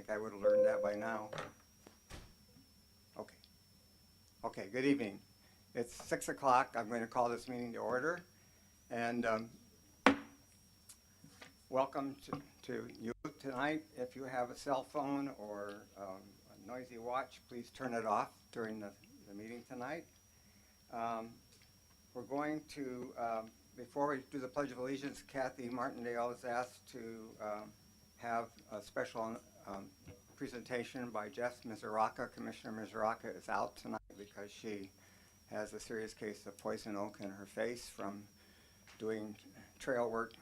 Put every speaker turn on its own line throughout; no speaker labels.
think I would have learned that by now. Okay. Okay, good evening. It's 6 o'clock. I'm going to call this meeting to order. And welcome to you tonight. If you have a cell phone or a noisy watch, please turn it off during the meeting tonight. We're going to, before we do the Pledge of Allegiance, Cathy Martindale is asked to have a special presentation by Jess Mizuraka. Commissioner Mizuraka is out tonight because she has a serious case of poison oak in her face from doing trail work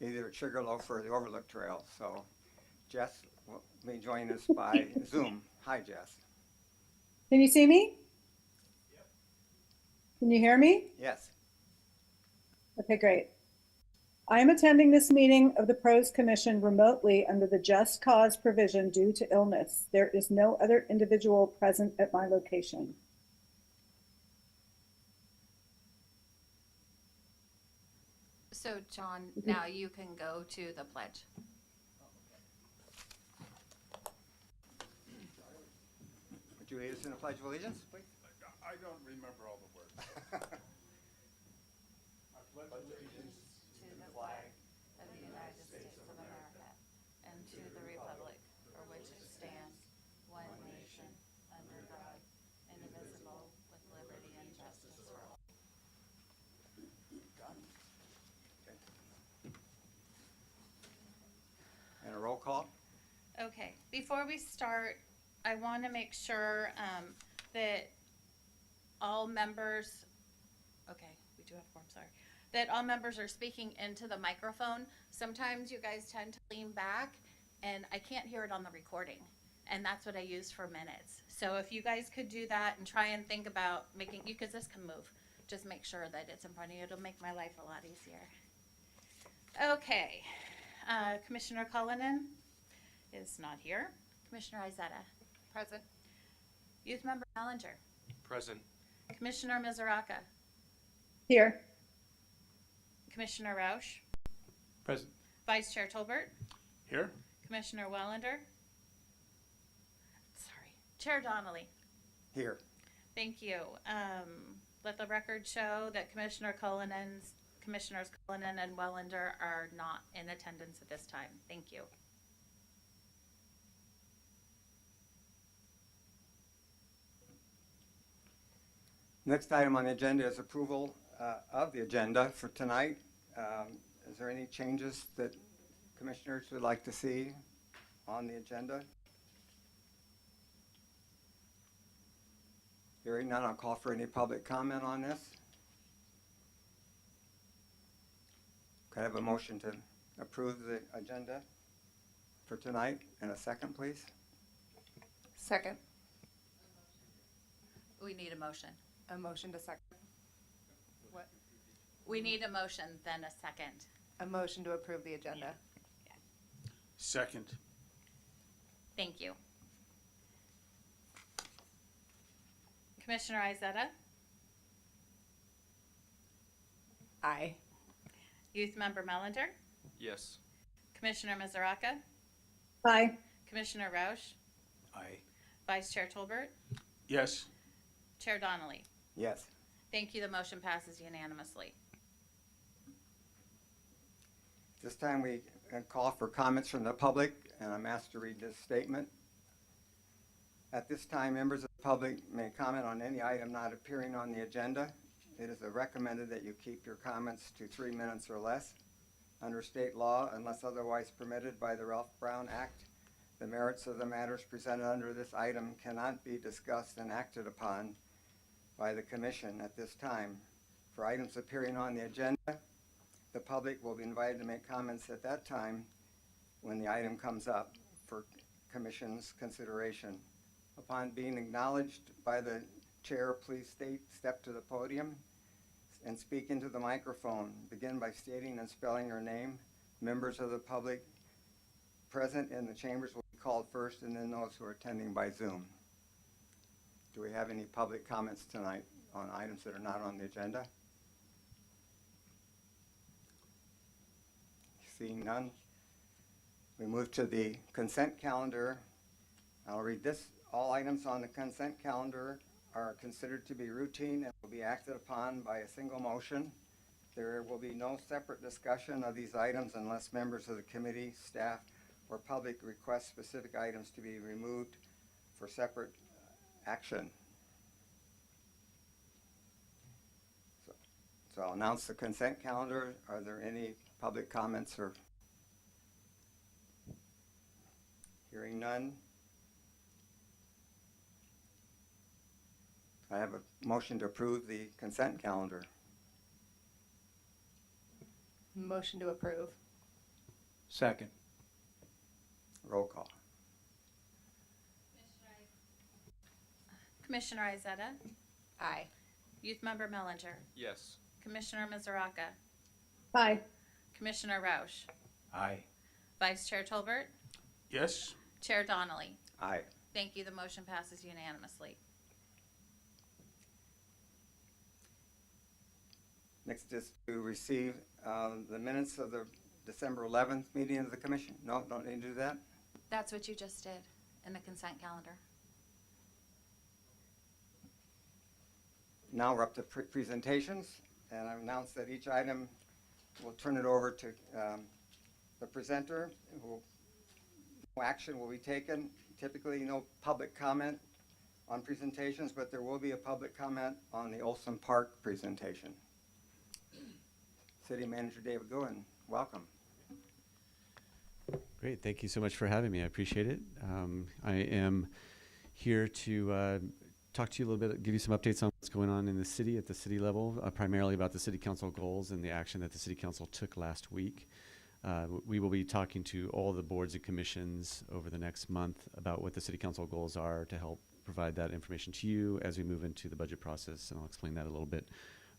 either at Sugarloaf or the Overlook Trail. So Jess will be joining us by Zoom. Hi, Jess.
Can you see me?
Yep.
Can you hear me?
Yes.
Okay, great. I am attending this meeting of the Pros Commission remotely under the Just Cause provision due to illness. There is no other individual present at my location.
So, John, now you can go to the pledge.
Would you lead us in the Pledge of Allegiance, please?
I don't remember all the words. I pledge allegiance
To the flag of the United States of America and to the republic for which it stands, one nation, under God, indivisible, with liberty and justice for all.
And a roll call?
Okay, before we start, I want to make sure that all members, okay, we do have a form, sorry, that all members are speaking into the microphone. Sometimes you guys tend to lean back and I can't hear it on the recording, and that's what I use for minutes. So if you guys could do that and try and think about making, because this can move, just make sure that it's in front of you. It'll make my life a lot easier. Okay, Commissioner Cullinan is not here. Commissioner Izetta.
Present.
Youth Member Ballinger.
Present.
Commissioner Mizuraka.
Here.
Commissioner Rausch.
Present.
Vice Chair Tolbert.
Here.
Commissioner Wellender. Sorry. Chair Donnelly.
Here.
Thank you. Let the record show that Commissioners Cullinan and Wellender are not in attendance at this time. Thank you.
Next item on the agenda is approval of the agenda for tonight. Is there any changes that commissioners would like to see on the agenda? Hearing none, I'll call for any public comment on this. Could I have a motion to approve the agenda for tonight in a second, please?
Second.
We need a motion.
A motion to second. What?
We need a motion, then a second.
A motion to approve the agenda.
Second.
Thank you. Commissioner Izetta.
Aye.
Youth Member Melander.
Yes.
Commissioner Mizuraka.
Aye.
Commissioner Rausch.
Aye.
Vice Chair Tolbert.
Yes.
Chair Donnelly.
Yes.
Thank you. The motion passes unanimously.
This time we call for comments from the public, and I'm asked to read this statement. At this time, members of the public may comment on any item not appearing on the agenda. It is recommended that you keep your comments to 3 minutes or less. Under state law, unless otherwise permitted by the Ralph Brown Act, the merits of the matters presented under this item cannot be discussed and acted upon by the Commission at this time. For items appearing on the agenda, the public will be invited to make comments at that time when the item comes up for Commission's consideration. Upon being acknowledged by the chair, please step to the podium and speak into the microphone. Begin by stating and spelling your name. Members of the public present in the chambers will be called first, and then those who are attending by Zoom. Do we have any public comments tonight on items that are not on the agenda? Seeing none, We move to the consent calendar. I'll read this. All items on the consent calendar are considered to be routine and will be acted upon by a single motion. There will be no separate discussion of these items unless members of the committee, staff, or public request specific items to be removed for separate action. So I'll announce the consent calendar. Are there any public comments or? Hearing none. I have a motion to approve the consent calendar.
Motion to approve.
Second.
Roll call.
Commissioner Izetta,
Aye.
Youth Member Mellinger,
Yes.
Commissioner Mizuraka,
Aye.
Commissioner Roush,
Aye.
Vice Chair Tolbert,
Yes.
Chair Donnelly.
Aye.
Thank you. The motion passes unanimously.
Next is to receive the minutes of the December 11th meeting of the commission. No, don't need to do that?
That's what you just did in the consent calendar.
Now we're up to presentations, and I've announced that each item, we'll turn it over to the presenter. No action will be taken. Typically, no public comment on presentations, but there will be a public comment on the Olsen Park presentation. City Manager David Guhin, welcome.
Great, thank you so much for having me. I appreciate it. I am here to talk to you a little bit, give you some updates on what's going on in the city at the city level, primarily about the city council goals and the action that the city council took last week. We will be talking to all the boards and commissions over the next month about what the city council goals are to help provide that information to you as we move into the budget process, and I'll explain that a little bit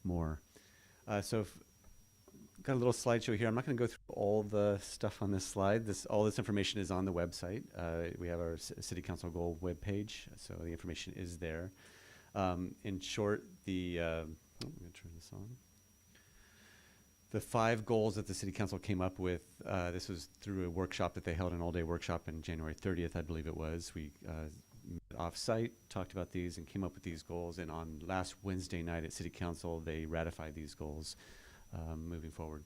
more. Got a little slideshow here. I'm not going to go through all the stuff on this slide. All this information is on the website. We have our City Council goal webpage, so the information is there. In short, I'm going to turn this on. The 5 goals that the City Council came up with, this was through a workshop that they held, an all-day workshop on January 30th, I believe it was. We met off-site, talked about these, and came up with these goals. And on last Wednesday night at City Council, they ratified these goals. Moving forward.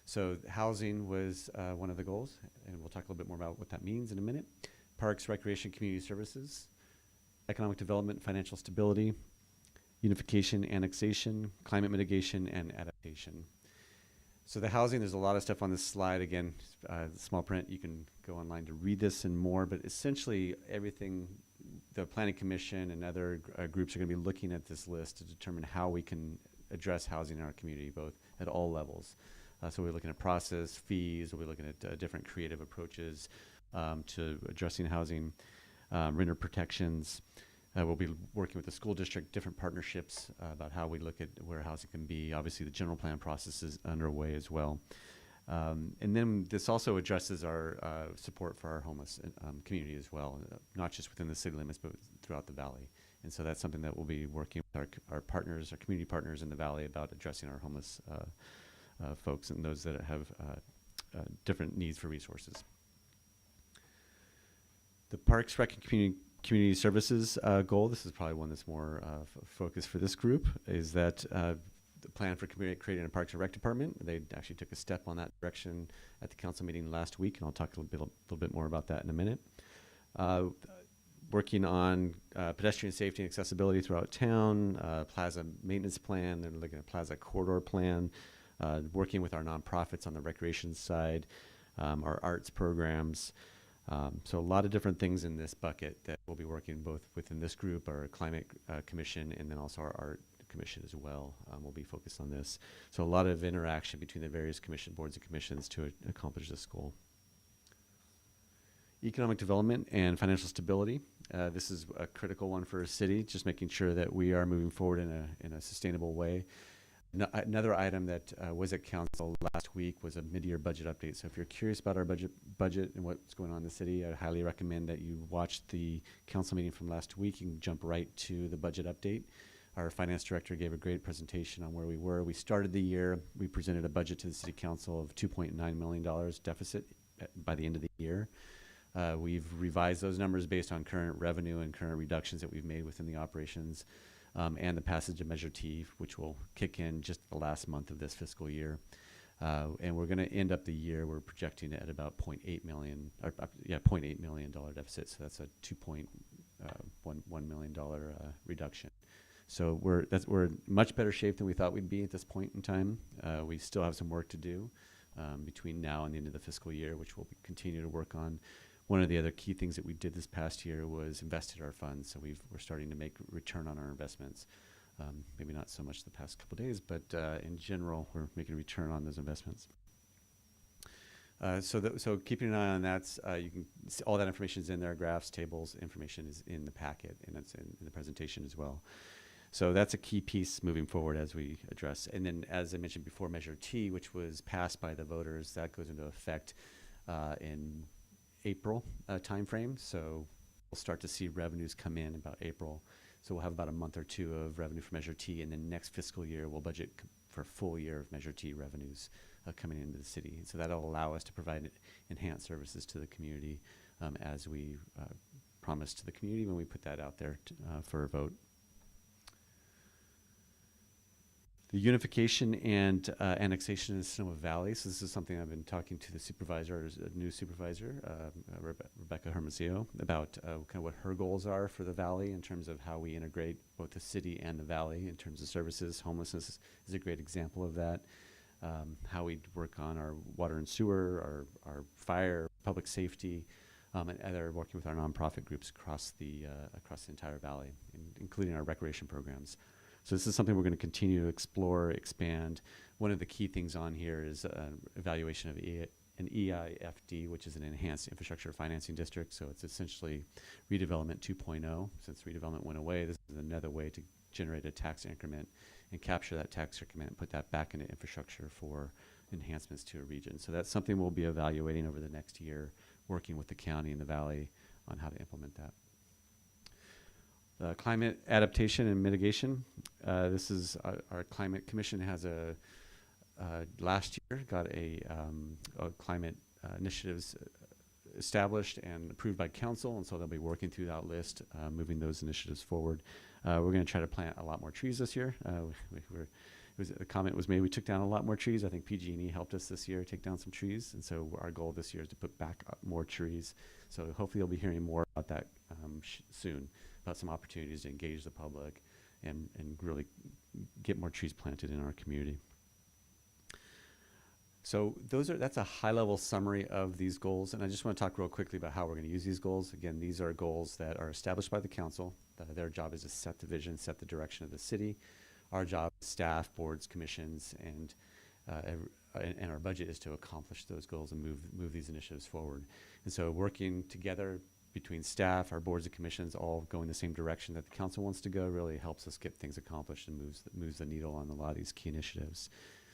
So housing was one of the goals, and we'll talk a little bit more about what that means in a minute. Parks, recreation, community services, economic development, financial stability, unification, annexation, climate mitigation, and adaptation. So the housing, there's a lot of stuff on this slide. Again, small print, you can go online to read this and more, but essentially everything, the Planning Commission and other groups are going to be looking at this list to determine how we can address housing in our community, both at all levels. So we're looking at process, fees, we'll be looking at different creative approaches to addressing housing, renter protections. We'll be working with the school district, different partnerships about how we look at where housing can be. Obviously, the general plan process is underway as well. And then this also addresses our support for our homeless community as well, not just within the city limits, but throughout the valley. And so that's something that we'll be working with our partners, our community partners in the valley about addressing our homeless folks and those that have different needs for resources. The Parks, Rec, and Community Services goal, this is probably one that's more focused for this group, is that the plan for creating a Parks and Rec department. They actually took a step on that direction at the council meeting last week, and I'll talk a little bit more about that in a minute. Working on pedestrian safety and accessibility throughout town, plaza maintenance plan, and looking at plaza corridor plan, working with our nonprofits on the recreation side, our arts programs. So a lot of different things in this bucket that we'll be working both within this group, our climate commission, and then also our art commission as well. We'll be focused on this. So a lot of interaction between the various boards and commissions to accomplish this goal. Economic development and financial stability. This is a critical one for a city, just making sure that we are moving forward in a sustainable way. Another item that was at council last week was a mid-year budget update. So if you're curious about our budget and what's going on in the city, I highly recommend that you watch the council meeting from last week. You can jump right to the budget update. Our finance director gave a great presentation on where we were. We started the year, we presented a budget to the city council of $2.9 million deficit by the end of the year. We've revised those numbers based on current revenue and current reductions that we've made within the operations, and the passage of Measure T, which will kick in just the last month of this fiscal year. And we're going to end up the year, we're projecting at about $0.8 million deficit. So that's a $2.1 million reduction. So we're in much better shape than we thought we'd be at this point in time. We still have some work to do between now and the end of the fiscal year, which we'll continue to work on. One of the other key things that we did this past year was invested our funds. So we're starting to make return on our investments. Maybe not so much the past couple days, but in general, we're making a return on those investments. So keeping an eye on that, you can see all that information is in there, graphs, tables, information is in the packet, and it's in the presentation as well. So that's a key piece moving forward as we address. And then, as I mentioned before, Measure T, which was passed by the voters, that goes into effect in April timeframe. So we'll start to see revenues come in about April. So we'll have about a month or two of revenue for Measure T, and then next fiscal year we'll budget for a full year of Measure T revenues coming into the city. And so that'll allow us to provide enhanced services to the community as we promised to the community when we put that out there for a vote. The unification and annexation of Sonoma Valley. So this is something I've been talking to the supervisor, a new supervisor, Rebecca Hermosillo, about kind of what her goals are for the valley in terms of how we integrate both the city and the valley in terms of services. Homelessness is a great example of that. How we work on our water and sewer, our fire, public safety, and other working with our nonprofit groups across the entire valley, including our recreation programs. So this is something we're going to continue to explore, expand. One of the key things on here is evaluation of an EIFD, which is an Enhanced Infrastructure Financing District. So it's essentially redevelopment 2.0. Since redevelopment went away, this is another way to generate a tax increment and capture that tax increment and put that back into infrastructure for enhancements to a region. So that's something we'll be evaluating over the next year, working with the county and the valley on how to implement that. Climate adaptation and mitigation. This is our Climate Commission has last year got a climate initiatives established and approved by council, and so they'll be working through that list, moving those initiatives forward. We're going to try to plant a lot more trees this year. The comment was made we took down a lot more trees. I think PG&E helped us this year take down some trees, and so our goal this year is to put back up more trees. So hopefully you'll be hearing more about that soon, about some opportunities to engage the public and really get more trees planted in our community. So that's a high-level summary of these goals, and I just want to talk real quickly about how we're going to use these goals. Again, these are goals that are established by the council. Their job is to set the vision, set the direction of the city. Our job, staff, boards, commissions, and our budget is to accomplish those goals and move these initiatives forward. And so working together between staff, our boards and commissions, all going the same direction that the council wants to go, really helps us get things accomplished and moves the needle on a lot of these key initiatives.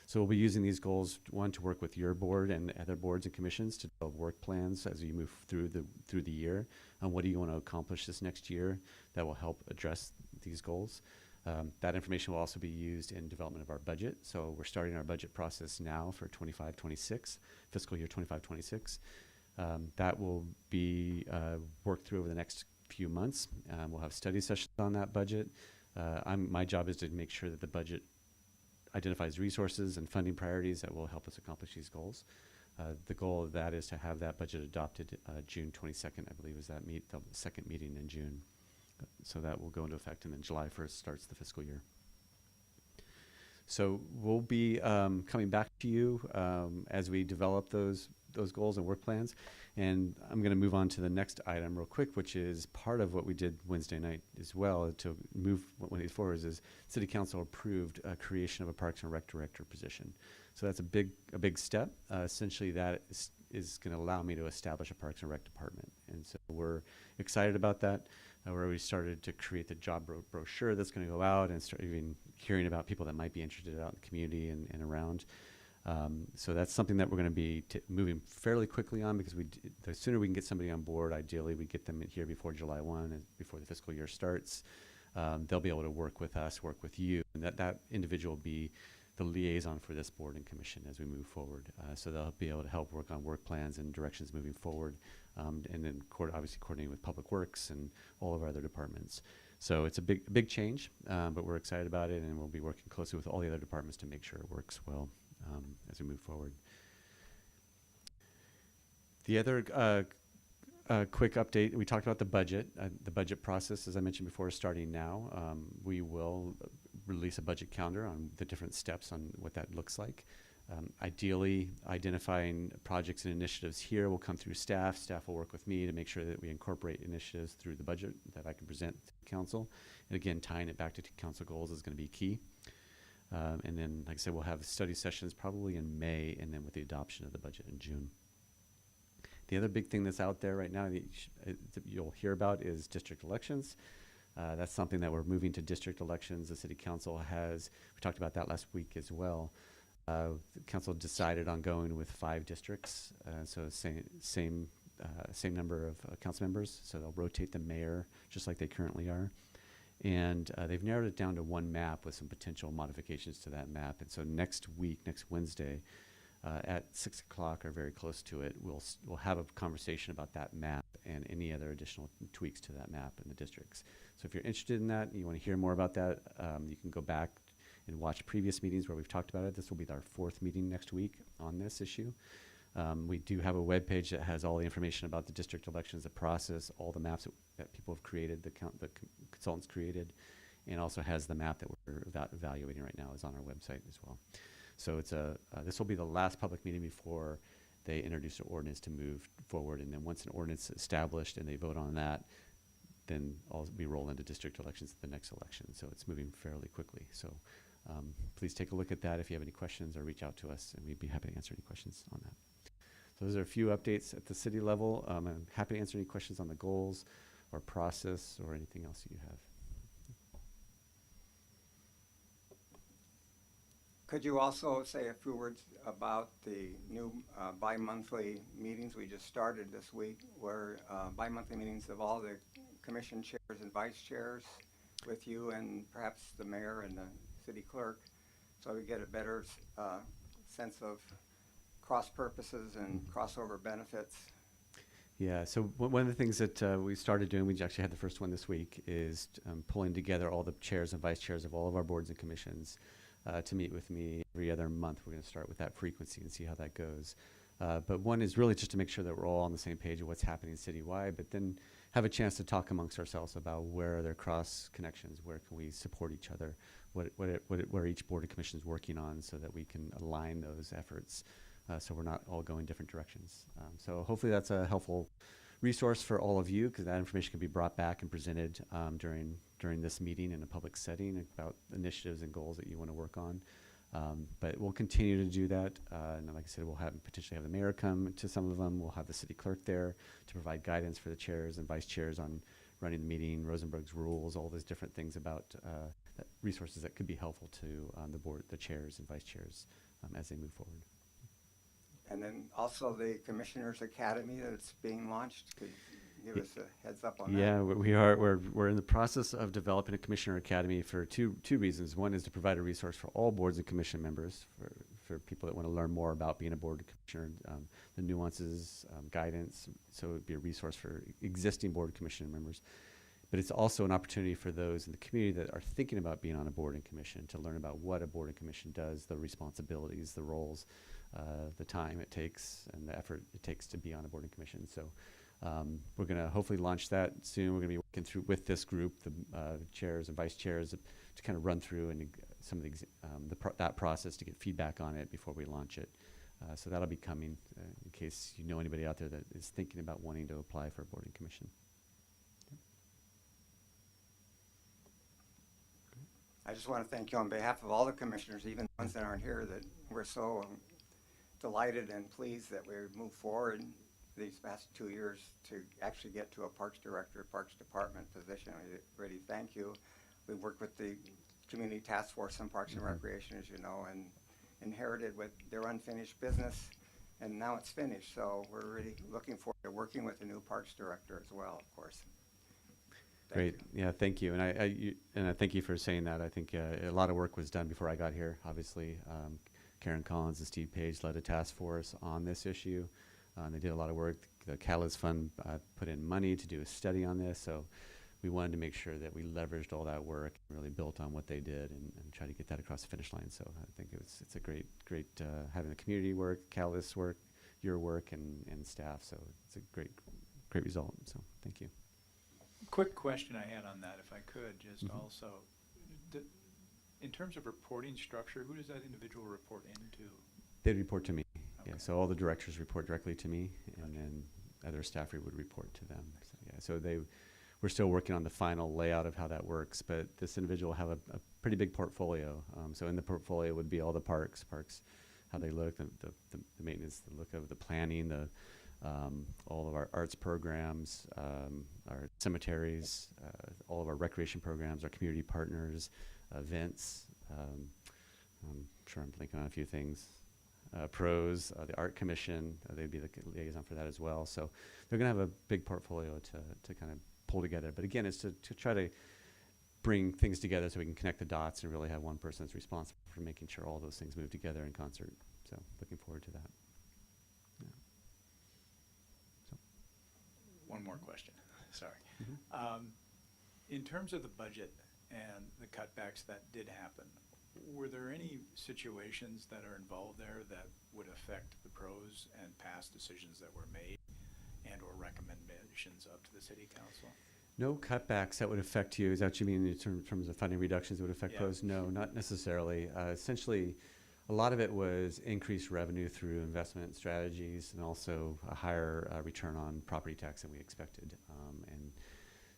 So we'll be using these goals, one, to work with your board and other boards and commissions to develop work plans as you move through the year. And what do you want to accomplish this next year that will help address these goals? That information will also be used in development of our budget. So we're starting our budget process now for 25-26, fiscal year 25-26. That will be worked through over the next few months. We'll have study sessions on that budget. My job is to make sure that the budget identifies resources and funding priorities that will help us accomplish these goals. The goal of that is to have that budget adopted June 22nd, I believe, is the second meeting in June. So that will go into effect, and then July 1st starts the fiscal year. So we'll be coming back to you as we develop those goals and work plans. And I'm going to move on to the next item real quick, which is part of what we did Wednesday night as well to move one of these forwards is City Council approved a creation of a Parks and Rec Director position. So that's a big step. Essentially that is going to allow me to establish a Parks and Rec department. And so we're excited about that. We're already started to create the job brochure that's going to go out and start even hearing about people that might be interested out in the community and around. So that's something that we're going to be moving fairly quickly on, because the sooner we can get somebody on board, ideally we get them in here before July 1 and before the fiscal year starts. They'll be able to work with us, work with you, and that individual will be the liaison for this board and commission as we move forward. So they'll be able to help work on work plans and directions moving forward, and then obviously coordinating with Public Works and all of our other departments. So it's a big change, but we're excited about it, and we'll be working closely with all the other departments to make sure it works well as we move forward. The other quick update, we talked about the budget. The budget process, as I mentioned before, is starting now. We will release a budget calendar on the different steps on what that looks like. Ideally, identifying projects and initiatives here will come through staff. Staff will work with me to make sure that we incorporate initiatives through the budget that I can present to council. And again, tying it back to council goals is going to be key. And then, like I said, we'll have study sessions probably in May, and then with the adoption of the budget in June. The other big thing that's out there right now that you'll hear about is district elections. That's something that we're moving to district elections. The city council we talked about that last week as well. The council decided on going with 5 districts, so same number of council members. So they'll rotate the mayor just like they currently are. And they've narrowed it down to one map with some potential modifications to that map. And so next Wednesday, at 6 o'clock or very close to it, we'll have a conversation about that map and any other additional tweaks to that map in the districts. So if you're interested in that and you want to hear more about that, you can go back and watch previous meetings where we've talked about it. This will be our 4th meeting next week on this issue. We do have a webpage that has all the information about the district elections, the process, all the maps that people have created, the consultants created, and also has the map that we're evaluating right now is on our website as well. So this will be the last public meeting before they introduce an ordinance to move forward. And then once an ordinance is established and they vote on that, then we roll into district elections at the next election. So it's moving fairly quickly. So please take a look at that if you have any questions, or reach out to us, and we'd be happy to answer any questions on that. So those are a few updates at the city level. I'm happy to answer any questions on the goals or process or anything else you have.
Could you also say a few words about the new bi-monthly meetings we just started this week, where bi-monthly meetings of all the commission chairs and vice chairs with you and perhaps the mayor and the city clerk, so we get a better sense of cross purposes and crossover benefits?
Yeah, so one of the things that we started doing, we actually had the first one this week, is pulling together all the chairs and vice chairs of all of our boards and commissions to meet with me every other month. We're going to start with that frequency and see how that goes. But one is really just to make sure that we're all on the same page of what's happening citywide, but then have a chance to talk amongst ourselves about where are there cross connections, where can we support each other, where each board and commission is working on, so that we can align those efforts so we're not all going different directions. So hopefully that's a helpful resource for all of you, because that information can be brought back and presented during this meeting in a public setting about initiatives and goals that you want to work on. But we'll continue to do that. And like I said, we'll potentially have the mayor come to some of them. We'll have the city clerk there to provide guidance for the chairs and vice chairs on running the meeting, Rosenberg's rules, all those different things about resources that could be helpful to the board, the chairs and vice chairs as they move forward.
And then also the Commissioners Academy that's being launched. Could you give us a heads up on that?
Yeah, we're in the process of developing a Commissioner Academy for two reasons. One is to provide a resource for all boards and commission members, for people that want to learn more about being a board commissioner, the nuances, guidance. So it would be a resource for existing board and commission members. But it's also an opportunity for those in the community that are thinking about being on a board and commission to learn about what a board and commission does, the responsibilities, the roles, the time it takes, and the effort it takes to be on a board and commission. So we're going to hopefully launch that soon. We're going to be working through with this group, the chairs and vice chairs, to kind of run through and some of that process to get feedback on it before we launch it. So that'll be coming in case you know anybody out there that is thinking about wanting to apply for a board and commission.
I just want to thank you on behalf of all the commissioners, even the ones that aren't here, that we're so delighted and pleased that we moved forward these past 2 years to actually get to a Parks Director, Parks Department position. We really thank you. We worked with the Community Task Force on Parks and Recreation, as you know, and inherited with their unfinished business, and now it's finished. So we're really looking forward to working with the new Parks Director as well, of course.
Great. Yeah, thank you. And I thank you for saying that. I think a lot of work was done before I got here. Obviously, Karen Collins and Steve Page led a task force on this issue. They did a lot of work. The Catalyst Fund put in money to do a study on this. So we wanted to make sure that we leveraged all that work and really built on what they did and try to get that across the finish line. So I think it's a great having the community work, Catalyst work, your work, and staff. So it's a great result. So thank you.
Quick question I had on that, if I could, just also, in terms of reporting structure, who does that individual report into?
They'd report to me.
Okay.
Yeah, so all the directors report directly to me, and then other staff would report to them. So, yeah, so we're still working on the final layout of how that works, but this individual will have a pretty big portfolio. So in the portfolio would be all the parks, how they look, the maintenance, the look of the planning, all of our arts programs, our cemeteries, all of our recreation programs, our community partners, events. I'm sure I'm blinking on a few things. Pros, the Art Commission, they'd be the liaison for that as well. So they're going to have a big portfolio to kind of pull together. But again, it's to try to bring things together so we can connect the dots and really have one person that's responsible for making sure all those things move together in concert. So looking forward to that. Yeah. So.
One more question, sorry. In terms of the budget and the cutbacks that did happen, were there any situations that are involved there that would affect the pros and past decisions that were made and or recommendations up to the city council?
No cutbacks that would affect you. Is that what you mean in terms of funding reductions that would affect
Yeah.
pros? No, not necessarily. Essentially, a lot of it was increased revenue through investment strategies and also a higher return on property tax than we expected. And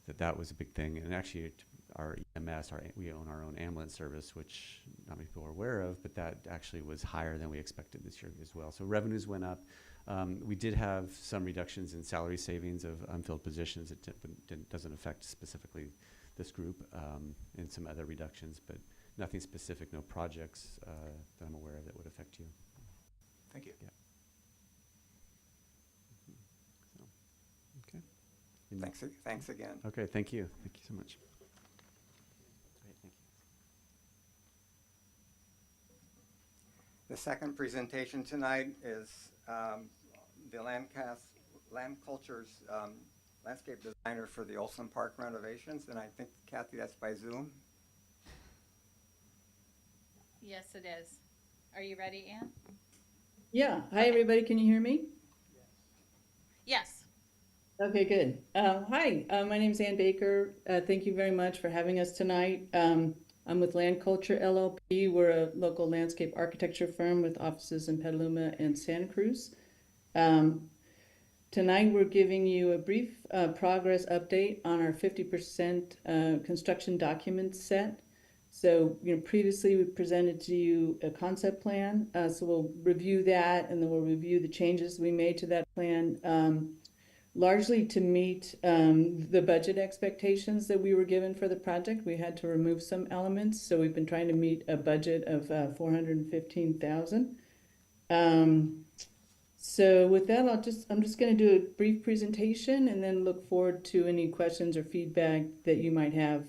that was a big thing. And actually, our EMS, we own our own ambulance service, which not many people are aware of, but that actually was higher than we expected this year as well. So revenues went up. We did have some reductions in salary savings of unfilled positions. It doesn't affect specifically this group, and some other reductions, but nothing specific, no projects that I'm aware of that would affect you.
Thank you.
Yeah. So, okay.
Thanks again.
Okay, thank you. Thank you so much. Great, thank you.
The second presentation tonight is the LandCulture's landscape designer for the Olsen Park renovations, and I think, Cathy, that's by Zoom.
Yes, it is. Are you ready, Ann?
Yeah. Hi, everybody. Can you hear me?
Yes.
Okay, good. Hi, my name is Ann Baker. Thank you very much for having us tonight. I'm with LandCulture LLP. We're a local landscape architecture firm with offices in Petaluma and Santa Cruz. Tonight, we're giving you a brief progress update on our 50% construction document set. So, previously we presented to you a concept plan. So we'll review that, and then we'll review the changes we made to that plan, largely to meet the budget expectations that we were given for the project. We had to remove some elements, so we've been trying to meet a budget of $415,000. So with that, I'm just going to do a brief presentation and then look forward to any questions or feedback that you might have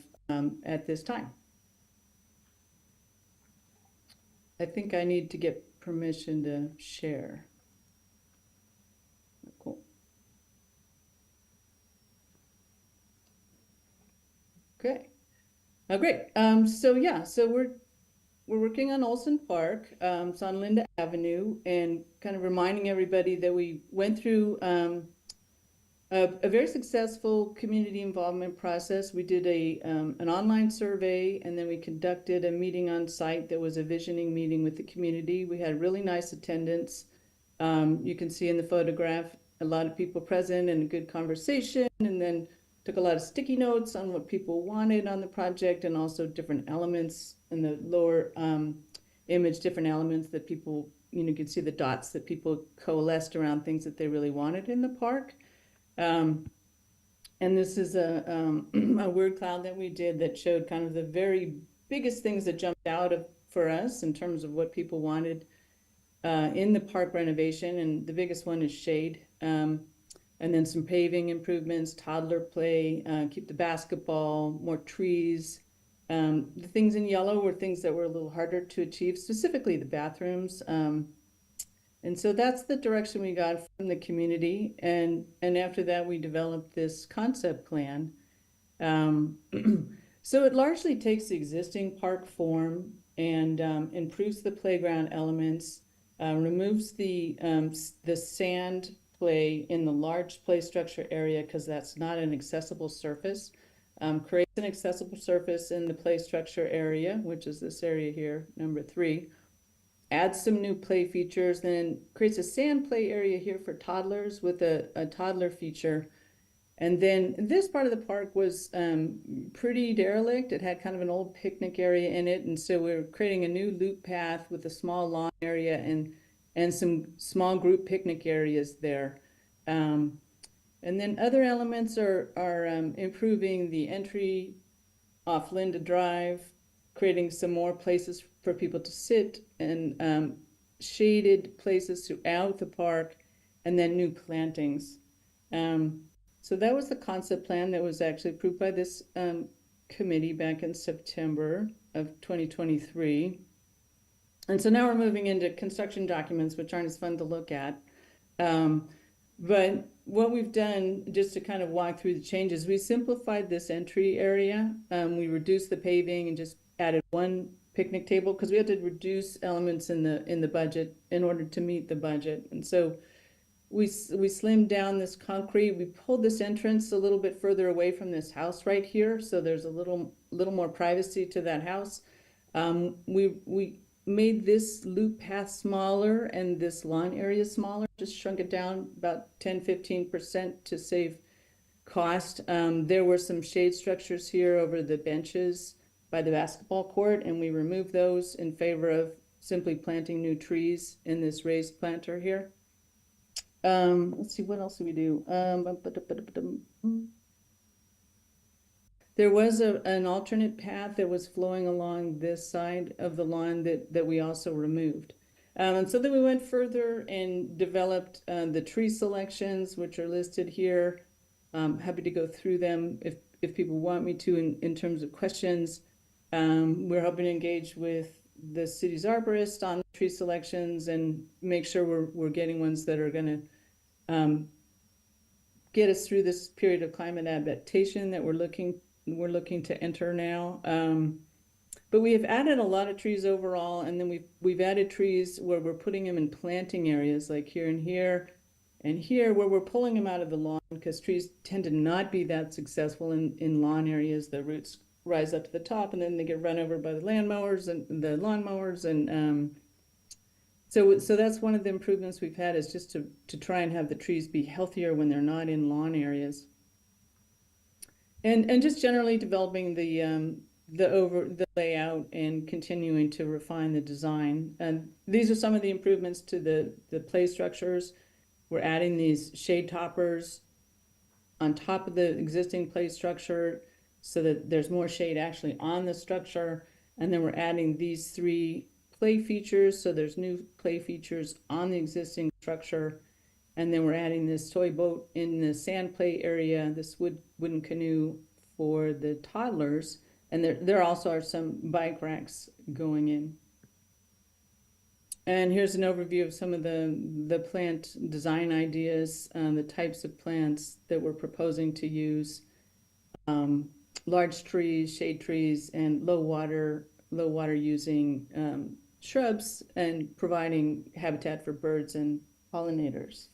at this time. I think I need to get permission to share. Cool. Okay. Great. So we're working on Olsen Park. It's on Linda Avenue, and kind of reminding everybody that we went through a very successful community involvement process. We did an online survey, and then we conducted a meeting on site that was a visioning meeting with the community. We had really nice attendance. You can see in the photograph a lot of people present and a good conversation, and then took a lot of sticky notes on what people wanted on the project, and also different elements in the lower image, different elements that people, you could see the dots that people coalesced around things that they really wanted in the park. And this is a word cloud that we did that showed kind of the very biggest things that jumped out for us in terms of what people wanted in the park renovation, and the biggest one is shade. and then some paving improvements, toddler play, keep the basketball, more trees. The things in yellow were things that were a little harder to achieve, specifically the bathrooms. And so that's the direction we got from the community. And after that, we developed this concept plan. So it largely takes the existing park form and improves the playground elements, removes the sand play in the large play structure area because that's not an accessible surface. Creates an accessible surface in the play structure area, which is this area here, number 3. Adds some new play features, then creates a sand play area here for toddlers with a toddler feature. And then this part of the park was pretty derelict. It had kind of an old picnic area in it. And so we're creating a new loop path with a small lawn area and some small group picnic areas there. And then other elements are improving the entry off Linda Drive, creating some more places for people to sit and shaded places throughout the park, and then new plantings. So that was the concept plan that was actually approved by this committee back in September of 2023. And so now we're moving into construction documents, which aren't as fun to look at. But what we've done, just to kind of walk through the changes, we simplified this entry area. We reduced the paving and just added one picnic table because we had to reduce elements in the budget in order to meet the budget. And so we slimmed down this concrete. We pulled this entrance a little bit further away from this house right here, so there's a little more privacy to that house. We made this loop path smaller and this lawn area smaller, just shrunk it down about 10-15% to save cost. There were some shade structures here over the benches by the basketball court, and we removed those in favor of simply planting new trees in this raised planter here. Let's see, what else did we do? There was an alternate path that was flowing along this side of the lawn that we also removed. And so then we went further and developed the tree selections, which are listed here. Happy to go through them if people want me to in terms of questions. We're hoping to engage with the city's arborist on the tree selections and make sure we're getting ones that are going to get us through this period of climate adaptation that we're looking to enter now. But we have added a lot of trees overall, and then we've added trees where we're putting them in planting areas like here and here and here, where we're pulling them out of the lawn because trees tend to not be that successful in lawn areas. The roots rise up to the top and then they get run over by the lawnmowers and so that's one of the improvements we've had, is just to try and have the trees be healthier when they're not in lawn areas. And just generally developing the layout and continuing to refine the design. And these are some of the improvements to the play structures. We're adding these shade toppers on top of the existing play structure so that there's more shade actually on the structure. And then we're adding these 3 play features, so there's new play features on the existing structure. And then we're adding this toy boat in the sand play area, this wooden canoe for the toddlers. And there also are some bike racks going in. And here's an overview of some of the plant design ideas, the types of plants that we're proposing to use. Large trees, shade trees, and low water using shrubs, and providing habitat for birds and pollinators.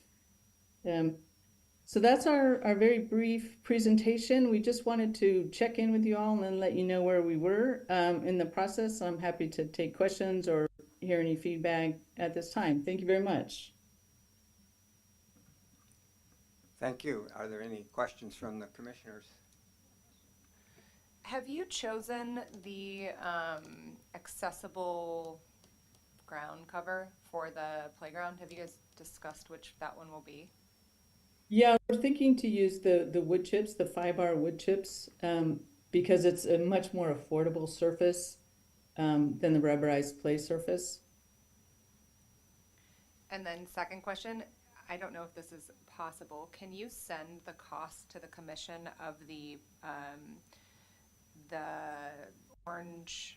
So that's our very brief presentation. We just wanted to check in with you all and then let you know where we were in the process. I'm happy to take questions or hear any feedback at this time. Thank you very much.
Thank you. Are there any questions from the commissioners?
Have you chosen the accessible ground cover for the playground? Have you guys discussed which that one will be?
Yeah, we're thinking to use the wood chips, the 5R wood chips, because it's a much more affordable surface than the rubberized play surface.
And then second question, I don't know if this is possible. Can you send the cost to the commission of the orange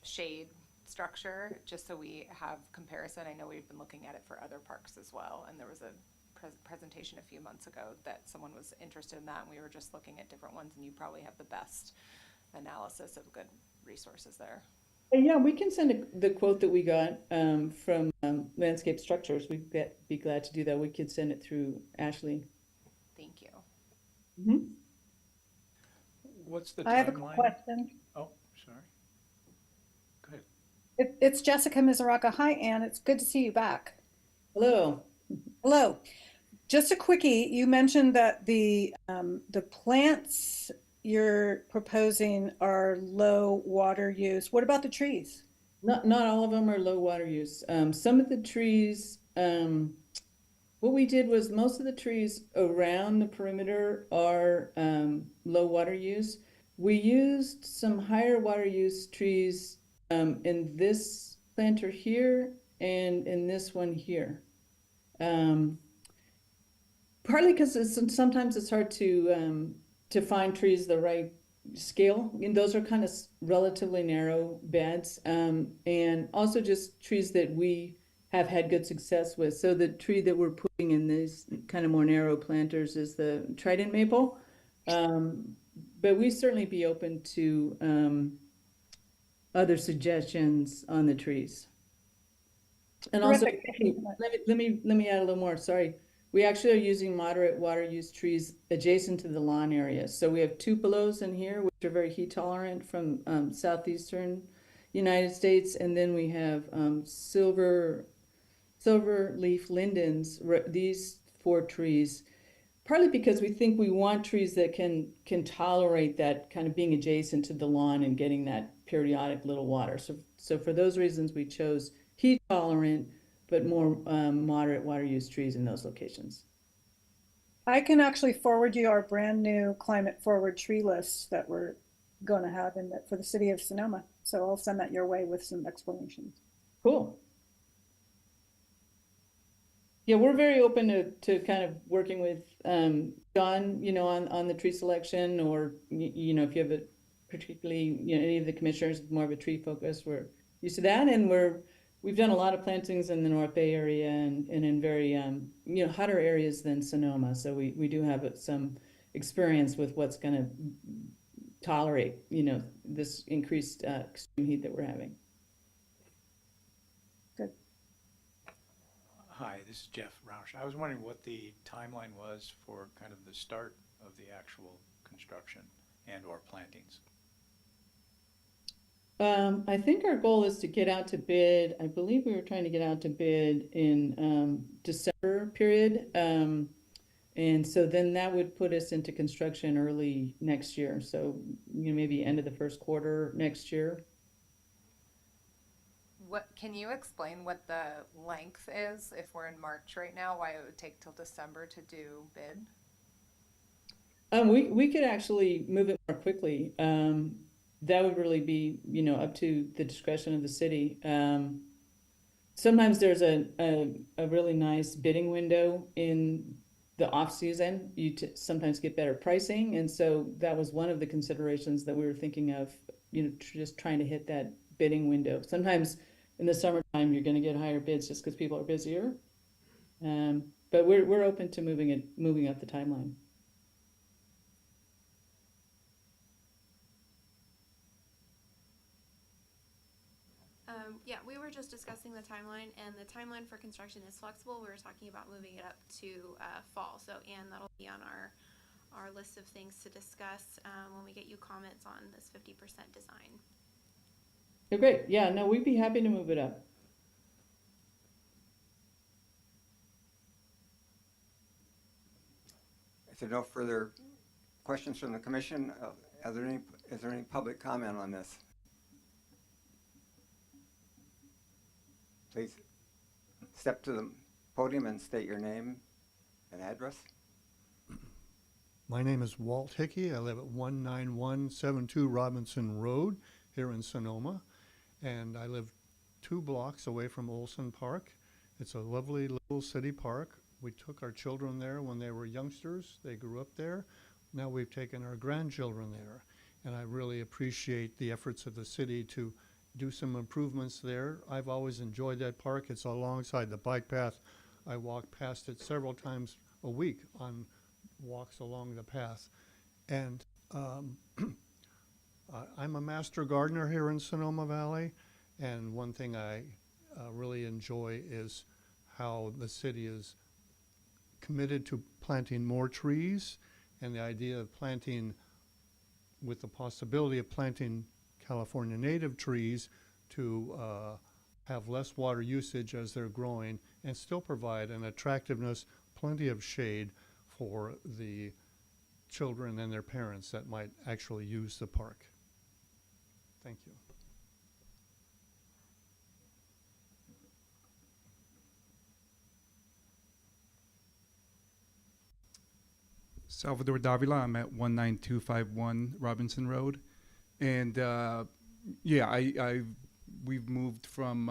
shade structure, just so we have comparison? I know we've been looking at it for other parks as well, and there was a presentation a few months ago that someone was interested in that, and we were just looking at different ones, and you probably have the best analysis of good resources there.
Yeah, we can send the quote that we got from Landscape Structures. We'd be glad to do that. We could send it through Ashley.
Thank you.
Mm-hmm.
What's the
I have a
timeline?
question.
Oh, sorry. Go ahead.
It's Jessica Mizuraka. Hi, Ann. It's good to see you back.
Hello.
Hello. Just a quickie. You mentioned that the plants you're proposing are low water use. What about the trees?
Not all of them are low water use. Some of the trees, what we did was most of the trees around the perimeter are low water use. We used some higher water use trees in this planter here and in this one here. Partly because sometimes it's hard to find trees the right scale. I mean, those are kind of relatively narrow beds, and also just trees that we have had good success with. So the tree that we're putting in these kind of more narrow planters is the trident maple. But we certainly be open to other suggestions on the trees. And also,
Terrific. Thank you so much.
let me add a little more. Sorry. We actually are using moderate water use trees adjacent to the lawn area. So we have tupelos in here, which are very heat tolerant from southeastern United States. And then we have silver leaf lindens, these 4 trees, partly because we think we want trees that can tolerate that kind of being adjacent to the lawn and getting that periodic little water. So for those reasons, we chose heat tolerant, but more moderate water use trees in those locations.
I can actually forward you our brand new climate forward tree list that we're going to have for the city of Sonoma. So I'll send that your way with some explanations.
Cool. Yeah, we're very open to kind of working with John, on the tree selection, or, if you have particularly, any of the commissioners with more of a tree focus, we're used to that. And we've done a lot of plantings in the North Bay area and in very, hotter areas than Sonoma. So we do have some experience with what's going to tolerate, this increased extreme heat that we're having.
Good.
Hi, this is Jeff Roush. I was wondering what the timeline was for kind of the start of the actual construction and or plantings.
I think our goal is to get out to bid. I believe we were trying to get out to bid in December period. And so then that would put us into construction early next year. So, maybe end of the first quarter next year.
What can you explain what the length is if we're in March right now? Why it would take till December to do bid?
We could actually move it more quickly. That would really be, up to the discretion of the city. Sometimes there's a really nice bidding window in the off season. You sometimes get better pricing, and so that was one of the considerations that we were thinking of. Just trying to hit that bidding window. Sometimes in the summertime you're going to get higher bids just because people are busier. But we're open to moving up the timeline.
Yeah, we were just discussing the timeline, and the timeline for construction is flexible. We were talking about moving it up to fall. So, Anne, that'll be on our list of things to discuss when we get you comments on this 50% design.
Oh, great. Yeah, no, we'd be happy to move it up.
If there are no further questions from the commission, is there any public comment on this? Please step to the podium and state your name and address.
My name is Walt Hickey. I live at 19172 Robinson Road here in Sonoma, and I live 2 blocks away from Olsen Park. It's a lovely little city park. We took our children there when they were youngsters. They grew up there. Now we've taken our grandchildren there. And I really appreciate the efforts of the city to do some improvements there. I've always enjoyed that park. It's alongside the bike path. I walk past it several times a week on walks along the path. And I'm a master gardener here in Sonoma Valley, and one thing I really enjoy is how the city is committed to planting more trees, and the idea of planting, with the possibility of planting California native trees to have less water usage as they're growing and still provide an attractiveness, plenty of shade for the children and their parents that might actually use the park. Thank you.
Salvador Davila. I'm at 19251 Robinson Road, and yeah, we've moved from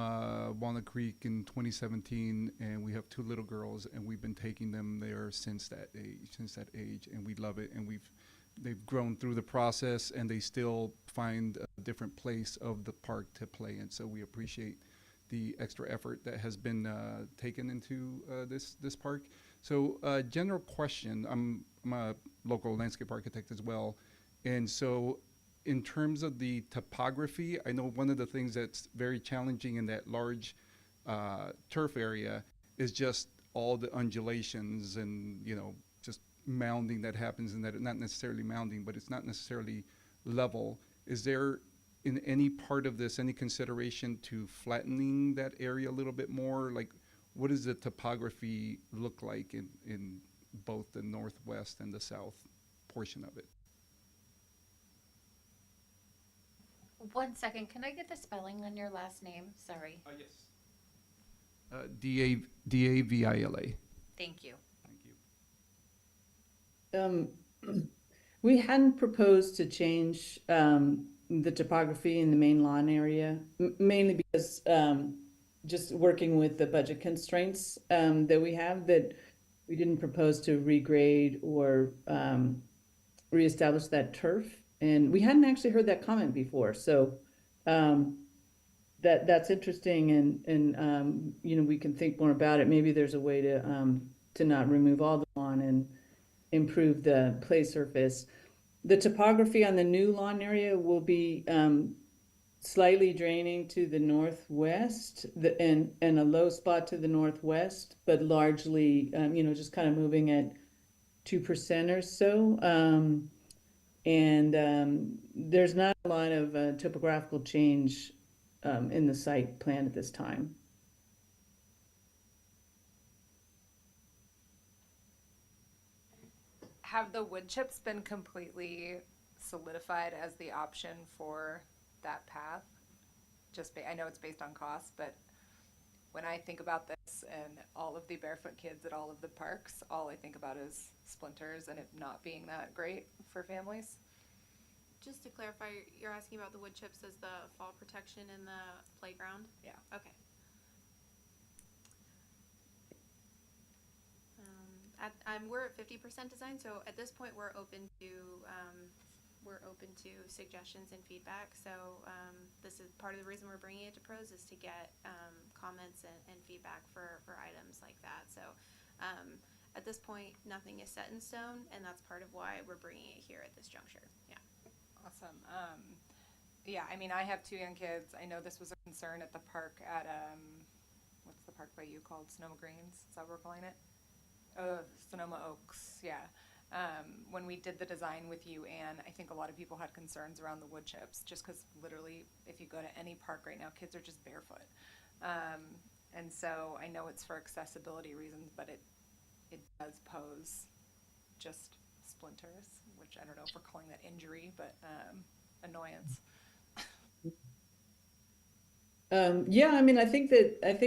Walnut Creek in 2017, and we have two little girls, and we've been taking them there since that age, and we love it, and they've grown through the process, and they still find a different place of the park to play in. So we appreciate the extra effort that has been taken into this park. So general question, I'm a local landscape architect as well, and so in terms of the topography, I know one of the things that's very challenging in that large turf area is just all the undulations and, just mounding that happens, and that not necessarily mounding, but it's not necessarily level. Is there in any part of this any consideration to flattening that area a little bit more? Like, what does the topography look like in both the northwest and the south portion of it?
1 second, can I get the spelling on your last name? Sorry.
Yes. Davila.
Thank you.
Thank you.
We hadn't proposed to change the topography in the main lawn area, mainly because just working with the budget constraints that we have, that we didn't propose to regrade or reestablish that turf. And we hadn't actually heard that comment before, so that's interesting, and we can think more about it. Maybe there's a way to not remove all the lawn and improve the play surface. The topography on the new lawn area will be slightly draining to the northwest, and a low spot to the northwest, but largely just kind of moving at 2% or so. And there's not a lot of topographical change in the site plan at this time.
Have the wood chips been completely solidified as the option for that path? I know it's based on cost, but when I think about this and all of the barefoot kids at all of the parks, all I think about is splinters and it not being that great for families.
Just to clarify, you're asking about the wood chips as the fall protection in the playground?
Yeah.
Okay. We're at 50% design, so at this point we're open to suggestions and feedback. So this is part of the reason we're bringing it to pros, is to get comments and feedback for items like that. So at this point, nothing is set in stone, and that's part of why we're bringing it here at this juncture. Yeah.
Awesome. Yeah, I mean, I have two young kids. I know this was a concern at the park at, what's the park by you called? Sonoma Greens? Is that what we're calling it? Sonoma Oaks, yeah. When we did the design with you, Anne, I think a lot of people had concerns around the wood chips, just because literally, if you go to any park right now, kids are just barefoot. And so I know it's for accessibility reasons, but it does pose just splinters, which I don't know if we're calling that injury, but annoyance.
Yeah, I mean, I think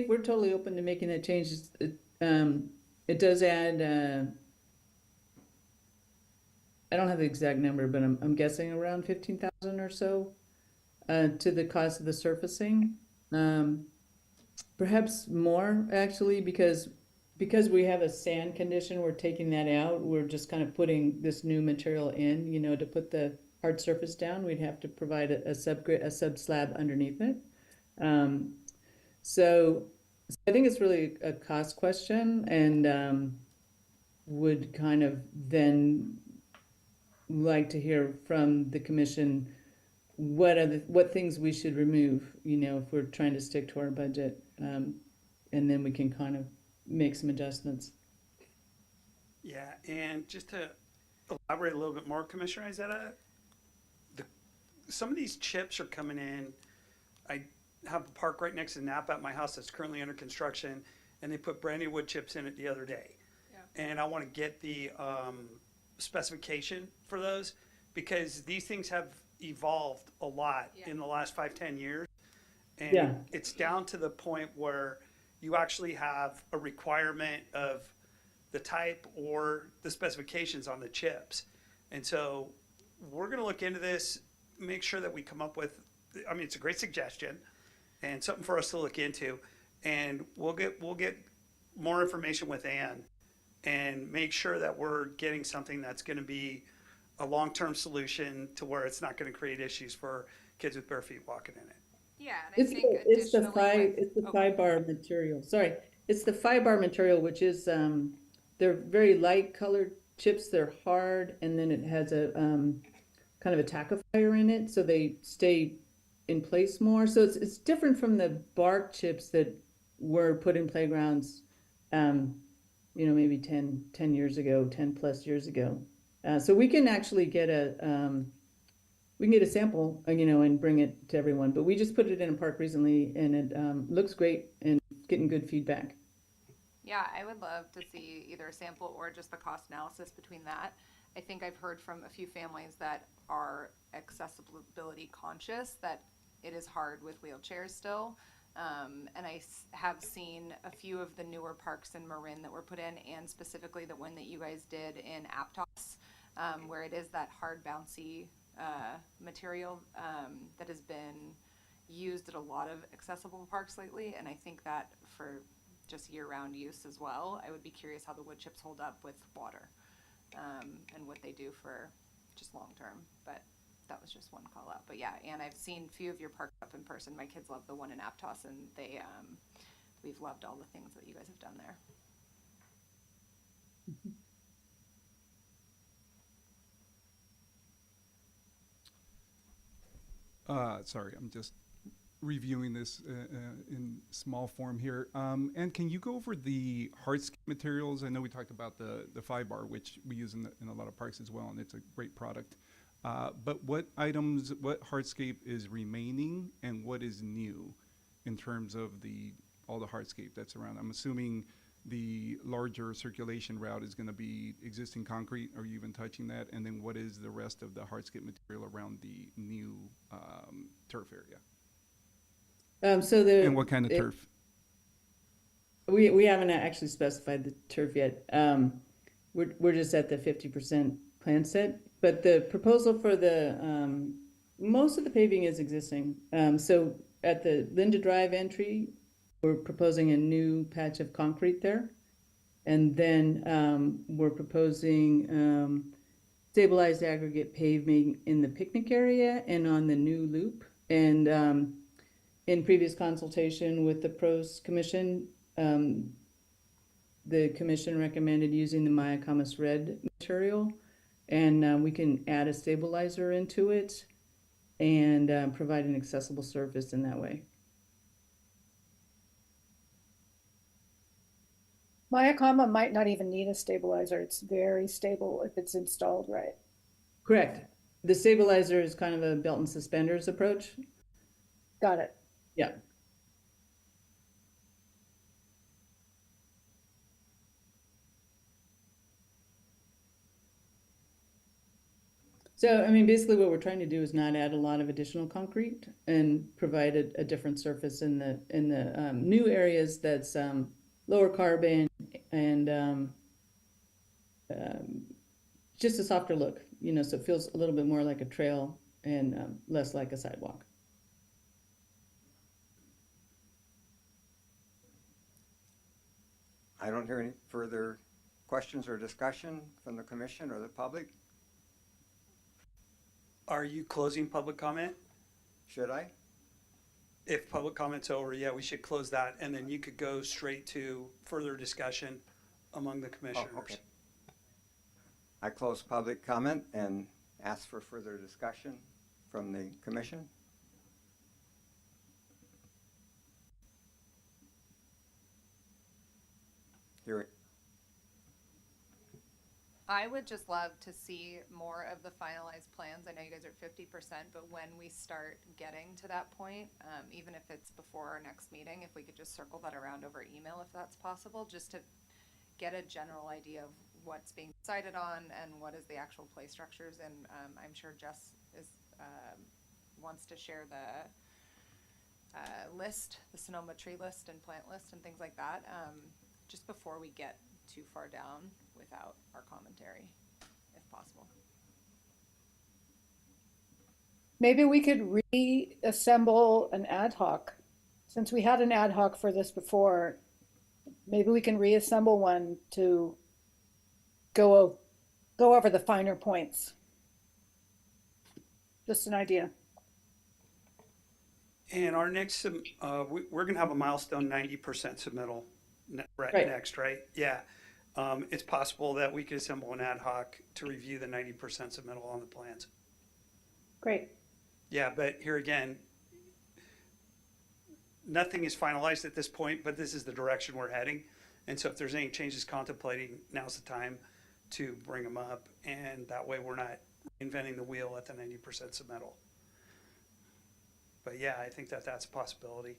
we're totally open to making that change. It does add, I don't have the exact number, but I'm guessing around 15,000 or so to the cost of the surfacing. Perhaps more, actually, because we have a sand condition, we're taking that out. We're just kind of putting this new material in, to put the hard surface down. We'd have to provide a sub slab underneath it. So I think it's really a cost question, and would kind of then like to hear from the commission what things we should remove, if we're trying to stick to our budget. And then we can kind of make some adjustments.
Yeah, and just to elaborate a little bit more, Commissioner Izetta, some of these chips are coming in. I have a park right next to Napa at my house that's currently under construction, and they put brand new wood chips in it the other day. Yeah. And I want to get the specification for those, because these things have evolved a lot in the last 5-10 years. And it's down to the point where you actually have a requirement of the type or the specifications on the chips. And so we're going to look into this, make sure that we come up with, it's a great suggestion and something for us to look into. And we'll get more information with Ann and make sure that we're getting something that's going to be a long-term solution to where it's not going to create issues for kids with bare feet walking in it.
Yeah, and I think
It's the
additionally
5-bar material. Sorry, it's the 5-bar material, which is they're very light colored chips. They're hard, and then it has a kind of a tackifier in it, so they stay in place more. So it's different from the bark chips that were put in playgrounds, maybe 10 years ago, 10 plus years ago. So we can actually get a sample, and bring it to everyone. But we just put it in a park recently, and it looks great and getting good feedback.
Yeah, I would love to see either a sample or just the cost analysis between that. I think I've heard from a few families that are accessibility conscious that it is hard with wheelchairs still. And I have seen a few of the newer parks in Marin that were put in, and specifically the one that you guys did in Aptos, where it is that hard, bouncy material that has been used at a lot of accessible parks lately. And I think that for just year-round use as well, I would be curious how the wood chips hold up with water, and what they do for just long-term. But that was just one call out. But yeah, and I've seen a few of your parks up in person. My kids love the one in Aptos, and we've loved all the things that you guys have done there.
Sorry, I'm just reviewing this in small form here. And can you go over the hardscape materials? I know we talked about the 5-bar, which we use in a lot of parks as well, and it's a great product. But what hardscape is remaining and what is new in terms of all the hardscape that's around? I'm assuming the larger circulation route is going to be existing concrete. Are you even touching that? And then what is the rest of the hardscape material around the new turf area? And what kind of turf?
We haven't actually specified the turf yet. We're just at the 50% plan set, but the proposal for the most of the paving is existing. So at the Linda Drive entry, we're proposing a new patch of concrete there, and then we're proposing stabilized aggregate paving in the picnic area and on the new loop. And in previous consultation with the Pros Commission, the commission recommended using the Mayacamas red material, and we can add a stabilizer into it and provide an accessible surface in that way.
Mayakama might not even need a stabilizer. It's very stable if it's installed right.
Correct. The stabilizer is kind of a belt and suspenders approach.
Got it.
Yeah. So, basically what we're trying to do is not add a lot of additional concrete and provide a different surface in the new areas that's lower carbon and just a softer look, so it feels a little bit more like a trail and less like a sidewalk.
I don't hear any further questions or discussion from the commission or the public.
Are you closing public comment?
Should I?
If public comment's over, yeah, we should close that, and then you could go straight to further discussion among the commissioners.
Oh, okay. I close public comment and ask for further discussion from the commission. Hear it.
I would just love to see more of the finalized plans. I know you guys are at 50%, but when we start getting to that point, even if it's before our next meeting, if we could just circle that around over email if that's possible, just to get a general idea of what's being decided on and what is the actual play structures. And I'm sure Jess is wants to share the list, the Sonoma tree list and plant list and things like that, just before we get too far down without our commentary, if possible.
Maybe we could reassemble an ad hoc. Since we had an ad hoc for this before, maybe we can reassemble one to go over the finer points. Just an idea.
And our next, we're gonna have a milestone 90% submittal
Right.
next, right? Yeah. It's possible that we could assemble an ad hoc to review the 90% submittal on the plans.
Great.
Yeah, but here again, nothing is finalized at this point, but this is the direction we're heading. And so if there's any changes contemplating, now's the time to bring them up. And that way we're not inventing the wheel at the 90% submittal. But yeah, I think that that's a possibility.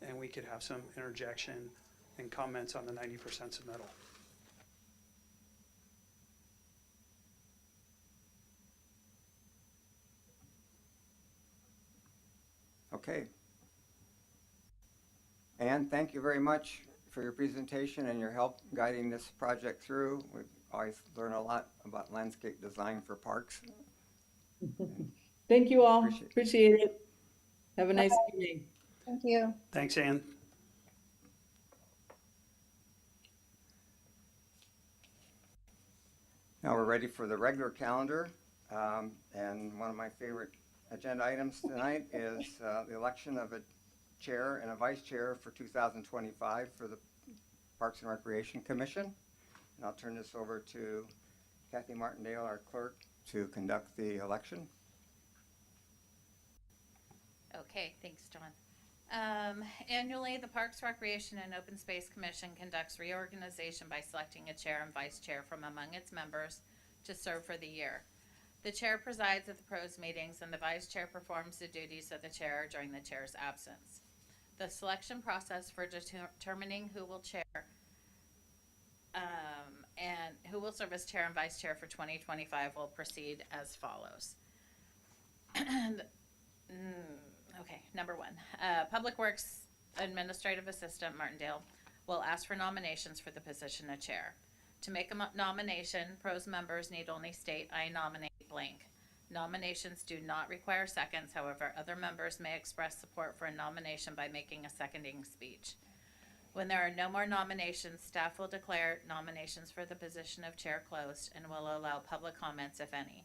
And we could have some interjection and comments on the 90% submittal.
Okay. Ann, thank you very much for your presentation and your help guiding this project through. We always learn a lot about landscape design for parks.
Thank you all.
Appreciate it.
Appreciate it. Have a nice evening.
Thank you.
Thanks, Ann.
Now we're ready for the regular calendar. And one of my favorite agenda items tonight is the election of a chair and a vice chair for 2025 for the Parks and Recreation Commission. And I'll turn this over to Cathy Martindale, our clerk, to conduct the election.
Okay, thanks, John. Annually, the Parks, Recreation, and Open Space Commission conducts reorganization by selecting a chair and vice chair from among its members to serve for the year. The chair presides at the pros meetings, and the vice chair performs the duties of the chair during the chair's absence. The selection process for determining who will chair and who will serve as chair and vice chair for 2025 will proceed as follows. Okay, number one, Public Works Administrative Assistant Martindale will ask for nominations for the position of chair. To make a nomination, pros members need only state, "I nominate blank." Nominations do not require seconds. However, other members may express support for a nomination by making a seconding speech. When there are no more nominations, staff will declare nominations for the position of chair closed and will allow public comments, if any.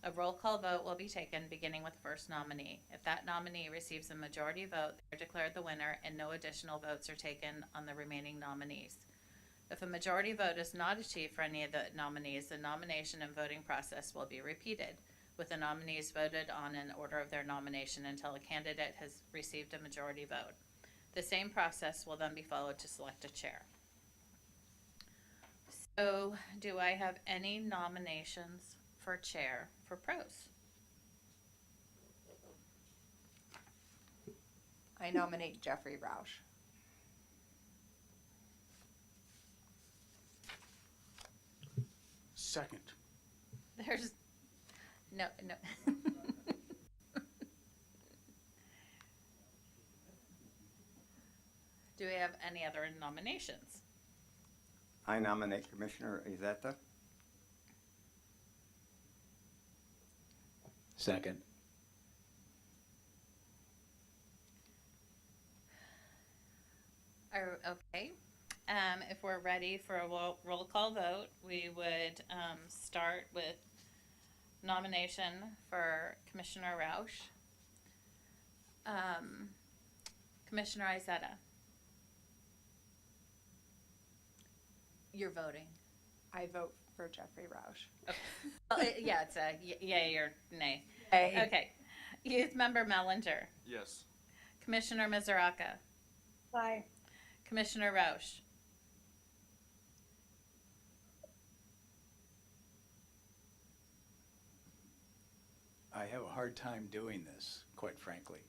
A roll call vote will be taken, beginning with the first nominee. If that nominee receives a majority vote, they are declared the winner and no additional votes are taken on the remaining nominees. If a majority vote is not achieved for any of the nominees, the nomination and voting process will be repeated, with the nominees voted on in order of their nomination until a candidate has received a majority vote. The same process will then be followed to select a chair. So, do I have any nominations for chair for pros?
I nominate Jeffrey Roush.
Second.
There's no. Do we have any other nominations?
I nominate Commissioner Izetta.
Second.
Okay. if we're ready for a roll call vote, we would start with nomination for Commissioner Rausch. Commissioner Izetta. You're voting.
I vote for Jeffrey Rausch.
Yeah, it's a yay or nay.
Hey.
Okay. Youth Member Mellinger.
Yes.
Commissioner Mizuraka.
Aye.
Commissioner Rausch.
I have a hard time doing this, quite frankly.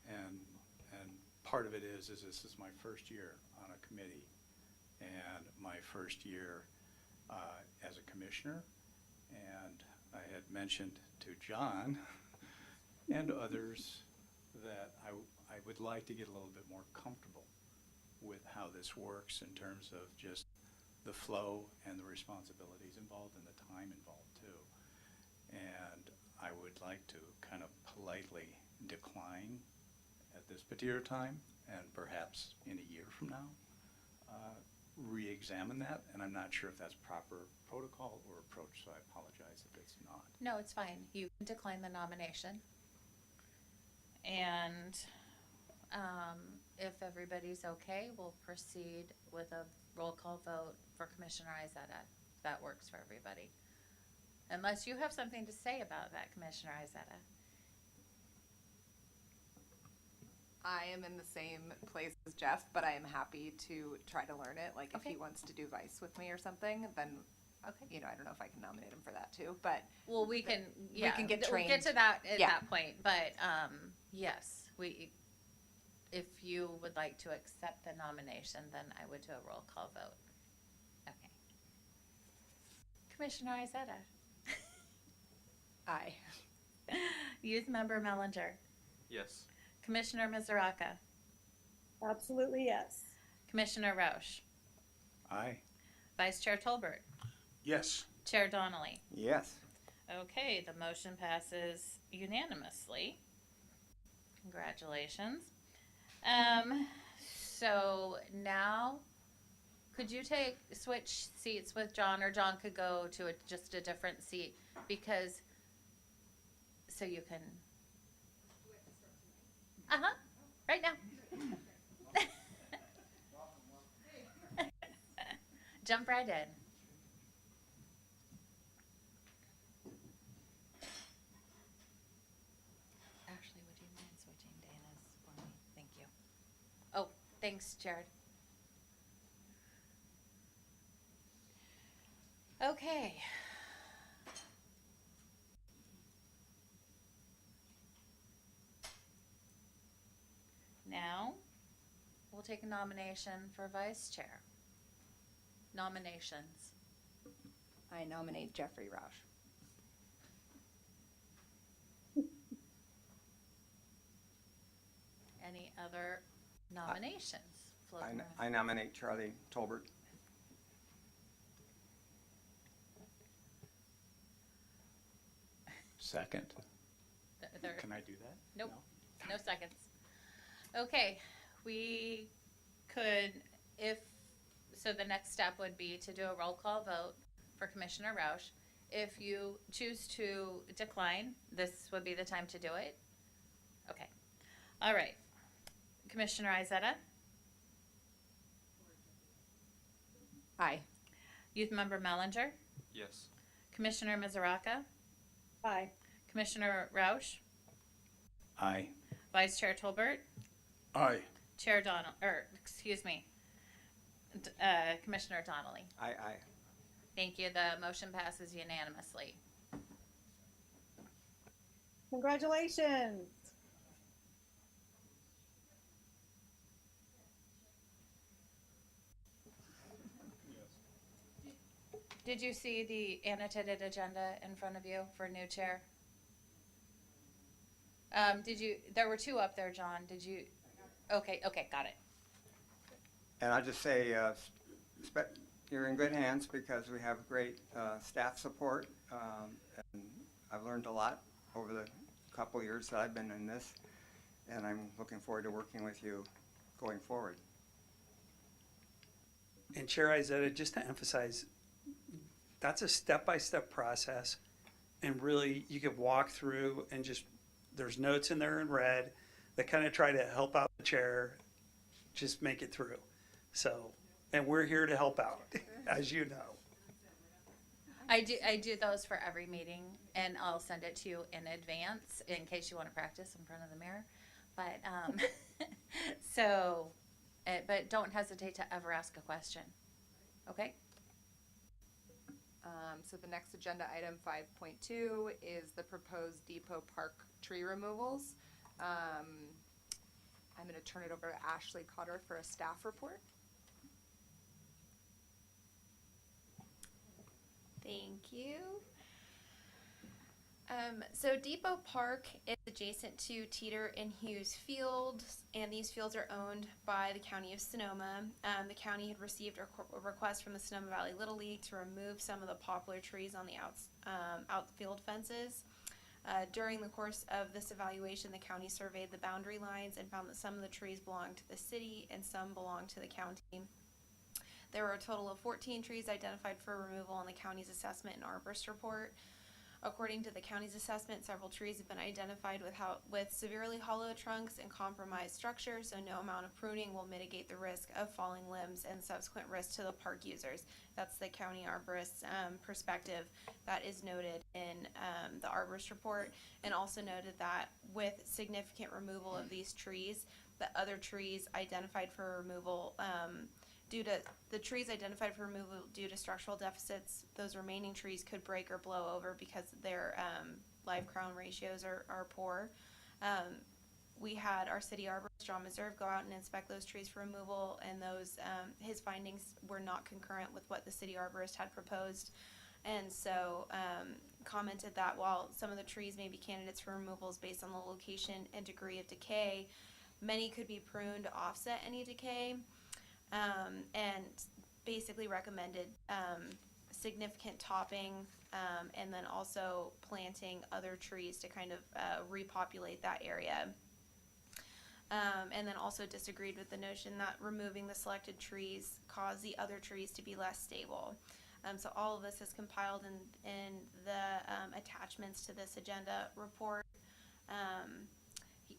And part of it is this is my first year on a committee and my first year as a commissioner. And I had mentioned to John and others that I would like to get a little bit more comfortable with how this works in terms of just the flow and the responsibilities involved and the time involved too. And I would like to kind of politely decline at this particular time, and perhaps in a year from now, re-examine that. And I'm not sure if that's proper protocol or approach, so I apologize if it's not.
No, it's fine. You can decline the nomination. And if everybody's okay, we'll proceed with a roll call vote for Commissioner Izetta. That works for everybody. Unless you have something to say about that, Commissioner Izetta.
I am in the same place as Jeff, but I am happy to try to learn it. Like, if
Okay.
he wants to do vice with me or something, then,
Okay.
you know, I don't know if I can nominate him for that too, but
Well, we can,
We
yeah.
can get
We'll get
trained.
to that at
Yeah.
that point, but, yes, if you would like to accept the nomination, then I would do a roll call vote. Okay. Commissioner Izetta.
I.
Youth Member Mellinger.
Yes.
Commissioner Mizuraka.
Absolutely, yes.
Commissioner Rausch.
Aye.
Vice Chair Tolbert.
Yes.
Chair Donnelly.
Yes.
Okay, the motion passes unanimously. Congratulations. So now, could you switch seats with John, or John could go to just a different seat, because, so you can. Right now. Jump right in. Ashley, would you mind switching Dana's for me? Thank you. Oh, thanks, Jared. Okay. Now, we'll take a nomination for vice chair. Nominations.
I nominate Jeffrey Rausch.
Any other nominations floating around?
I nominate Charlie Tolbert.
Second.
There-
Can I do that?
Nope.
No?
No seconds. Okay, we could, so the next step would be to do a roll call vote for Commissioner Rausch. If you choose to decline, this would be the time to do it. Okay. All right. Commissioner Izetta,
Aye.
Youth Member Mellinger,
Yes.
Commissioner Mizuraka,
Aye.
Commissioner Rausch,
Aye.
Vice Chair Tolbert,
Aye.
Chair Commissioner Donnelly.
Aye.
Thank you. The motion passes unanimously.
Congratulations.
Did you see the annotated agenda in front of you for new chair? There were two up there, John. Did you? Okay, got it.
And I'll just say, you're in good hands because we have great staff support. And I've learned a lot over the couple of years that I've been in this, and I'm looking forward to working with you going forward.
And Chair Izetta, just to emphasize, that's a step-by-step process. And really, you could walk through and just, there's notes in there in red that kind of try to help out the chair, just make it through. So, and we're here to help out, as you know.
I do those for every meeting, and I'll send it to you in advance in case you want to practice in front of the mirror. But but don't hesitate to ever ask a question. Okay.
So the next agenda item 5.2 is the proposed Depot Park tree removals. I'm going to turn it over to Ashley Cotter for a staff report.
Thank you. So Depot Park is adjacent to Teeter and Hughes Fields, and these fields are owned by the County of Sonoma. The county had received a request from the Sonoma Valley Little League to remove some of the poplar trees on the outfield fences. During the course of this evaluation, the county surveyed the boundary lines and found that some of the trees belong to the city and some belong to the county. There were a total of 14 trees identified for removal in the county's assessment and arborist report. According to the county's assessment, several trees have been identified with severely hollow trunks and compromised structures, so no amount of pruning will mitigate the risk of falling limbs and subsequent risk to the park users. That's the county arborist's perspective. That is noted in the arborist report, and also noted that with significant removal of these trees, the other trees identified for removal due to structural deficits, those remaining trees could break or blow over because their live crown ratios are poor. We had our city arborist, John Meserve, go out and inspect those trees for removal, and those his findings were not concurrent with what the city arborist had proposed, and so commented that while some of the trees may be candidates for removals based on the location and degree of decay, many could be pruned to offset any decay. And basically recommended significant topping and then also planting other trees to kind of repopulate that area. And then also disagreed with the notion that removing the selected trees caused the other trees to be less stable. So all of this is compiled in the attachments to this agenda report.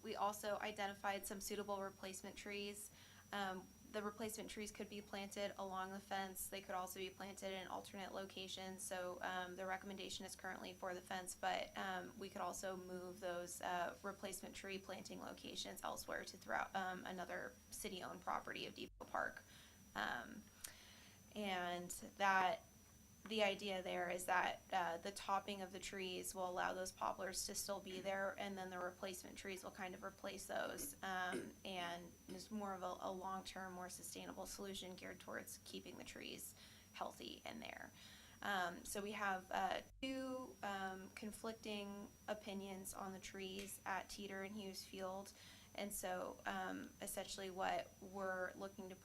We also identified some suitable replacement trees. The replacement trees could be planted along the fence. They could also be planted in alternate locations. So the recommendation is currently for the fence, but we could also move those replacement tree planting locations elsewhere to throughout another city-owned property of Depot Park. And that the idea there is that the topping of the trees will allow those poplars to still be there, and then the replacement trees will kind of replace those, and is more of a long-term, more sustainable solution geared towards keeping the trees healthy in there. So we have two conflicting opinions on the trees at Teeter and Hughes Field. And so essentially what we're looking to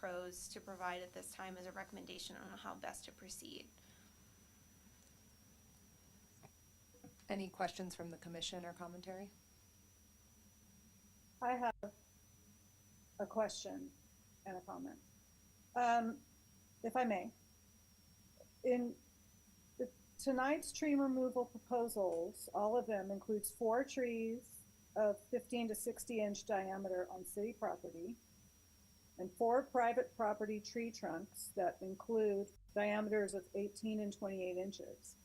provide at this time is a recommendation on how best to proceed.
Any questions from the commission or commentary?
I have a question and a comment, if I may. In tonight's tree removal proposals, all of them includes 4 trees of 15 to 60 inch diameter on city property and 4 private property tree trunks that include diameters of 18 and 28 inches.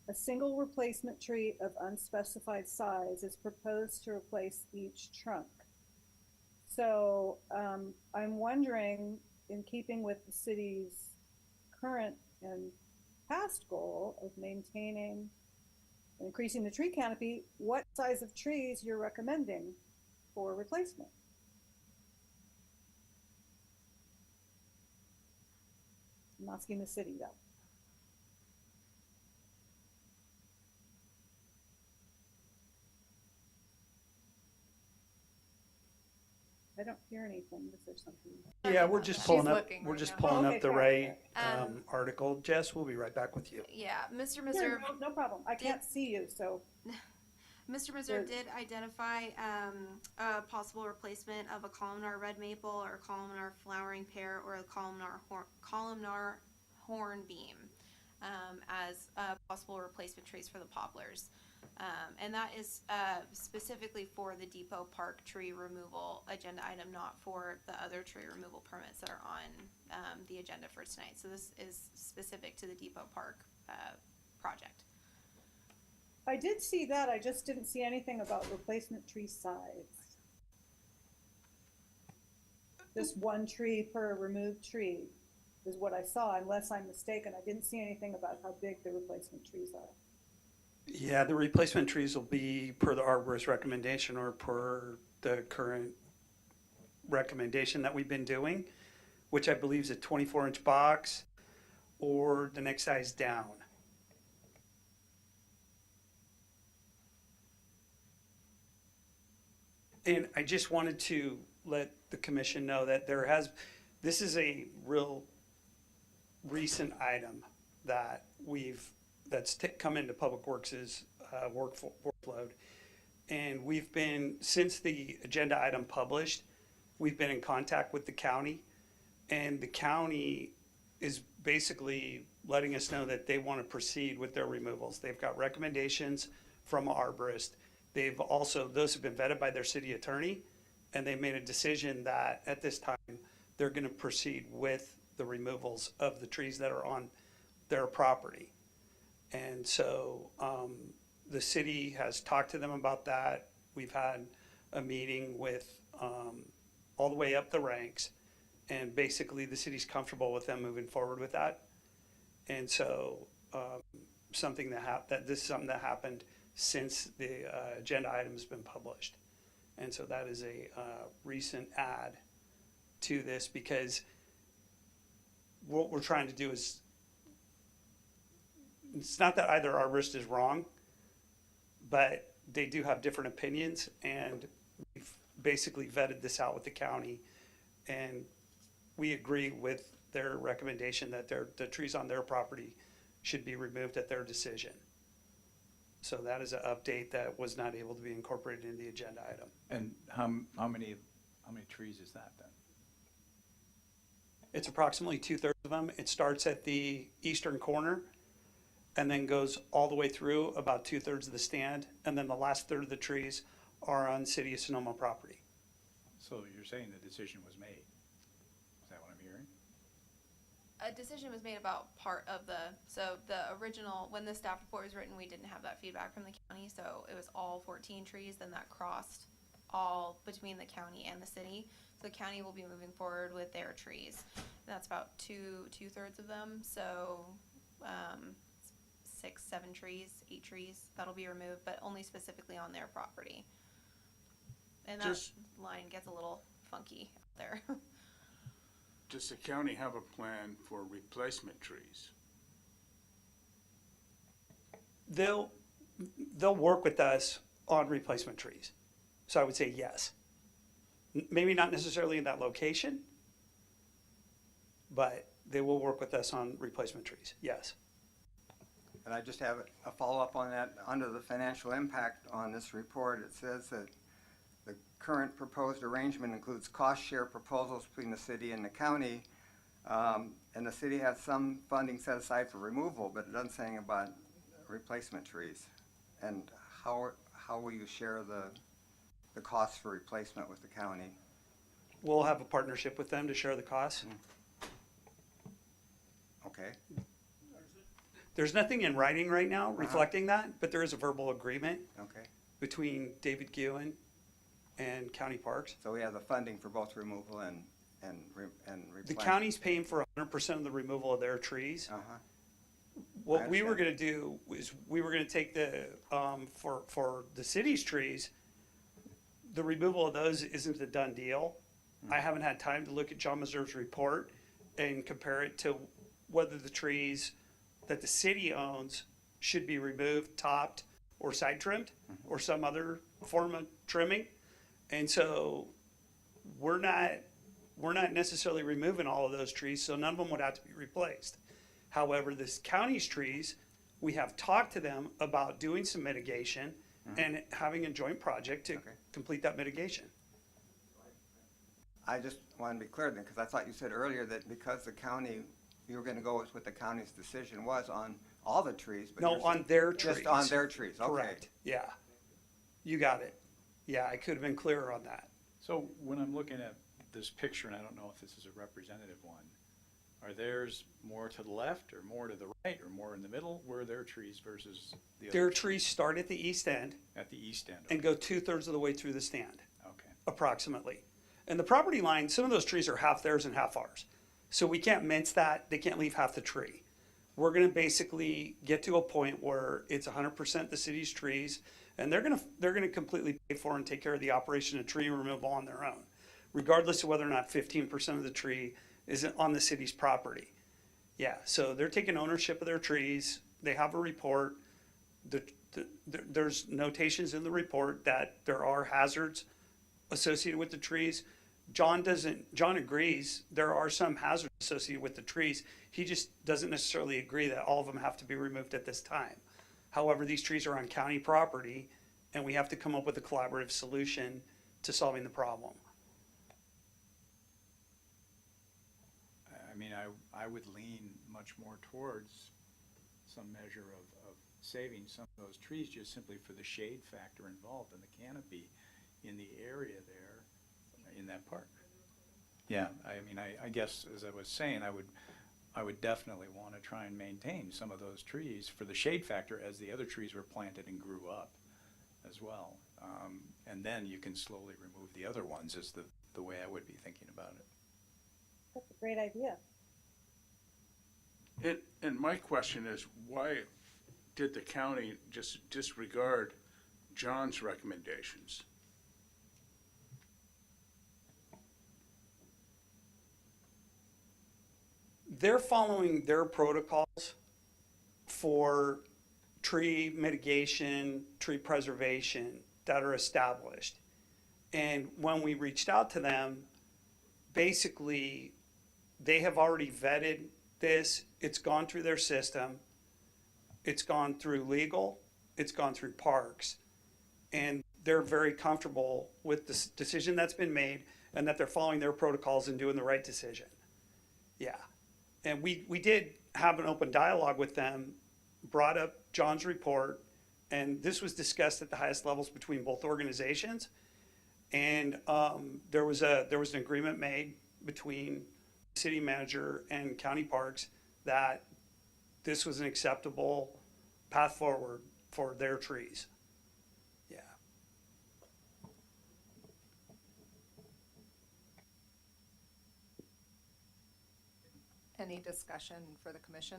A single replacement tree of unspecified size is proposed to replace each trunk. So I'm wondering, in keeping with the city's current and past goal of maintaining and increasing the tree canopy, what size of trees you're recommending for replacement? I'm asking the city though. I don't hear anything. Is there something?
Yeah, we're just
She's
pulling up,
looking
we're
right
just
now.
pulling
Okay,
up the
fine.
right article. Jess, we'll be right back with you.
Yeah, Mr.
Sure,
Meserve.
no problem. I can't see you, so.
Mr. Meserve did identify a possible replacement of a columnar red maple or a columnar flowering pear or a columnar hornbeam as possible replacement trees for the poplars. And that is specifically for the Depot Park tree removal agenda item, not for the other tree removal permits that are on the agenda for tonight. So this is specific to the Depot Park project.
I did see that, I just didn't see anything about replacement tree size. Just one tree per removed tree is what I saw, unless I'm mistaken. I didn't see anything about how big the replacement trees are.
Yeah, the replacement trees will be per the arborist recommendation or per the current recommendation that we've been doing, which I believe is a 24-inch box or the next size down. And I just wanted to let the commission know that this is a real recent item that that's come into Public Works' workload. And we've been, since the agenda item published, we've been in contact with the county, and the county is basically letting us know that they want to proceed with their removals. They've got recommendations from arborist. Those have been vetted by their city attorney, and they made a decision that at this time, they're going to proceed with the removals of the trees that are on their property. And so the city has talked to them about that. We've had a meeting with all the way up the ranks, and basically the city's comfortable with them moving forward with that. And so this is something that happened since the agenda item has been published. And so that is a recent add to this, because what we're trying to do is, it's not that either arborist is wrong, but they do have different opinions, and we've basically vetted this out with the county, and we agree with their recommendation that the trees on their property should be removed at their decision. So that is an update that was not able to be incorporated in the agenda item.
And how many trees is that then?
It's approximately 2/3 of them. It starts at the eastern corner and then goes all the way through about 2/3 of the stand. And then the last third of the trees are on City of Sonoma property.
So you're saying the decision was made? Is that what I'm hearing?
A decision was made about part of the original, when the staff report was written, we didn't have that feedback from the county, so it was all 14 trees, then that crossed all between the county and the city. So the county will be moving forward with their trees. That's about two-thirds of them, so 6, 7 trees, 8 trees, that'll be removed, but only specifically on their property. And that line gets a little funky out there.
Does the county have a plan for replacement trees?
They'll work with us on replacement trees. So I would say yes. Maybe not necessarily in that location, but they will work with us on replacement trees, yes.
And I just have a follow-up on that. Under the financial impact on this report, it says that the current proposed arrangement includes cost share proposals between the city and the county. And the city has some funding set aside for removal, but it doesn't say anything about replacement trees. And how will you share the costs for replacement with the county?
We'll have a partnership with them to share the costs.
Okay.
There's nothing in writing right now reflecting that, but there is a verbal agreement
Okay.
between David Guhin and County Parks.
So we have the funding for both removal and replacement.
The county's paying for 100% of the removal of their trees.
Uh-huh.
What
I
we were
understand.
gonna do is we were gonna take for the city's trees, the removal of those isn't a done deal. I haven't had time to look at John Meserve's report and compare it to whether the trees that the city owns should be removed, topped, or side trimmed, or some other form of trimming. And so we're not necessarily removing all of those trees, so none of them would have to be replaced. However, this county's trees, we have talked to them about doing some mitigation and having a joint project to
Okay.
complete that mitigation.
I just want to be clear then, because I thought you said earlier that because the county, you were going to go with what the county's decision was on all the trees, but
No,
you're
on their trees.
just on their trees, okay.
Correct, yeah. You got it. Yeah, I could have been clearer on that.
So when I'm looking at this picture, and I don't know if this is a representative one, are theirs more to the left or more to the right or more in the middle? Where are their trees versus the other?
Their trees start at the east end
At the east end.
and go 2/3 of the way through the stand,
Okay.
approximately. And the property line, some of those trees are half theirs and half ours. So we can't mince that. They can't leave half the tree. We're gonna basically get to a point where it's 100% the city's trees, and they're gonna completely pay for and take care of the operation of tree removal on their own, regardless of whether or not 15% of the tree is on the city's property. Yeah, so they're taking ownership of their trees. They have a report. There's notations in the report that there are hazards associated with the trees. John agrees there are some hazards associated with the trees. He just doesn't necessarily agree that all of them have to be removed at this time. However, these trees are on county property, and we have to come up with a collaborative solution to solving the problem.
I mean, I would lean much more towards some measure of saving some of those trees just simply for the shade factor involved in the canopy in the area there in that park. Yeah, I mean, I guess as I was saying, I would definitely want to try and maintain some of those trees for the shade factor as the other trees were planted and grew up as well. And then you can slowly remove the other ones is the way I would be thinking about it.
That's a great idea.
And my question is, why did the county just disregard John's recommendations?
They're following their protocols for tree mitigation, tree preservation that are established. And when we reached out to them, basically, they have already vetted this. It's gone through their system. It's gone through legal. It's gone through parks. And they're very comfortable with the decision that's been made and that they're following their protocols and doing the right decision. Yeah. And we did have an open dialogue with them, brought up John's report, and this was discussed at the highest levels between both organizations. And there was an agreement made between city manager and county parks that this was an acceptable path forward for their trees. Yeah.
Any discussion for the commission?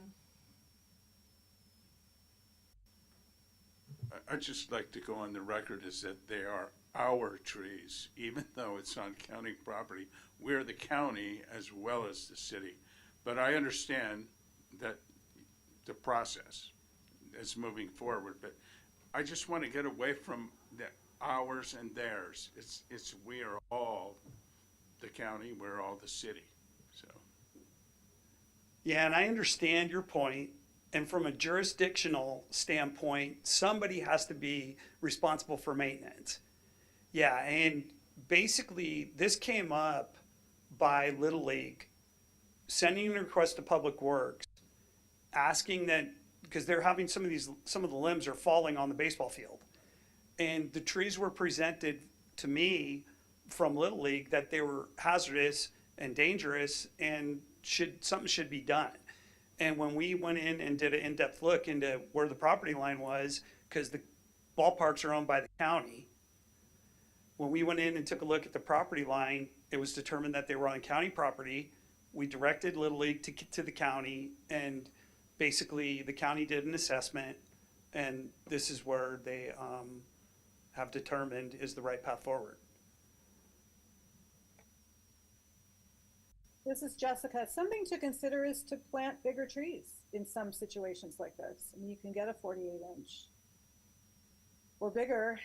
I'd just like to go on the record as that they are our trees, even though it's on county property. We're the county as well as the city. But I understand that the process is moving forward, but I just want to get away from the ours and theirs. It's we are all the county, we're all the city, so.
Yeah, and I understand your point. And from a jurisdictional standpoint, somebody has to be responsible for maintenance. Yeah, and basically, this came up by Little League sending a request to Public Works, asking that, because they're having some of the limbs are falling on the baseball field. And the trees were presented to me from Little League that they were hazardous and dangerous and something should be done. And when we went in and did an in-depth look into where the property line was, because the ballparks are owned by the county, when we went in and took a look at the property line, it was determined that they were on county property. We directed Little League to the county, and basically the county did an assessment, and this is where they have determined is the right path forward.
This is Jessica. Something to consider is to plant bigger trees in some situations like this. I mean, you can get a 48-inch or bigger,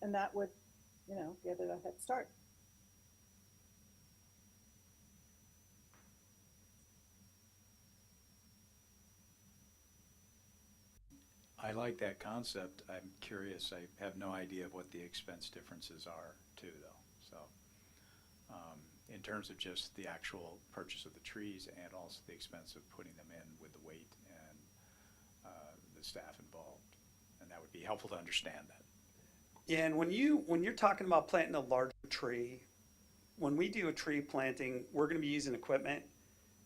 and that would, give it a head start.
I like that concept. I'm curious. I have no idea what the expense differences are too, though. So, in terms of just the actual purchase of the trees and also the expense of putting them in with the weight and the staff involved, and that would be helpful to understand that.
Yeah, and when you're talking about planting a larger tree, when we do a tree planting, we're going to be using equipment,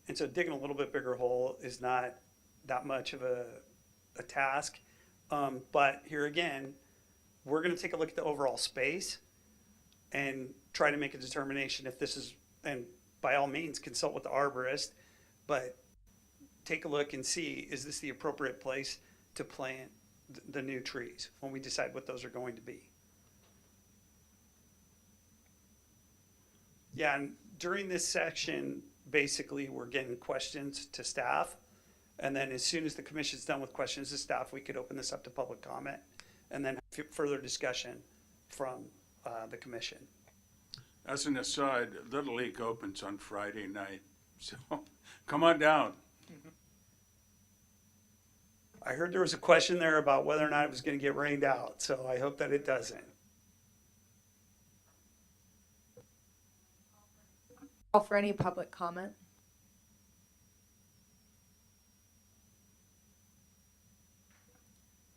and so digging a little bit bigger hole is not that much of a task. But here again, we're going to take a look at the overall space and try to make a determination if this is, and by all means consult with the arborist, but take a look and see, is this the appropriate place to plant the new trees when we decide what those are going to be. Yeah, and during this section, basically, we're getting questions to staff. And then as soon as the commission's done with questions to staff, we could open this up to public comment and then further discussion from the commission.
As an aside, Little League opens on Friday night, so come on down.
I heard there was a question there about whether or not it was going to get rained out, so I hope that it doesn't.
Call for any public comment.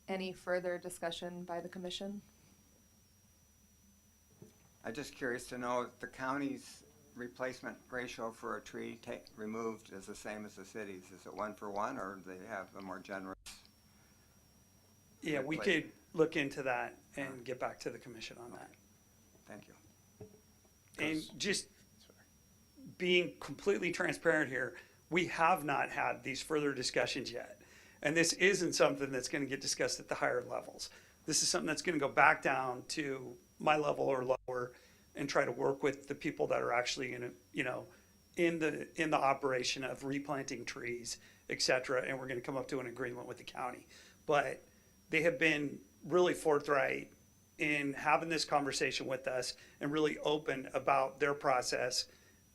Any further discussion by the commission?
I'm just curious to know if the county's replacement ratio for a tree removed is the same as the city's. Is it 1 for 1, or do they have a more generous?
Yeah, we could look into that and get back to the commission on that.
Thank you.
And just being completely transparent here, we have not had these further discussions yet. And this isn't something that's going to get discussed at the higher levels. This is something that's going to go back down to my level or lower and try to work with the people that are actually in the operation of replanting trees, et cetera. And we're going to come up to an agreement with the county. But they have been really forthright in having this conversation with us and really open about their process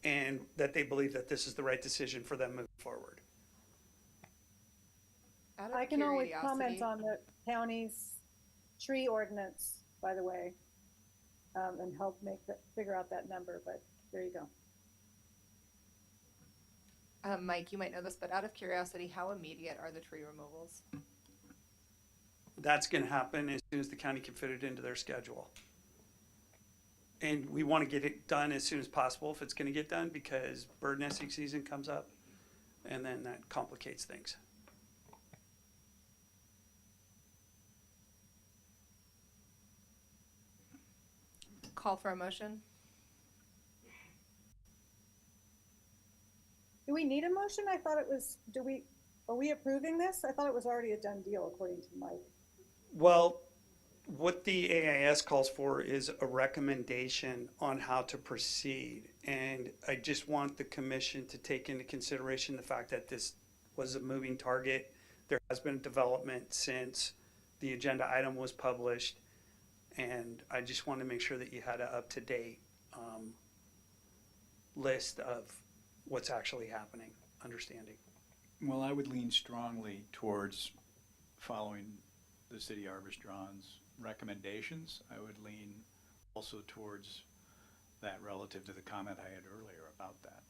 and that they believe that this is the right decision for them moving forward.
Out of
I can always
curiosity-
comment on the county's tree ordinance, by the way, and help figure out that number, but there you go.
Mike, you might know this, but out of curiosity, how immediate are the tree removals?
That's going to happen as soon as the county can fit it into their schedule. And we want to get it done as soon as possible if it's going to get done, because bird nesting season comes up and then that complicates things.
Call for a motion.
Do we need a motion? I thought it was, are we approving this? I thought it was already a done deal, according to Mike.
Well, what the AIS calls for is a recommendation on how to proceed. And I just want the commission to take into consideration the fact that this was a moving target. There has been development since the agenda item was published. And I just want to make sure that you had an up-to-date list of what's actually happening, understanding.
Well, I would lean strongly towards following the city arbitron's recommendations. I would lean also towards that relative to the comment I had earlier about that.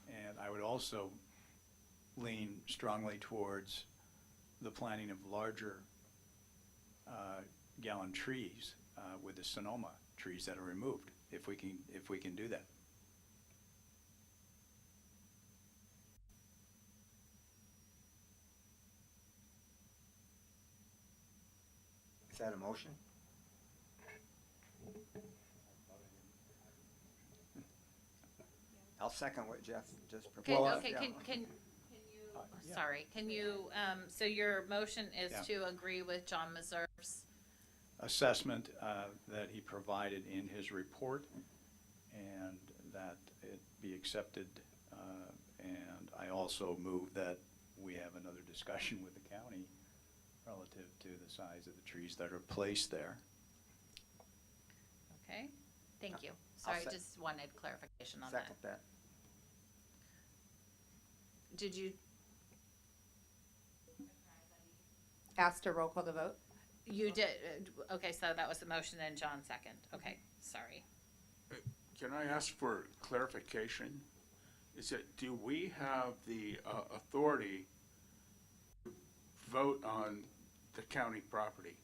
And I would also lean strongly towards the planting of larger gallon trees with the Sonoma trees that are removed, if we can do that.
Is that a motion? I'll second what Jeff just proposed.
Okay,
Yeah.
can you, sorry, can you, so your motion is
Yeah.
to agree with John Meserve's
Assessment that he provided in his report, and that it be accepted. And I also move that we have another discussion with the county relative to the size of the trees that are placed there.
Okay, thank you.
I'll
Sorry,
sec-
just wanted clarification on that.
Second that.
Did you?
Asked to roll call the vote?
You did, okay, so that was the motion and John second. Okay, sorry.
Can I ask for clarification? Is it, do we have the authority to vote on the county property?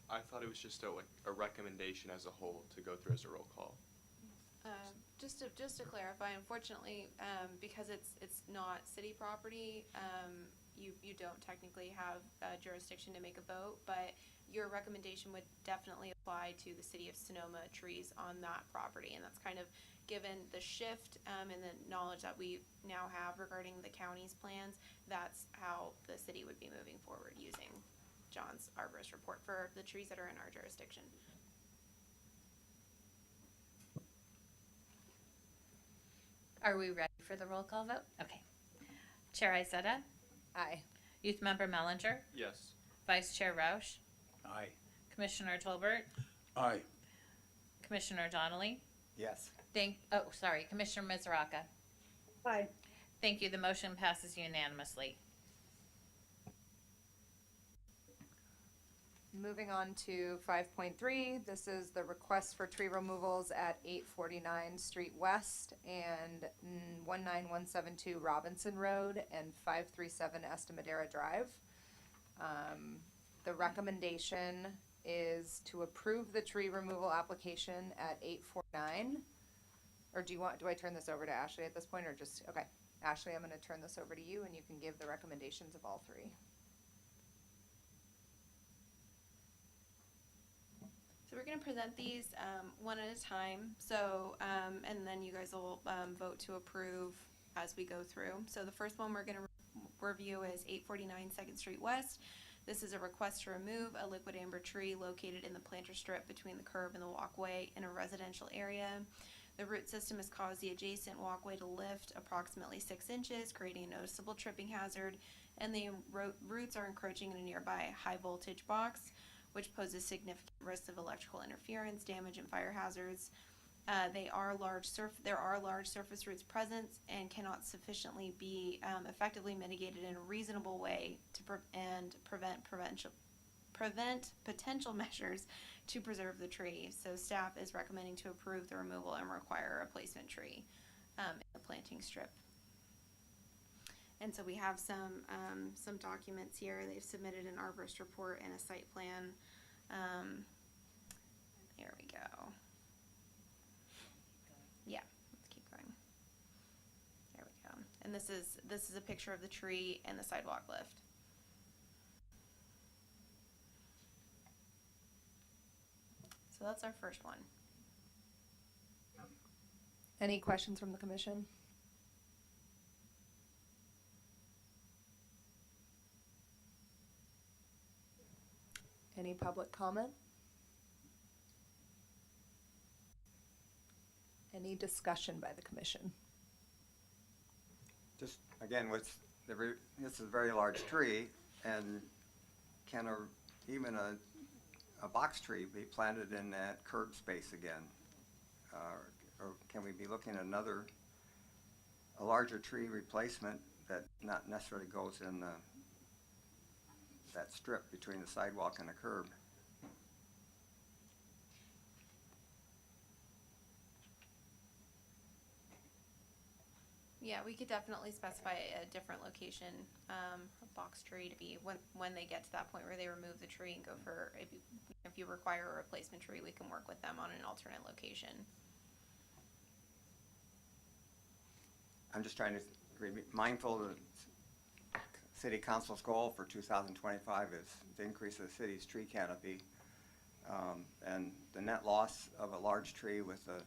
I thought it was just a recommendation as a whole to go through as a roll call.
Just to clarify, unfortunately, because it's not city property, you don't technically have jurisdiction to make a vote, but your recommendation would definitely apply to the city of Sonoma trees on that property, and that's kind of given the shift and the knowledge that we now have regarding the county's plans. That's how the city would be moving forward using John's arborist report for the trees that are in our jurisdiction.
Are we ready for the roll call vote? Okay. Chair Izetta,
Aye.
Youth Member Mellinger,
Yes.
Vice Chair Roush,
Aye.
Commissioner Tolbert,
Aye.
Commissioner Donnelly.
Yes.
Commissioner Mizraca.
Aye.
Thank you. The motion passes unanimously.
Moving on to 5.3, this is the request for tree removals at 849 Street West and 19172 Robinson Road and 537 Este Madera Drive. The recommendation is to approve the tree removal application at 849. Or do I turn this over to Ashley at this point, or just, okay. Ashley, I'm gonna turn this over to you and you can give the recommendations of all three.
So we're going to present these one at a time. So, and then you guys will vote to approve as we go through. So the first one we're going to review is 849 2nd Street West. This is a request to remove a liquid amber tree located in the planter strip between the curb and the walkway in a residential area. The root system has caused the adjacent walkway to lift approximately 6 inches, creating a noticeable tripping hazard, and the roots are encroaching in a nearby high voltage box, which poses significant risks of electrical interference, damage, and fire hazards. There are large surface roots present and cannot sufficiently be effectively mitigated in a reasonable way to prevent potential measures to preserve the tree. So staff is recommending to approve the removal and require a replacement tree in the planting strip. And so we have some documents here. They've submitted an arborist report and a site plan. There we go. Yeah, let's keep going. There we go. And this is a picture of the tree and the sidewalk lift. So that's our first one.
Any questions from the commission? Any public comment? Any discussion by the commission?
Just, again, this is a very large tree, and can even a box tree be planted in that curb space again? Or can we be looking at a larger tree replacement that not necessarily goes in that strip between the sidewalk and the curb?
Yeah, we could definitely specify a different location, a box tree to be when they get to that point where they remove the tree and go for, if you require a replacement tree, we can work with them on an alternate location.
I'm just trying to be mindful that City Council's goal for 2025 is to increase the city's tree canopy. And the net loss of a large tree with a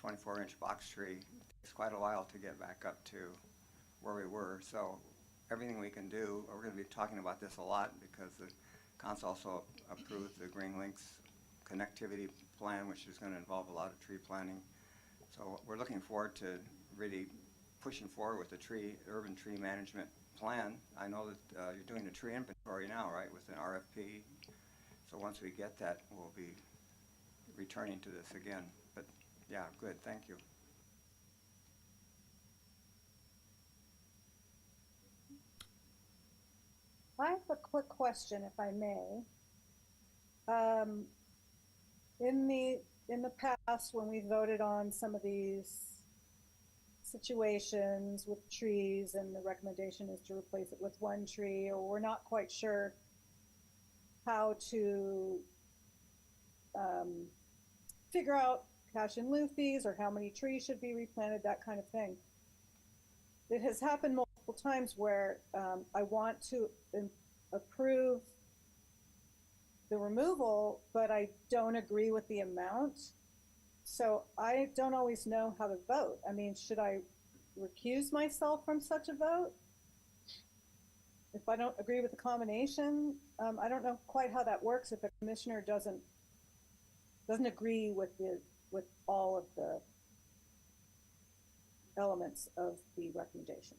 24-inch box tree takes quite a while to get back up to where we were. So everything we can do, we're going to be talking about this a lot because the council also approved the Green Links connectivity plan, which is going to involve a lot of tree planting. So we're looking forward to really pushing forward with the urban tree management plan. I know that you're doing a tree inventory now, right, with an RFP. So once we get that, we'll be returning to this again. But yeah, good, thank you.
I have a quick question, if I may. In the past, when we voted on some of these situations with trees, and the recommendation is to replace it with one tree, or we're not quite sure how to figure out cash in lieu fees or how many trees should be replanted, that kind of thing. It has happened multiple times where I want to approve the removal, but I don't agree with the amount. So I don't always know how to vote. I mean, should I recuse myself from such a vote? If I don't agree with the combination, I don't know quite how that works if a commissioner doesn't agree with all of the elements of the recommendation.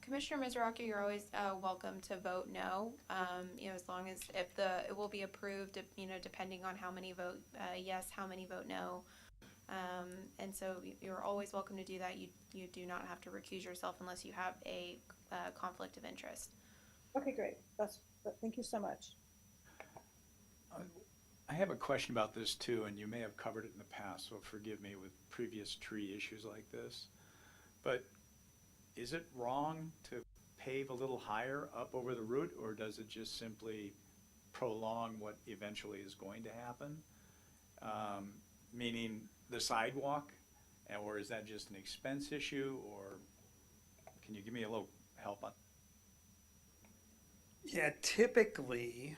Commissioner Mizuraki, you're always welcome to vote no. As long as it will be approved, depending on how many vote yes, how many vote no. And so you're always welcome to do that. You do not have to recuse yourself unless you have a conflict of interest.
Okay, great. Thank you so much.
I have a question about this too, and you may have covered it in the past, so forgive me with previous tree issues like this. But is it wrong to pave a little higher up over the root, or does it just simply prolong what eventually is going to happen? Meaning the sidewalk, or is that just an expense issue, or can you give me a little help on?
Yeah, typically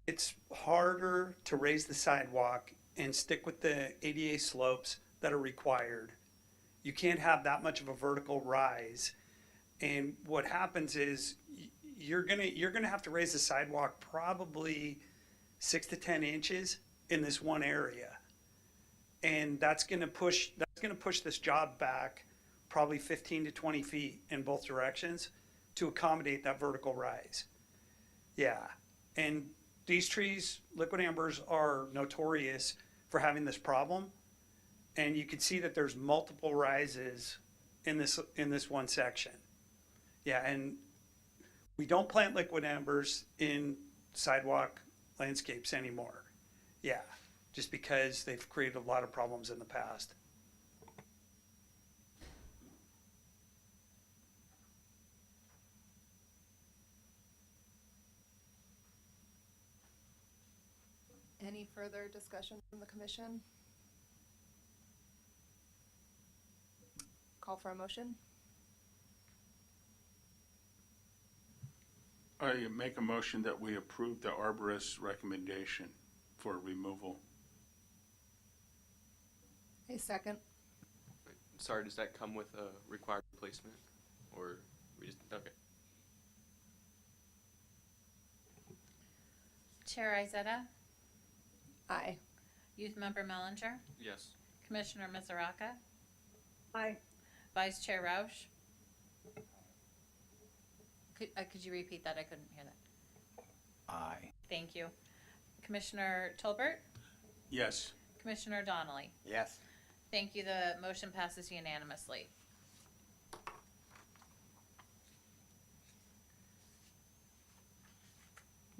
it's harder to raise the sidewalk and stick with the ADA slopes that are required. You can't have that much of a vertical rise. And what happens is you're gonna have to raise the sidewalk probably 6 to 10 inches in this one area. And that's gonna push this job back probably 15 to 20 feet in both directions to accommodate that vertical rise. Yeah, and these trees, liquid ambers, are notorious for having this problem. And you can see that there's multiple rises in this one section. Yeah, and we don't plant liquid ambers in sidewalk landscapes anymore. Yeah, just because they've created a lot of problems in the past.
Any further discussion from the commission? Call for a motion.
I make a motion that we approve the arborist's recommendation for removal.
A second.
Sorry, does that come with a required replacement, or we just, okay.
Chair Izetta,
Aye.
Youth Member Mellinger,
Yes.
Commissioner Mizuraka,
Aye.
Vice Chair Roush. Could you repeat that? I couldn't hear that.
Aye.
Thank you. Commissioner Tolbert,
Yes.
Commissioner Donnelly.
Yes.
Thank you. The motion passes unanimously.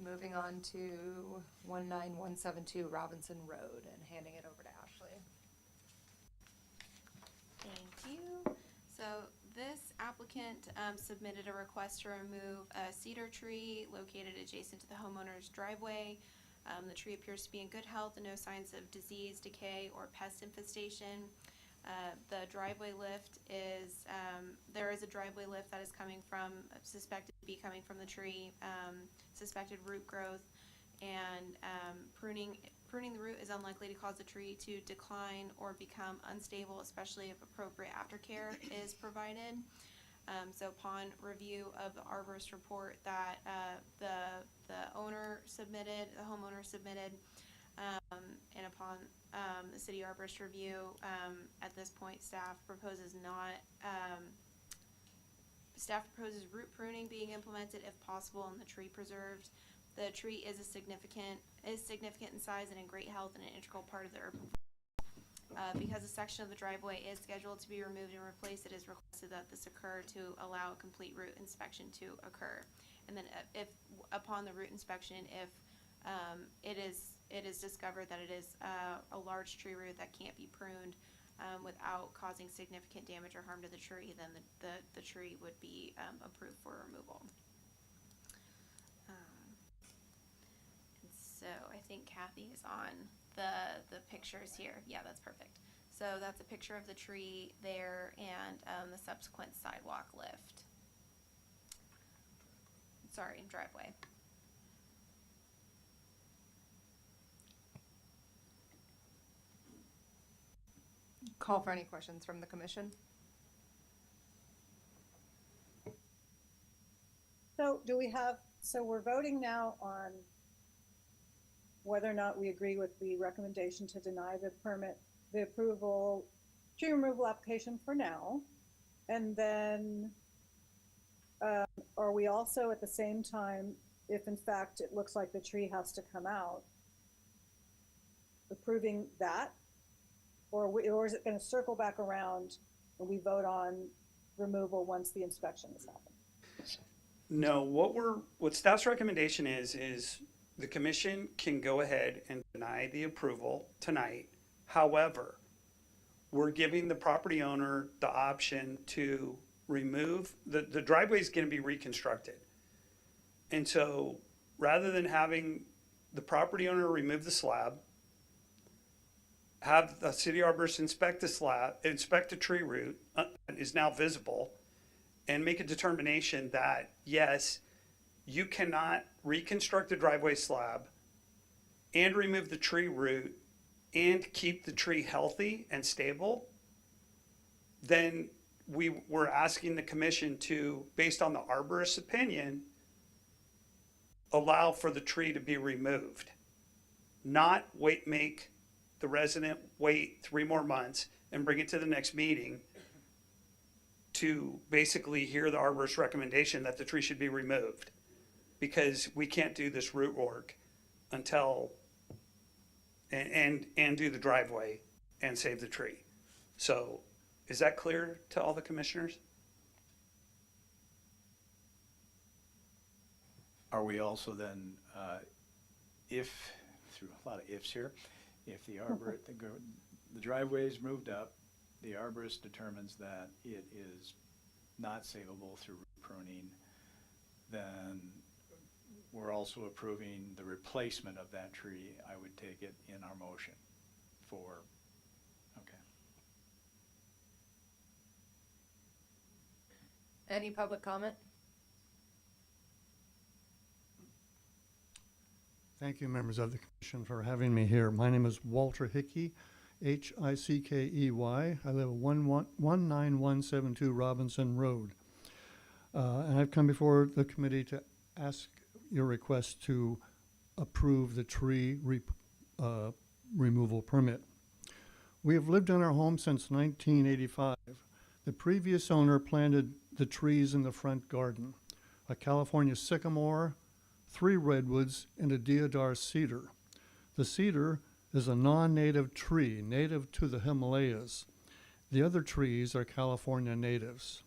Moving on to 19172 Robinson Road and handing it over to Ashley.
Thank you. So this applicant submitted a request to remove a cedar tree located adjacent to the homeowner's driveway. The tree appears to be in good health and no signs of disease, decay, or pest infestation. The driveway lift is, there is a driveway lift that is suspected to be coming from the tree, suspected root growth, and pruning the root is unlikely to cause the tree to decline or become unstable, especially if appropriate aftercare is provided. So upon review of the arborist report that the homeowner submitted, and upon the city arborist review, at this point, staff proposes root pruning being implemented if possible and the tree preserved. The tree is significant in size and in great health and an integral part of the urban. Because a section of the driveway is scheduled to be removed and replaced, it is requested that this occur to allow a complete route inspection to occur. And then if, upon the route inspection, if it is discovered that it is a large tree root that can't be pruned without causing significant damage or harm to the tree, then the tree would be approved for removal. So I think Kathy is on the pictures here. Yeah, that's perfect. So that's a picture of the tree there and the subsequent sidewalk lift. Sorry, driveway.
Call for any questions from the commission.
So so we're voting now on whether or not we agree with the recommendation to deny the approval, tree removal application for now. And then are we also at the same time, if in fact it looks like the tree has to come out, approving that? Or is it going to circle back around and we vote on removal once the inspection has happened?
No, what staff's recommendation is the commission can go ahead and deny the approval tonight. However, we're giving the property owner the option to remove, the driveway is going to be reconstructed. And so rather than having the property owner remove the slab, have the city arborist inspect the slab, inspect the tree root, is now visible, and make a determination that, yes, you cannot reconstruct the driveway slab and remove the tree root and keep the tree healthy and stable, then we're asking the commission to, based on the arborist's opinion, allow for the tree to be removed. Not make the resident wait 3 more months and bring it to the next meeting to basically hear the arborist's recommendation that the tree should be removed. Because we can't do this root work until, and do the driveway and save the tree. So is that clear to all the commissioners?
Are we also then, if, through a lot of ifs here, if the the driveway is moved up, the arborist determines that it is not savable through root pruning, then we're also approving the replacement of that tree, I would take it in our motion for, okay.
Any public comment?
Thank you, members of the commission, for having me here. My name is Walter Hickey, Hickey. I live at 19172 Robinson Road. And I've come before the committee to ask your request to approve the tree removal permit. We have lived in our home since 1985. The previous owner planted the trees in the front garden, a California sycamore, 3 redwoods, and a deodar cedar. The cedar is a non-native tree, native to the Himalayas. The other trees are California natives.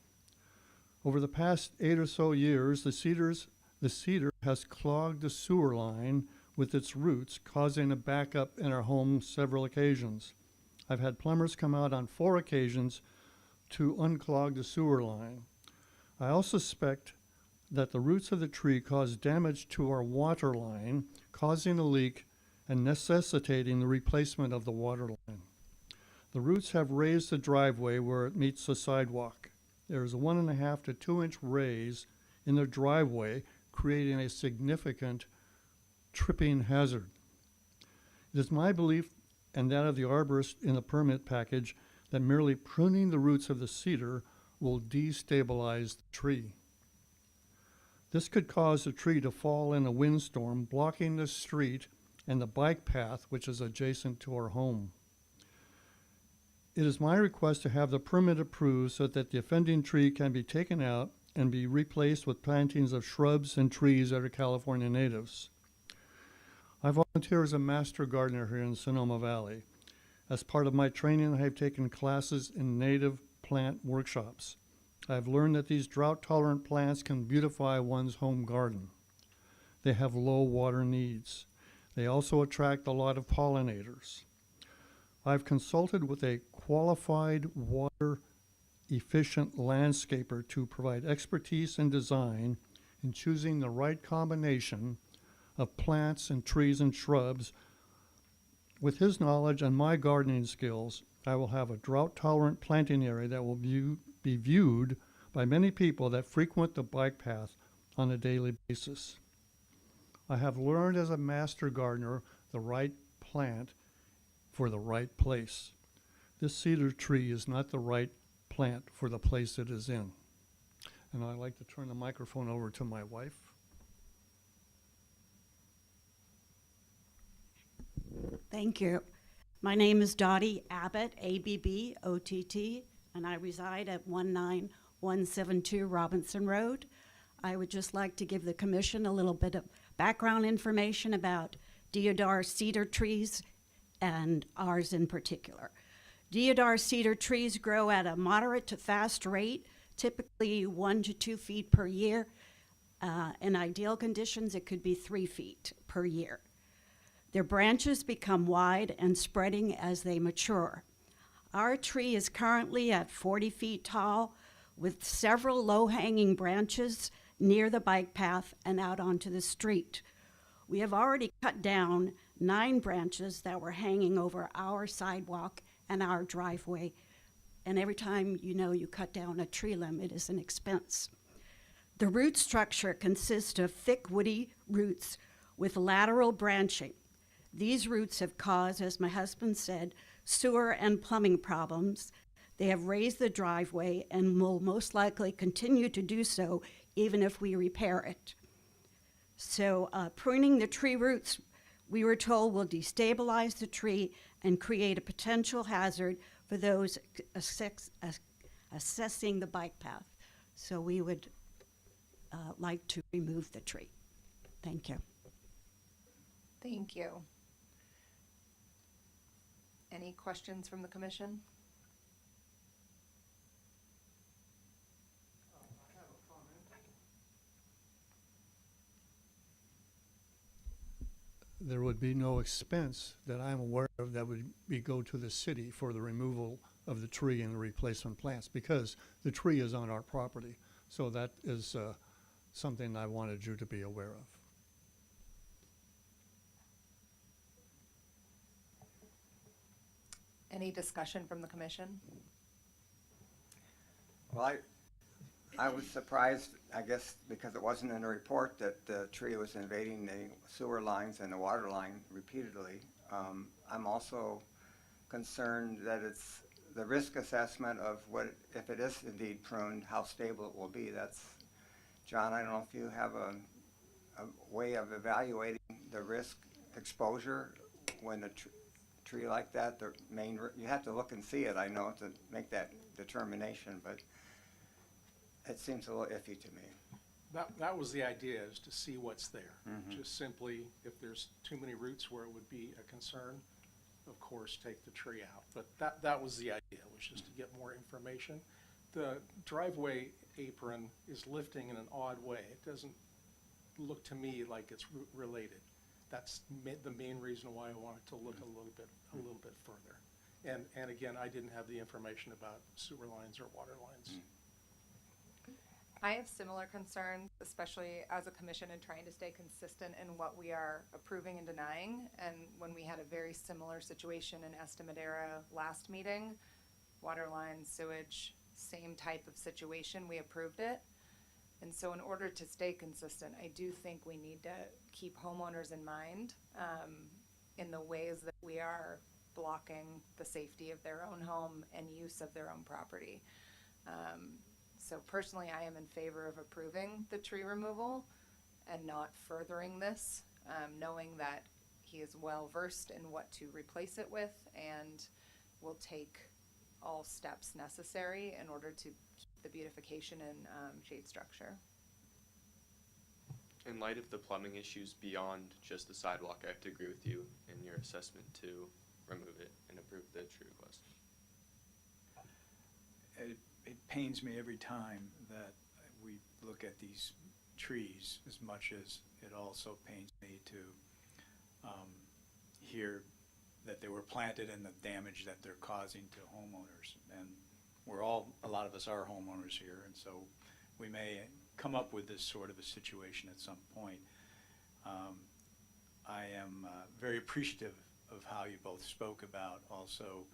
Over the past 8 or so years, the cedar has clogged the sewer line with its roots, causing a backup in our home several occasions. I've had plumbers come out on 4 occasions to unclog the sewer line. I also suspect that the roots of the tree caused damage to our water line, causing a leak and necessitating the replacement of the water line. The roots have raised the driveway where it meets the sidewalk. There is a 1.5 to 2 inch raise in the driveway, creating a significant tripping hazard. It is my belief, and that of the arborist in the permit package, that merely pruning the roots of the cedar will destabilize the tree. This could cause the tree to fall in a windstorm, blocking the street and the bike path which is adjacent to our home. It is my request to have the permit approved so that the offending tree can be taken out and be replaced with plantings of shrubs and trees that are California natives. I volunteer as a master gardener here in Sonoma Valley, As part of my training, I have taken classes in native plant workshops. I've learned that these drought-tolerant plants can beautify one's home garden. They have low water needs. They also attract a lot of pollinators. I've consulted with a qualified water-efficient landscaper to provide expertise and design in choosing the right combination of plants and trees and shrubs. With his knowledge and my gardening skills, I will have a drought-tolerant planting area that will be viewed by many people that frequent the bike path on a daily basis. I have learned as a master gardener the right plant for the right place. This cedar tree is not the right plant for the place it is in. And I'd like to turn the microphone over to my wife.
Thank you. My name is Dottie Abbott, ABB-OTT, and I reside at 19172 Robinson Road. I would just like to give the commission a little bit of background information about deodar cedar trees and ours in particular. Deodar cedar trees grow at a moderate to fast rate, typically 1 to 2 feet per year. In ideal conditions, it could be 3 feet per year. Their branches become wide and spreading as they mature. Our tree is currently at 40 feet tall with several low-hanging branches near the bike path and out onto the street. We have already cut down 9 branches that were hanging over our sidewalk and our driveway. And every time you cut down a tree limb, it is an expense. The root structure consists of thick woody roots with lateral branching. These roots have caused, as my husband said, sewer and plumbing problems. They have raised the driveway and will most likely continue to do so even if we repair it. So pruning the tree roots, we were told, will destabilize the tree and create a potential hazard for those assessing the bike path. So we would like to remove the tree. Thank you.
Thank you. Any questions from the commission?
There would be no expense that I'm aware of that would go to the city for the removal of the tree and the replacement plants, because the tree is on our property. So that is something I wanted you to be aware of.
Any discussion from the commission?
Well, I was surprised, I guess, because it wasn't in the report, that the tree was invading the sewer lines and the water line repeatedly. I'm also concerned that it's the risk assessment of what, if it is indeed pruned, how stable it will be. That's, John, I don't know if you have a way of evaluating the risk exposure when a tree like that, you have to look and see it, I know, to make that determination, but it seems a little iffy to me.
That was the idea, is to see what's there.
Mhm.
Just simply, if there's too many roots where it would be a concern, of course, take the tree out. But that was the idea, was just to get more information. The driveway apron is lifting in an odd way. It doesn't look to me like it's root related. That's the main reason why I wanted to look a little bit further. And again, I didn't have the information about sewer lines or water lines.
I have similar concerns, especially as a commission, and trying to stay consistent in what we are approving and denying. And when we had a very similar situation in Este, Madera last meeting, water lines, sewage, same type of situation, we approved it. And so in order to stay consistent, I do think we need to keep homeowners in mind in the ways that we are blocking the safety of their own home and use of their own property. So personally, I am in favor of approving the tree removal and not furthering this, knowing that he is well versed in what to replace it with and will take all steps necessary in order to keep the beautification and shade structure.
In light of the plumbing issues beyond just the sidewalk, I have to agree with you in your assessment too. remove it and approve the tree request.
It pains me every time that we look at these trees, as much as it also pains me to hear that they were planted and the damage that they're causing to homeowners. And a lot of us are homeowners here, and so we may come up with this sort of a situation at some point. I am very appreciative of how you both spoke about also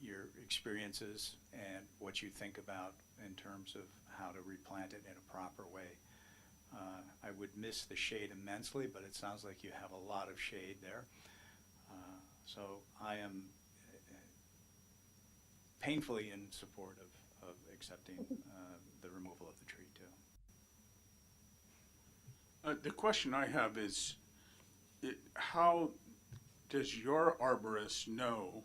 your experiences and what you think about in terms of how to replant it in a proper way. I would miss the shade immensely, but it sounds like you have a lot of shade there. So I am painfully in support of accepting the removal of the tree too.
The question I have is, how does your arborist know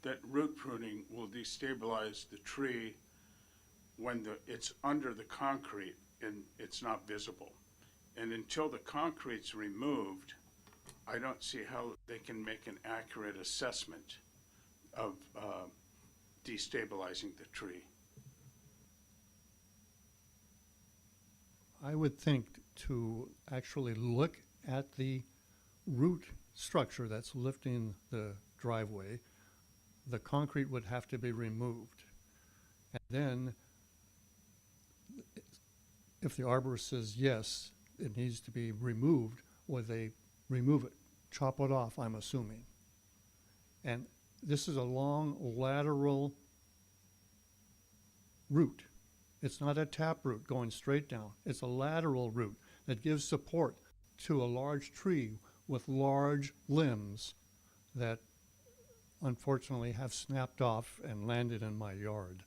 that root pruning will destabilize the tree when it's under the concrete and it's not visible? And until the concrete's removed, I don't see how they can make an accurate assessment of destabilizing the tree.
I would think to actually look at the root structure that's lifting the driveway, the concrete would have to be removed. And then, if the arborist says, yes, it needs to be removed, or they remove it, chop it off, I'm assuming. And this is a long lateral root. It's not a tap root going straight down. It's a lateral root that gives support to a large tree with large limbs that unfortunately have snapped off and landed in my yard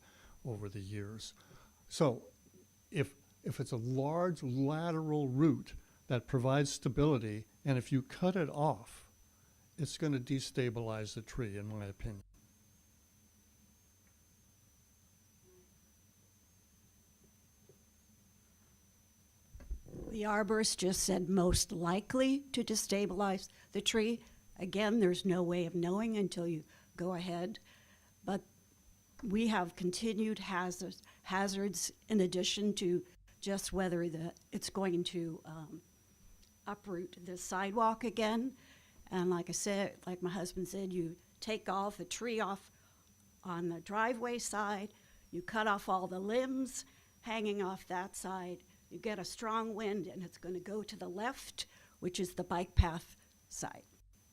over the years. So if it's a large lateral root that provides stability, and if you cut it off, it's going to destabilize the tree, in my opinion.
The arborist just said most likely to destabilize the tree. Again, there's no way of knowing until you go ahead. But we have continued hazards in addition to just whether it's going to uproot the sidewalk again. And like I said, like my husband said, you take off the tree off on the driveway side, you cut off all the limbs hanging off that side, you get a strong wind and it's going to go to the left, which is the bike path side.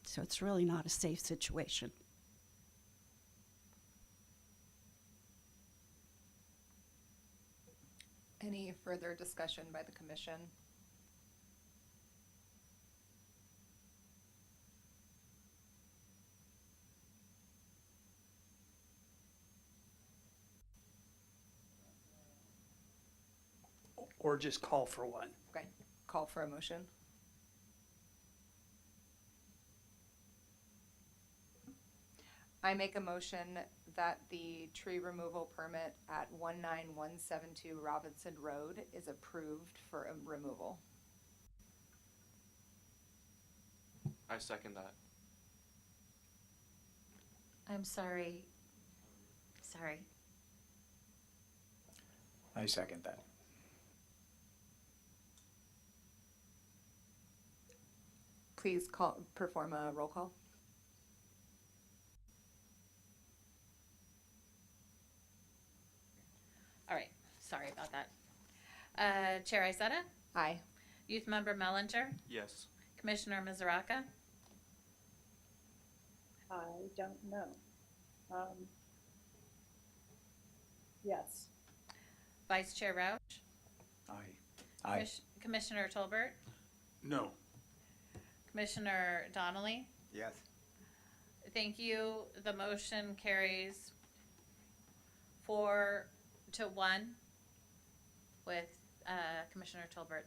So it's really not a safe situation.
Any further discussion by the commission?
Or just call for one?
Okay, call for a motion. I make a motion that the tree removal permit at 19172 Robinson Road is approved for a removal.
I second that.
I'm sorry. Sorry.
I second that.
Please perform a roll call.
All right, sorry about that. Chair Isetta?
Aye.
Youth Member Mellinger?
Yes.
Commissioner Mizuraka?
I don't know. Yes.
Vice Chair Rouch?
Aye.
Commissioner Tolbert?
No.
Commissioner Donnelly?
Yes.
Thank you. The motion carries 4-1 with Commissioner Tolbert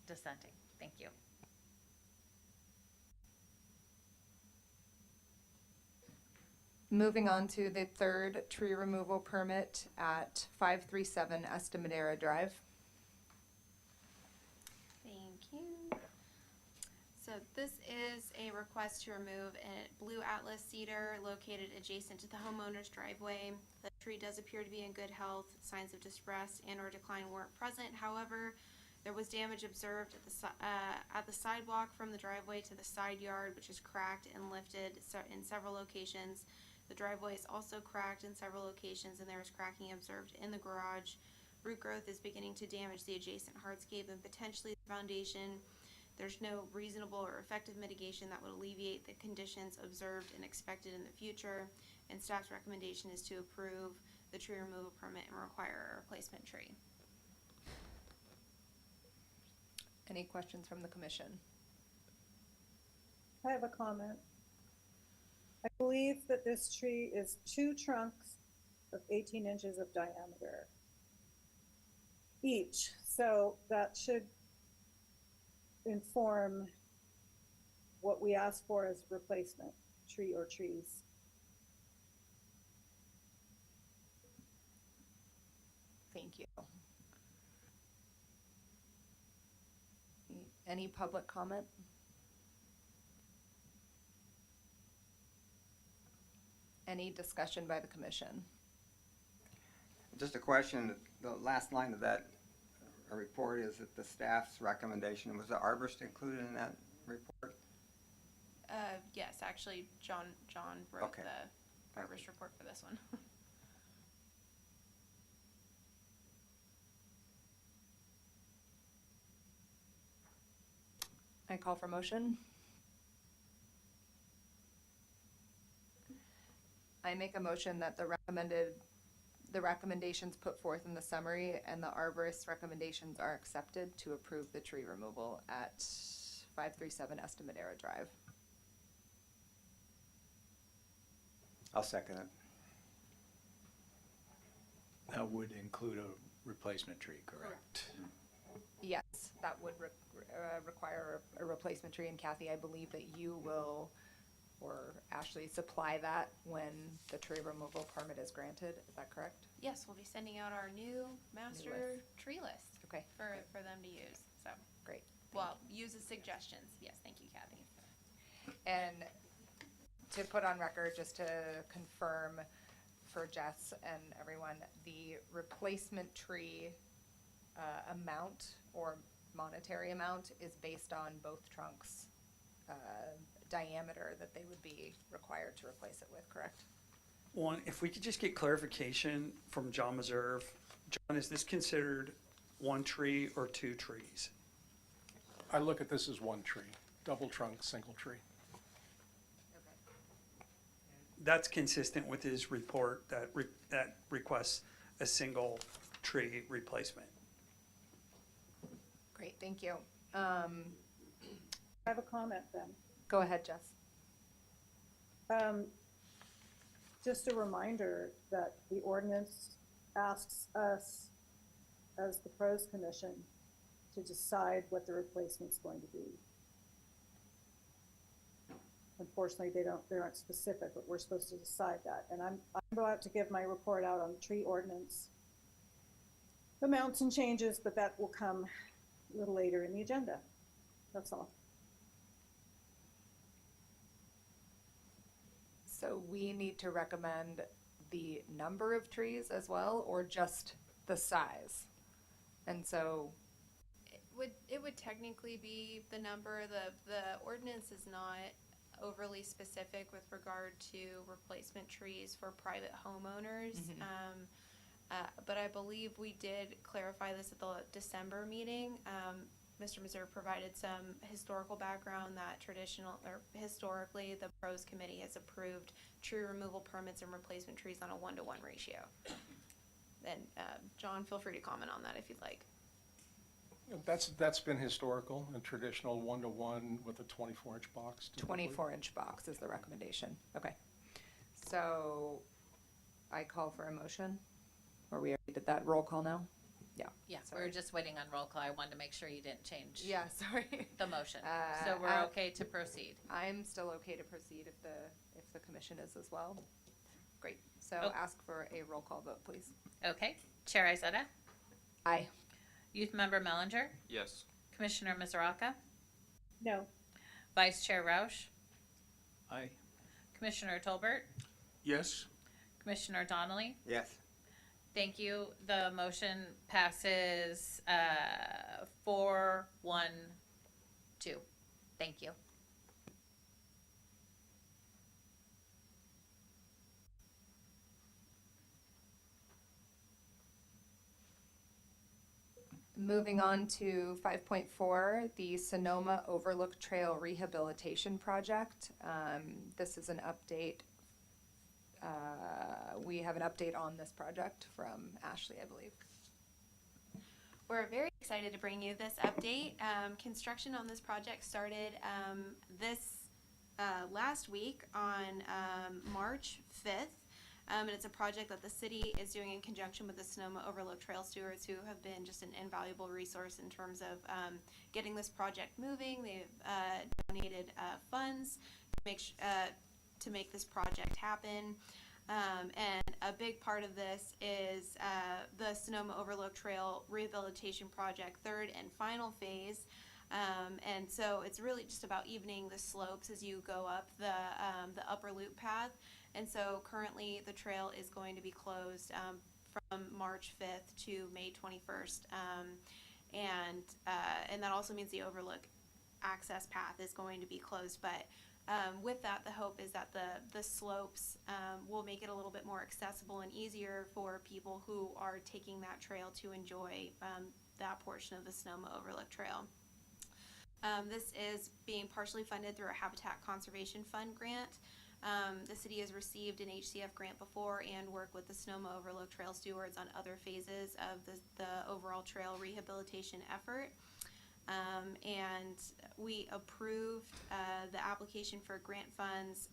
dissenting. Thank you.
Moving on to the third tree removal permit at 537 Este Madera Drive.
Thank you. So this is a request to remove a blue atlas cedar located adjacent to the homeowner's driveway. The tree does appear to be in good health. Signs of distress and or decline weren't present. However, there was damage observed at the sidewalk from the driveway to the side yard, which is cracked and lifted in several locations. The driveway is also cracked in several locations, and there is cracking observed in the garage. Root growth is beginning to damage the adjacent hardscape and potentially the foundation. There's no reasonable or effective mitigation that would alleviate the conditions observed and expected in the future, and staff's recommendation is to approve the tree removal permit and require a replacement tree.
Any questions from the commission?
I have a comment. I believe that this tree is 2 trunks of 18 inches of diameter each, so that should inform what we ask for as replacement tree or trees.
Thank you. Any public comment? Any discussion by the commission?
Just a question, the last line of that report is that the staff's recommendation, was the arborist included in that report?
Yes, actually, John wrote
Okay.
the arborist report for this one.
I call for motion. I make a motion that the recommendations put forth in the summary and the arborist's recommendations are accepted to approve the tree removal at 537 Este Madera Drive.
I'll second it.
That would include a replacement tree, correct?
Yes, that would require a replacement tree, and Kathy, I believe that you will, or Ashley, supply that when the tree removal permit is granted, is that correct?
Yes, we'll be sending out our new master tree list.
Okay.
For them to use, so.
Great.
Well, use as suggestions, yes, thank you, Kathy.
And to put on record, just to confirm for Jess and everyone, the replacement tree amount or monetary amount is based on both trunks' diameter that they would be required to replace it with, correct?
One, if we could just get clarification from John Meserve. John, is this considered 1 tree or 2 trees?
I look at this as 1 tree, double trunk, single tree.
That's consistent with his report that requests a single tree replacement.
Great, thank you.
I have a comment then.
Go ahead, Jess.
Just a reminder that the ordinance asks us, as the pros commission, to decide what the replacement's going to be. Unfortunately, they aren't specific, but we're supposed to decide that. And I'm about to give my report out on the tree ordinance amounts and changes, but that will come a little later in the agenda. That's all.
So we need to recommend the number of trees as well, or just the size? And so,
It would technically be the number. The ordinance is not overly specific with regard to replacement trees for private homeowners. But I believe we did clarify this at the December meeting. Mr. Meserve provided some historical background that historically, the pros committee has approved tree removal permits and replacement trees on a 1-to-1 ratio. And John, feel free to comment on that if you'd like.
That's been historical and traditional 1-to-1 with a 24-inch box.
24-inch box is the recommendation. Okay. So I call for a motion. Or we already did that roll call now? Yeah.
Yeah, we
Sorry.
were just waiting on roll call. I wanted to make sure you didn't change
Yeah, sorry.
the motion. So we're okay to proceed.
I'm still okay to proceed if the commission is as well. Great. So
Oh.
ask for a roll call vote, please.
Okay. Chair Izetta?
Aye.
Youth Member Mellinger?
Yes.
Commissioner Mizraca?
No.
Vice Chair Roush,
Aye.
Commissioner Tolbert,
Yes?
Commissioner Donnelly.
Yes.
Thank you. The motion passes 4-1-2. Thank you.
Moving on to 5.4, the Sonoma Overlook Trail Rehabilitation Project. This is an update. We have an update on this project from Ashley, I believe.
We're very excited to bring you this update. Construction on this project started this last week on March 5th. And it's a project that the city is doing in conjunction with the Sonoma Overlook Trail Stewards, who have been just an invaluable resource in terms of getting this project moving. They've donated funds to make this project happen. And a big part of this is the Sonoma Overlook Trail Rehabilitation Project, third and final phase. And so it's really just about evening the slopes as you go up the upper loop path. And so currently the trail is going to be closed from March 5th to May 21st. And that also means the Overlook access path is going to be closed. But with that, the hope is that the slopes will make it a little bit more accessible and easier for people who are taking that trail to enjoy that portion of the Sonoma Overlook Trail. This is being partially funded through a Habitat Conservation Fund grant. The city has received an HCF grant before and worked with the Sonoma Overlook Trail Stewards on other phases of the overall trail rehabilitation effort. And we approved the application for grant funds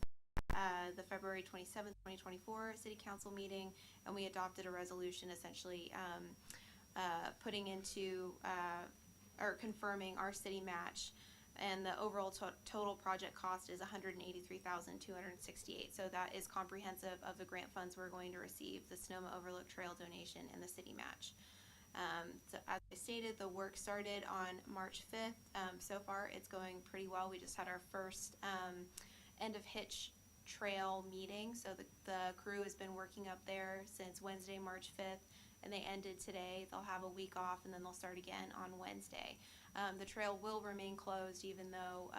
the February 27th, 2024 City Council meeting, and we adopted a resolution essentially putting into or confirming our city match, and the overall total project cost is $183,268. So that is comprehensive of the grant funds we're going to receive, the Sonoma Overlook Trail donation, and the city match. So as I stated, the work started on March 5th. So far, it's going pretty well. We just had our first end of hitch trail meeting. So the crew has been working up there since Wednesday, March 5th. And they ended today. They'll have a week off, and then they'll start again on Wednesday. The trail will remain closed even though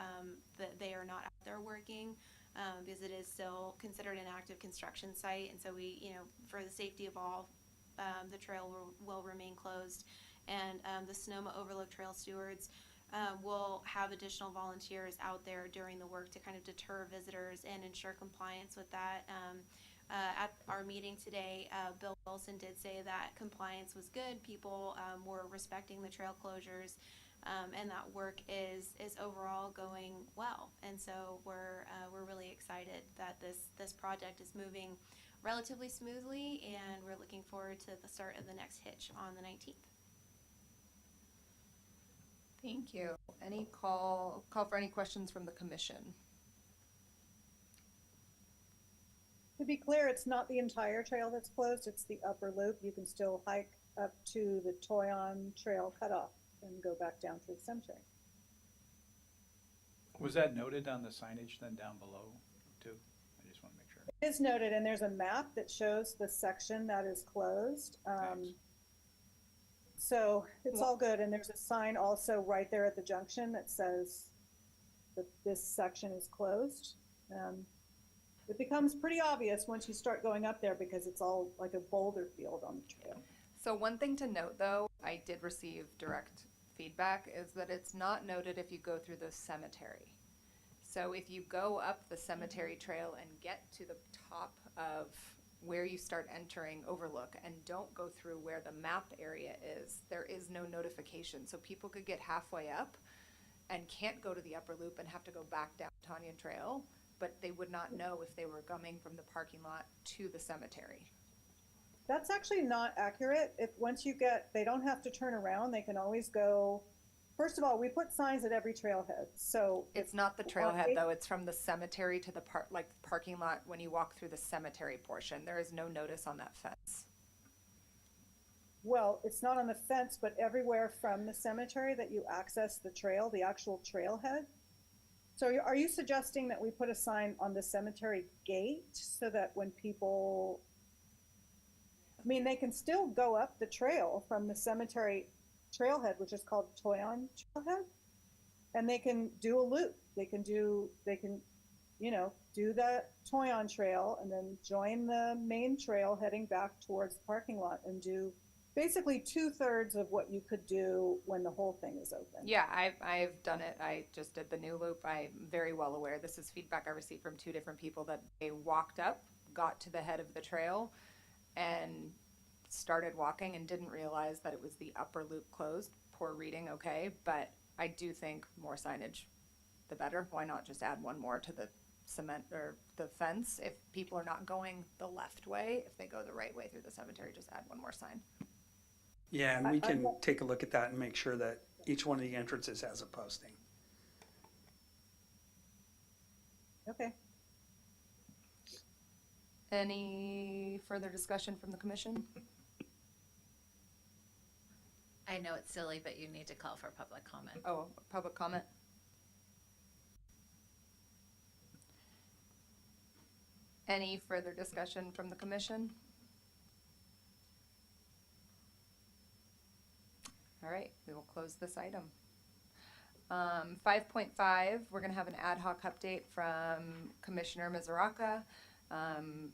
they are not out there working because it is still considered an active construction site. And so we, for the safety of all, the trail will remain closed. And the Sonoma Overlook Trail Stewards will have additional volunteers out there during the work to kind of deter visitors and ensure compliance with that. At our meeting today, Bill Olsen did say that compliance was good. People were respecting the trail closures, and that work is overall going well. And so we're really excited that this project is moving relatively smoothly, and we're looking forward to the start of the next hitch on the 19th.
Thank you. Any call for any questions from the commission?
To be clear, it's not the entire trail that's closed, it's the upper loop. You can still hike up to the Toyon Trail cutoff and go back down to the cemetery.
Was that noted on the signage then down below too? I just want to make sure.
It is noted, and there's a map that shows the section that is closed. So it's all good, and there's a sign also right there at the junction that says that this section is closed. It becomes pretty obvious once you start going up there because it's all like a boulder field on the trail.
So one thing to note, though, I did receive direct feedback, is that it's not noted if you go through the cemetery. So if you go up the cemetery trail and get to the top of where you start entering Overlook and don't go through where the map area is, there is no notification. So people could get halfway up and can't go to the upper loop and have to go back down Tanyan Trail, but they would not know if they were coming from the parking lot to the cemetery.
That's actually not accurate. If once you get, they don't have to turn around. They can always go. First of all, we put signs at every trailhead. So
it's not the trailhead though. It's from the cemetery to the parking lot. When you walk through the cemetery portion, there is no notice on that fence.
Well, it's not on the fence, but everywhere from the cemetery that you access the trail, the actual trailhead, So are you suggesting that we put a sign on the cemetery gate so that when people, I mean, they can still go up the trail from the cemetery trailhead, which is called Toyon Trailhead, and they can do a loop. They can, do the Toyon Trail and then join the main trail heading back towards the parking lot and do basically 2/3 of what you could do when the whole thing is open.
Yeah, I've done it. I just did the new loop. I'm very well aware. This is feedback I received from 2 different people that they walked up, got to the head of the trail, and started walking and didn't realize that it was the upper loop closed. Poor reading, okay, but I do think more signage, the better. Why not just add one more to the cement or the fence? If people are not going the left way, if they go the right way through the cemetery, just add one more sign.
Yeah, and we can take a look at that and make sure that each one of the entrances has a posting.
Okay.
Any further discussion from the commission?
I know it's silly, but you need to call for public comment.
Oh, public comment? Any further discussion from the commission? All right, we will close this item. 5.5, we're gonna have an ad hoc update from Commissioner Mizuraka,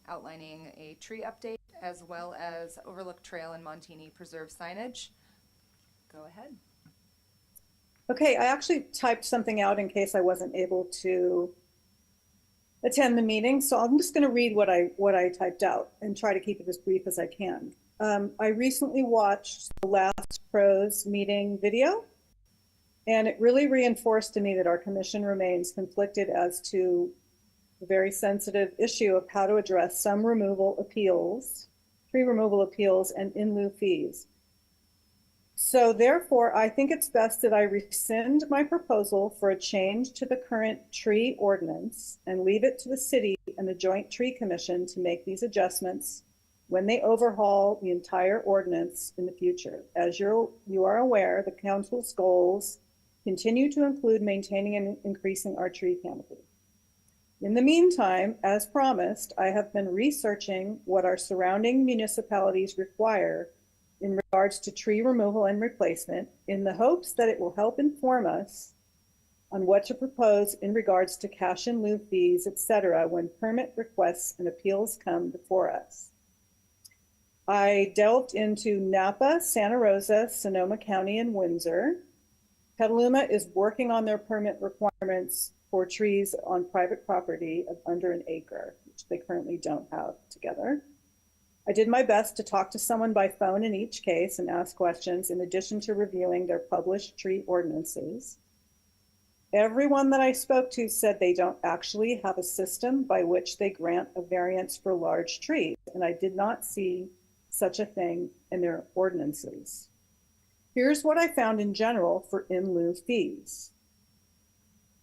outlining a tree update as well as Overlook Trail and Montini Preserve signage. Go ahead.
Okay, I actually typed something out in case I wasn't able to attend the meeting, so I'm just going to read what I typed out and try to keep it as brief as I can. I recently watched the last pros meeting video, and it really reinforced to me that our commission remains conflicted as to the very sensitive issue of how to address some removal appeals, tree removal appeals, and in lieu fees. So therefore, I think it's best that I rescind my proposal for a change to the current tree ordinance and leave it to the city and the Joint Tree Commission to make these adjustments when they overhaul the entire ordinance in the future. As you are aware, the council's goals continue to include maintaining and increasing our tree canopy. In the meantime, as promised, I have been researching what our surrounding municipalities require in regards to tree removal and replacement, in the hopes that it will help inform us on what to propose in regards to cash in lieu fees, etc., when permit requests and appeals come before us. I delved into Napa, Santa Rosa, Sonoma County, and Windsor. Petaluma is working on their permit requirements for trees on private property of under an acre, which they currently don't have together. I did my best to talk to someone by phone in each case and ask questions in addition to reviewing their published tree ordinances. Everyone that I spoke to said they don't actually have a system by which they grant a variance for large trees, and I did not see such a thing in their ordinances. Here's what I found in general for in lieu fees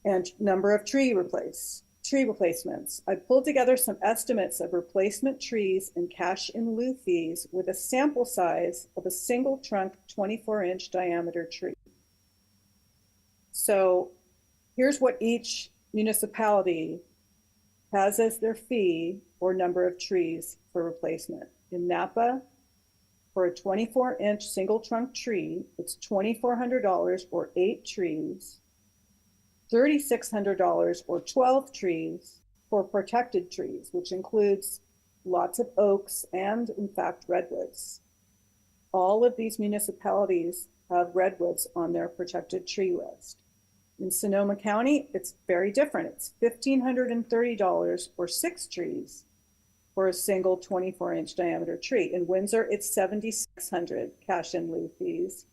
and number of tree replacements. I pulled together some estimates of replacement trees and cash in lieu fees with a sample size of a single trunk 24-inch diameter tree. So here's what each municipality has as their fee or number of trees for replacement. In Napa, for a 24-inch single trunk tree, it's $2,400 or 8 trees. $3,600 or 12 trees for protected trees, which includes lots of oaks and, in fact, redwoods. All of these municipalities have redwoods on their protected tree list. In Sonoma County, it's very different. It's $1,530 or 6 trees for a single 24-inch diameter tree. In Windsor, it's $7,600 cash in lieu fees.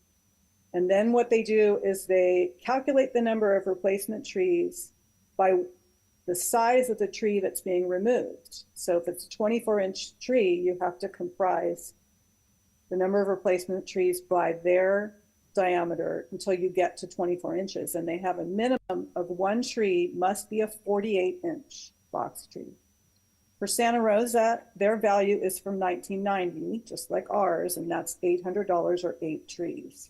And then what they do is they calculate the number of replacement trees by the size of the tree that's being removed. So if it's a 24-inch tree, you have to comprise the number of replacement trees by their diameter until you get to 24 inches. And they have a minimum of 1 tree must be a 48-inch box tree. For Santa Rosa, their value is from 1990, just like ours, and that's $800 or 8 trees.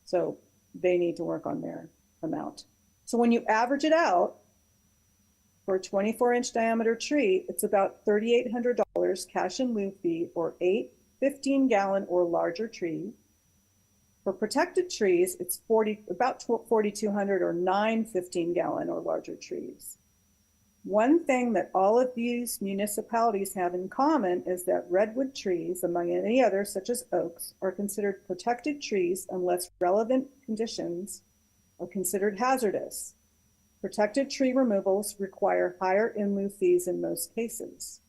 So they need to work on their amount. So when you average it out, for a 24-inch diameter tree, it's about $3,800 cash in lieu fee for 8 15-gallon or larger trees. For protected trees, it's about $4,200 or 9 15-gallon or larger trees. One thing that all of these municipalities have in common is that redwood trees, among any others such as oaks, are considered protected trees unless relevant conditions are considered hazardous. Protected tree removals require higher in lieu fees in most cases.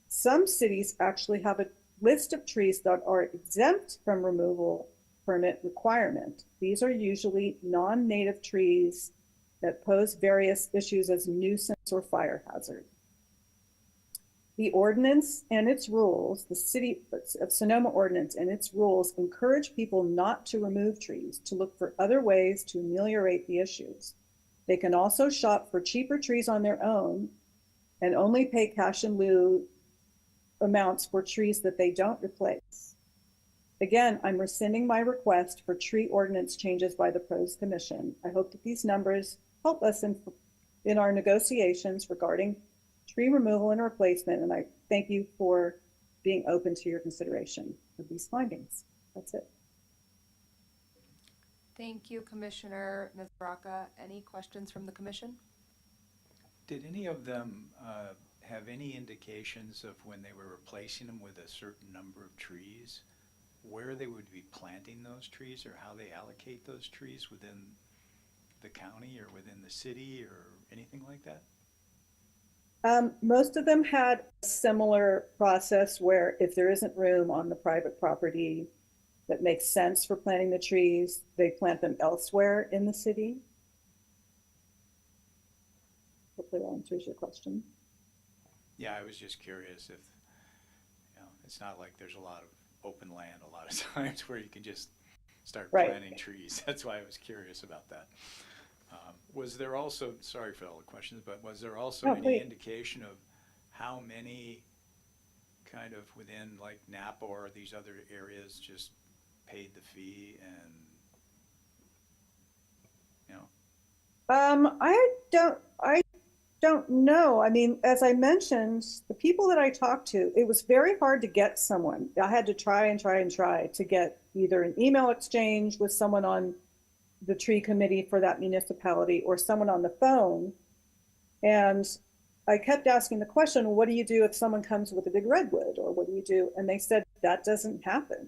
Some cities actually have a list of trees that are exempt from removal permit requirement. These are usually non-native trees that pose various issues as nuisance or fire hazard. The ordinance and its rules, the City of Sonoma ordinance and its rules encourage people not to remove trees, to look for other ways to ameliorate the issues. They can also shop for cheaper trees on their own and only pay cash in lieu amounts for trees that they don't replace. Again, I'm rescinding my request for tree ordinance changes by the Pros Commission. I hope that these numbers help us in our negotiations regarding tree removal and replacement, and I thank you for being open to your consideration of these findings. That's it.
Thank you, Commissioner. Ms. Braca, any questions from the commission?
Did any of them have any indications of when they were replacing them with a certain number of trees, where they would be planting those trees or how they allocate those trees within the county or within the city or anything like that?
Most of them had a similar process where if there isn't room on the private property that makes sense for planting the trees, they plant them elsewhere in the city. Hopefully that answers your question.
Yeah, I was just curious if, it's not like there's a lot of open land a lot of times where you can just start planting trees. That's why I was curious about that. Was there also, sorry for all the questions, but was there also any indication of how many kind of within like Napa or these other areas just paid the fee and,
I don't know. I mean, as I mentioned, the people that I talked to, it was very hard to get someone. I had to try to get either an email exchange with someone on the tree committee for that municipality or someone on the phone. And I kept asking the question, well, what do you do if someone comes with a big redwood, or what do you do? And they said that doesn't happen,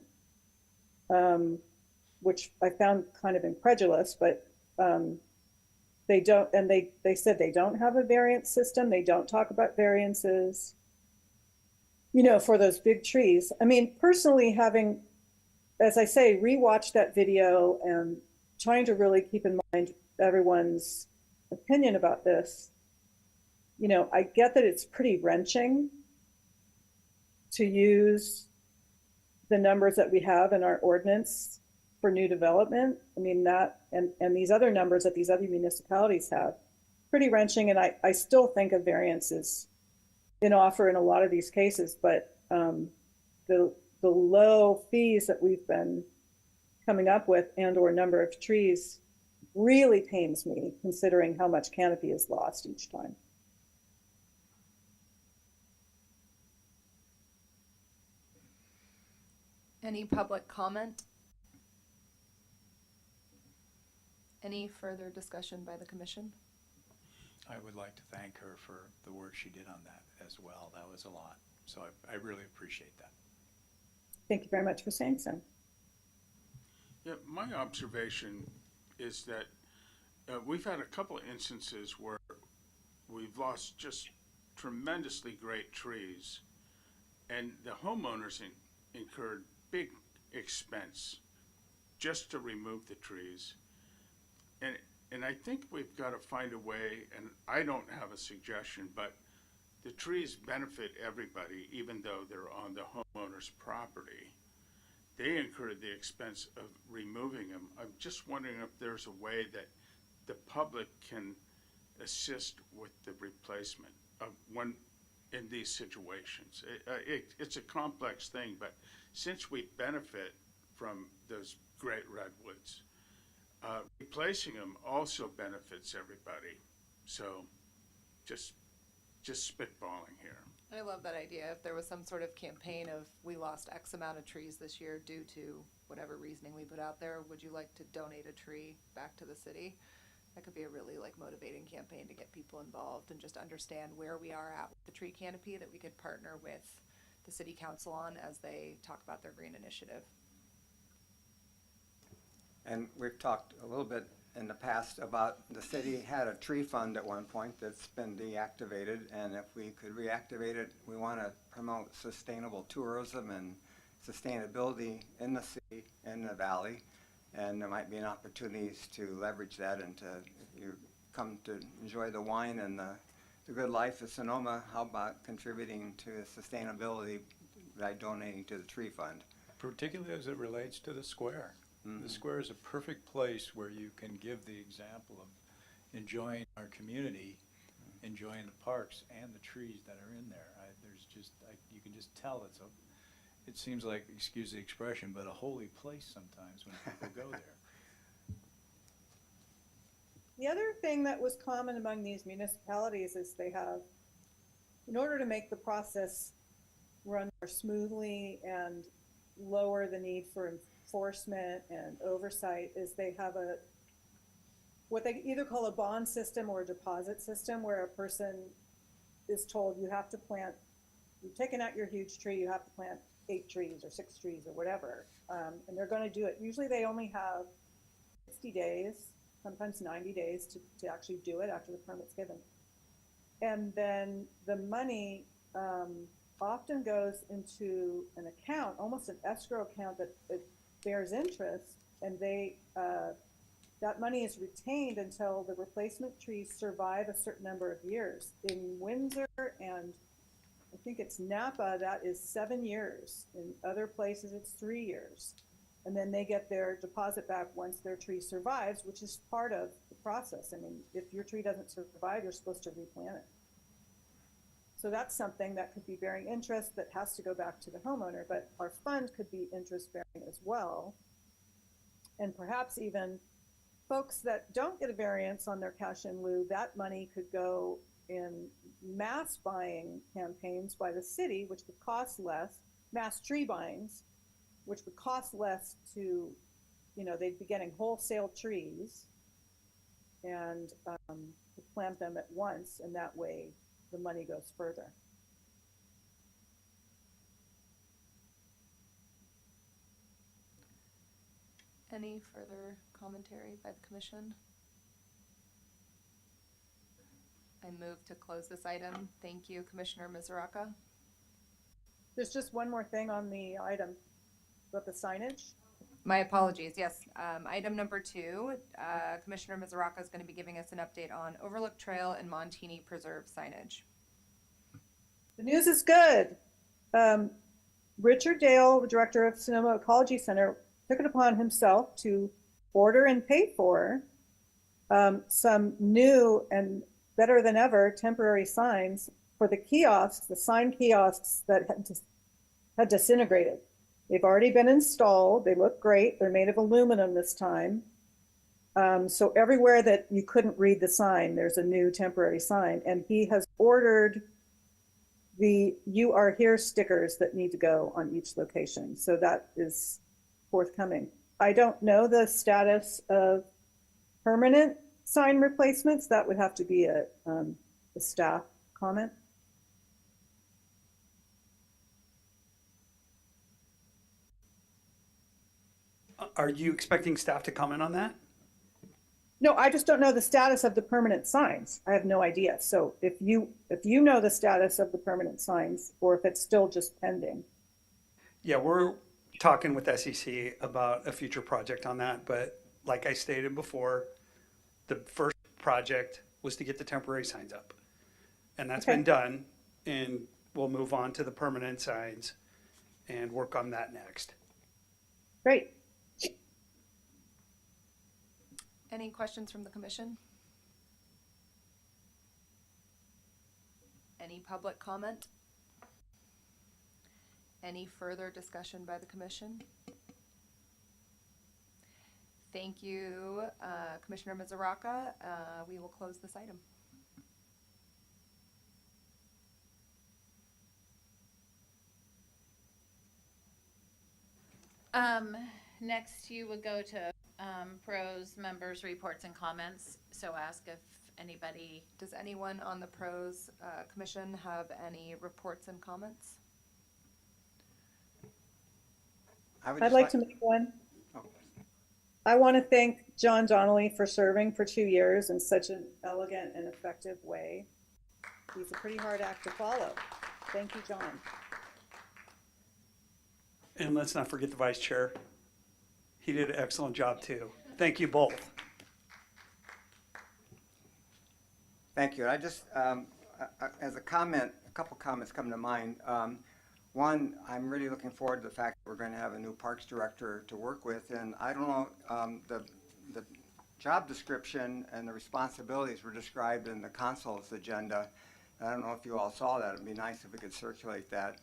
which I found kind of incredulous, but they don't, and they said they don't have a variance system. They don't talk about variances, for those big trees. I mean, personally, having, as I say, rewatched that video and trying to really keep in mind everyone's opinion about this, I get that it's pretty wrenching to use the numbers that we have in our ordinance for new development. I mean, that and these other numbers that these other municipalities have, pretty wrenching. And I still think a variance is in offer in a lot of these cases, but the low fees that we've been coming up with and or number of trees really pains me, considering how much canopy is lost each time.
Any public comment? Any further discussion by the commission?
I would like to thank her for the work she did on that as well. That was a lot. So I really appreciate that.
Thank you very much for saying so.
Yeah, my observation is that we've had a couple of instances where we've lost just tremendously great trees, and the homeowners incurred big expense just to remove the trees. And I think we've got to find a way, and I don't have a suggestion, but the trees benefit everybody, even though they're on the homeowner's property. They incur the expense of removing them. I'm just wondering if there's a way that the public can assist with the replacement of one in these situations. It's a complex thing, but since we benefit from those great redwoods, replacing them also benefits everybody. So just spitballing here.
I love that idea. If there was some sort of campaign of we lost X amount of trees this year due to whatever reasoning we put out there, would you like to donate a tree back to the city? That could be a really like motivating campaign to get people involved and just understand where we are at with the tree canopy that we could partner with the city council on as they talk about their green initiative.
And we've talked a little bit in the past about the city had a tree fund at one point that's been deactivated, and if we could reactivate it, we want to promote sustainable tourism and sustainability in the city, in the valley, and there might be an opportunities to leverage that and to, if you come to enjoy the wine and the good life of Sonoma, how about contributing to sustainability by donating to the tree fund?
Particularly as it relates to the square.
Mm-hmm.
The square is a perfect place where you can give the example of enjoying our community, enjoying the parks and the trees that are in there. You can just tell it seems like, excuse the expression, but a holy place sometimes when people go there.
The other thing that was common among these municipalities is they have, in order to make the process run more smoothly and lower the need for enforcement and oversight, is they have what they either call a bond system or a deposit system, where a person is told you have to plant, you've taken out your huge tree, you have to plant 8 trees or 6 trees or whatever, and they're going to do it. Usually they only have 60 days, sometimes 90 days to actually do it after the permit's given. And then the money often goes into an account, almost an escrow account that bears interest, and that money is retained until the replacement trees survive a certain number of years. In Windsor and I think it's Napa, that is 7 years. In other places, it's 3 years. And then they get their deposit back once their tree survives, which is part of the process. I mean, if your tree doesn't survive, you're supposed to replant it. So that's something that could be bearing interest that has to go back to the homeowner, but our fund could be interest bearing as well. And perhaps even folks that don't get a variance on their cash in lieu, that money could go in mass buying campaigns by the city, which would cost less, mass tree buyings, which would cost less to, they'd be getting wholesale trees and plant them at once, and that way the money goes further.
Any further commentary by the commission? I move to close this item. Thank you, Commissioner Misuraka.
There's just one more thing on the item about the signage.
My apologies. Yes. Item number 2, Commissioner Misuraka is going to be giving us an update on Overlook Trail and Montini Preserve signage.
The news is good. Richard Dale, the director of Sonoma Ecology Center, took it upon himself to order and pay for some new and better than ever temporary signs for the kiosks, the sign kiosks that had disintegrated. They've already been installed. They look great. They're made of aluminum this time. So everywhere that you couldn't read the sign, there's a new temporary sign. And he has ordered the "You Are Here" stickers that need to go on each location. So that is forthcoming. I don't know the status of permanent sign replacements. That would have to be a staff comment.
Are you expecting staff to comment on that?
No, I just don't know the status of the permanent signs. I have no idea. So if you know the status of the permanent signs, or if it's still just pending.
Yeah, we're talking with SEC about a future project on that, but like I stated before, the first project was to get the temporary signs up. And that's been done, and we'll move on to the permanent signs and work on that next.
Great.
Any questions from the commission? Any public comment? Any further discussion by the commission? Thank you, Commissioner Mizuraka. We will close this item.
Next you would go to, pros, members, reports and comments. So ask if anybody,
Does anyone on the pros commission have any reports and comments?
I'd like to make one. I want to thank John Donnelly for serving for 2 years in such an elegant and effective way. He's a pretty hard act to follow. Thank you, John.
And let's not forget the vice chair. He did an excellent job too. Thank you both.
Thank you. I just, as a comment, a couple comments come to mind. One, I'm really looking forward to the fact that we're going to have a new parks director to work with, and I don't know, the job description and the responsibilities were described in the council's agenda. I don't know if you all saw that. It'd be nice if we could circulate that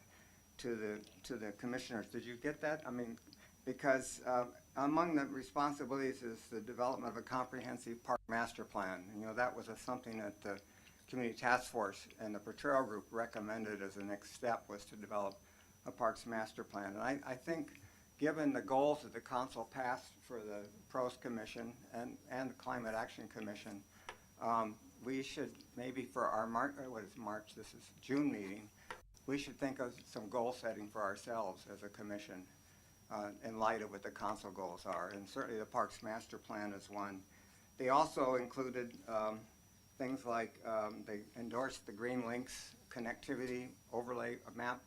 to the commissioners. Did you get that? I mean, because among the responsibilities is the development of a comprehensive park master plan. And, you know, that was something that the Community Task Force and the Patrol Group recommended as the next step, was to develop a parks master plan. And I think, given the goals that the council passed for the Pros Commission and the Climate Action Commission, we should maybe for our this is June meeting, we should think of some goal setting for ourselves as a commission in light of what the council goals are. And certainly the parks master plan is one. They also included things like they endorsed the Green Links connectivity overlay map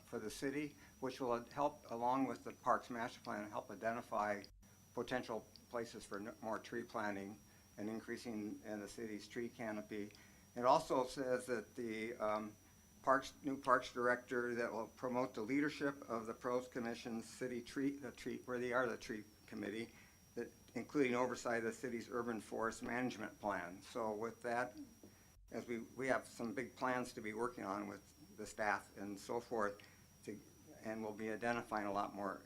for the city, which will help, along with the Parks Master Plan, help identify potential places for more tree planting and increasing in the city's tree canopy. It also says that the new Parks Director that will promote the leadership of the Pros Commission's city tree committee, that including oversight of the city's urban forest management plan. So with that, as we have some big plans to be working on with the staff and so forth, and we'll be identifying a lot more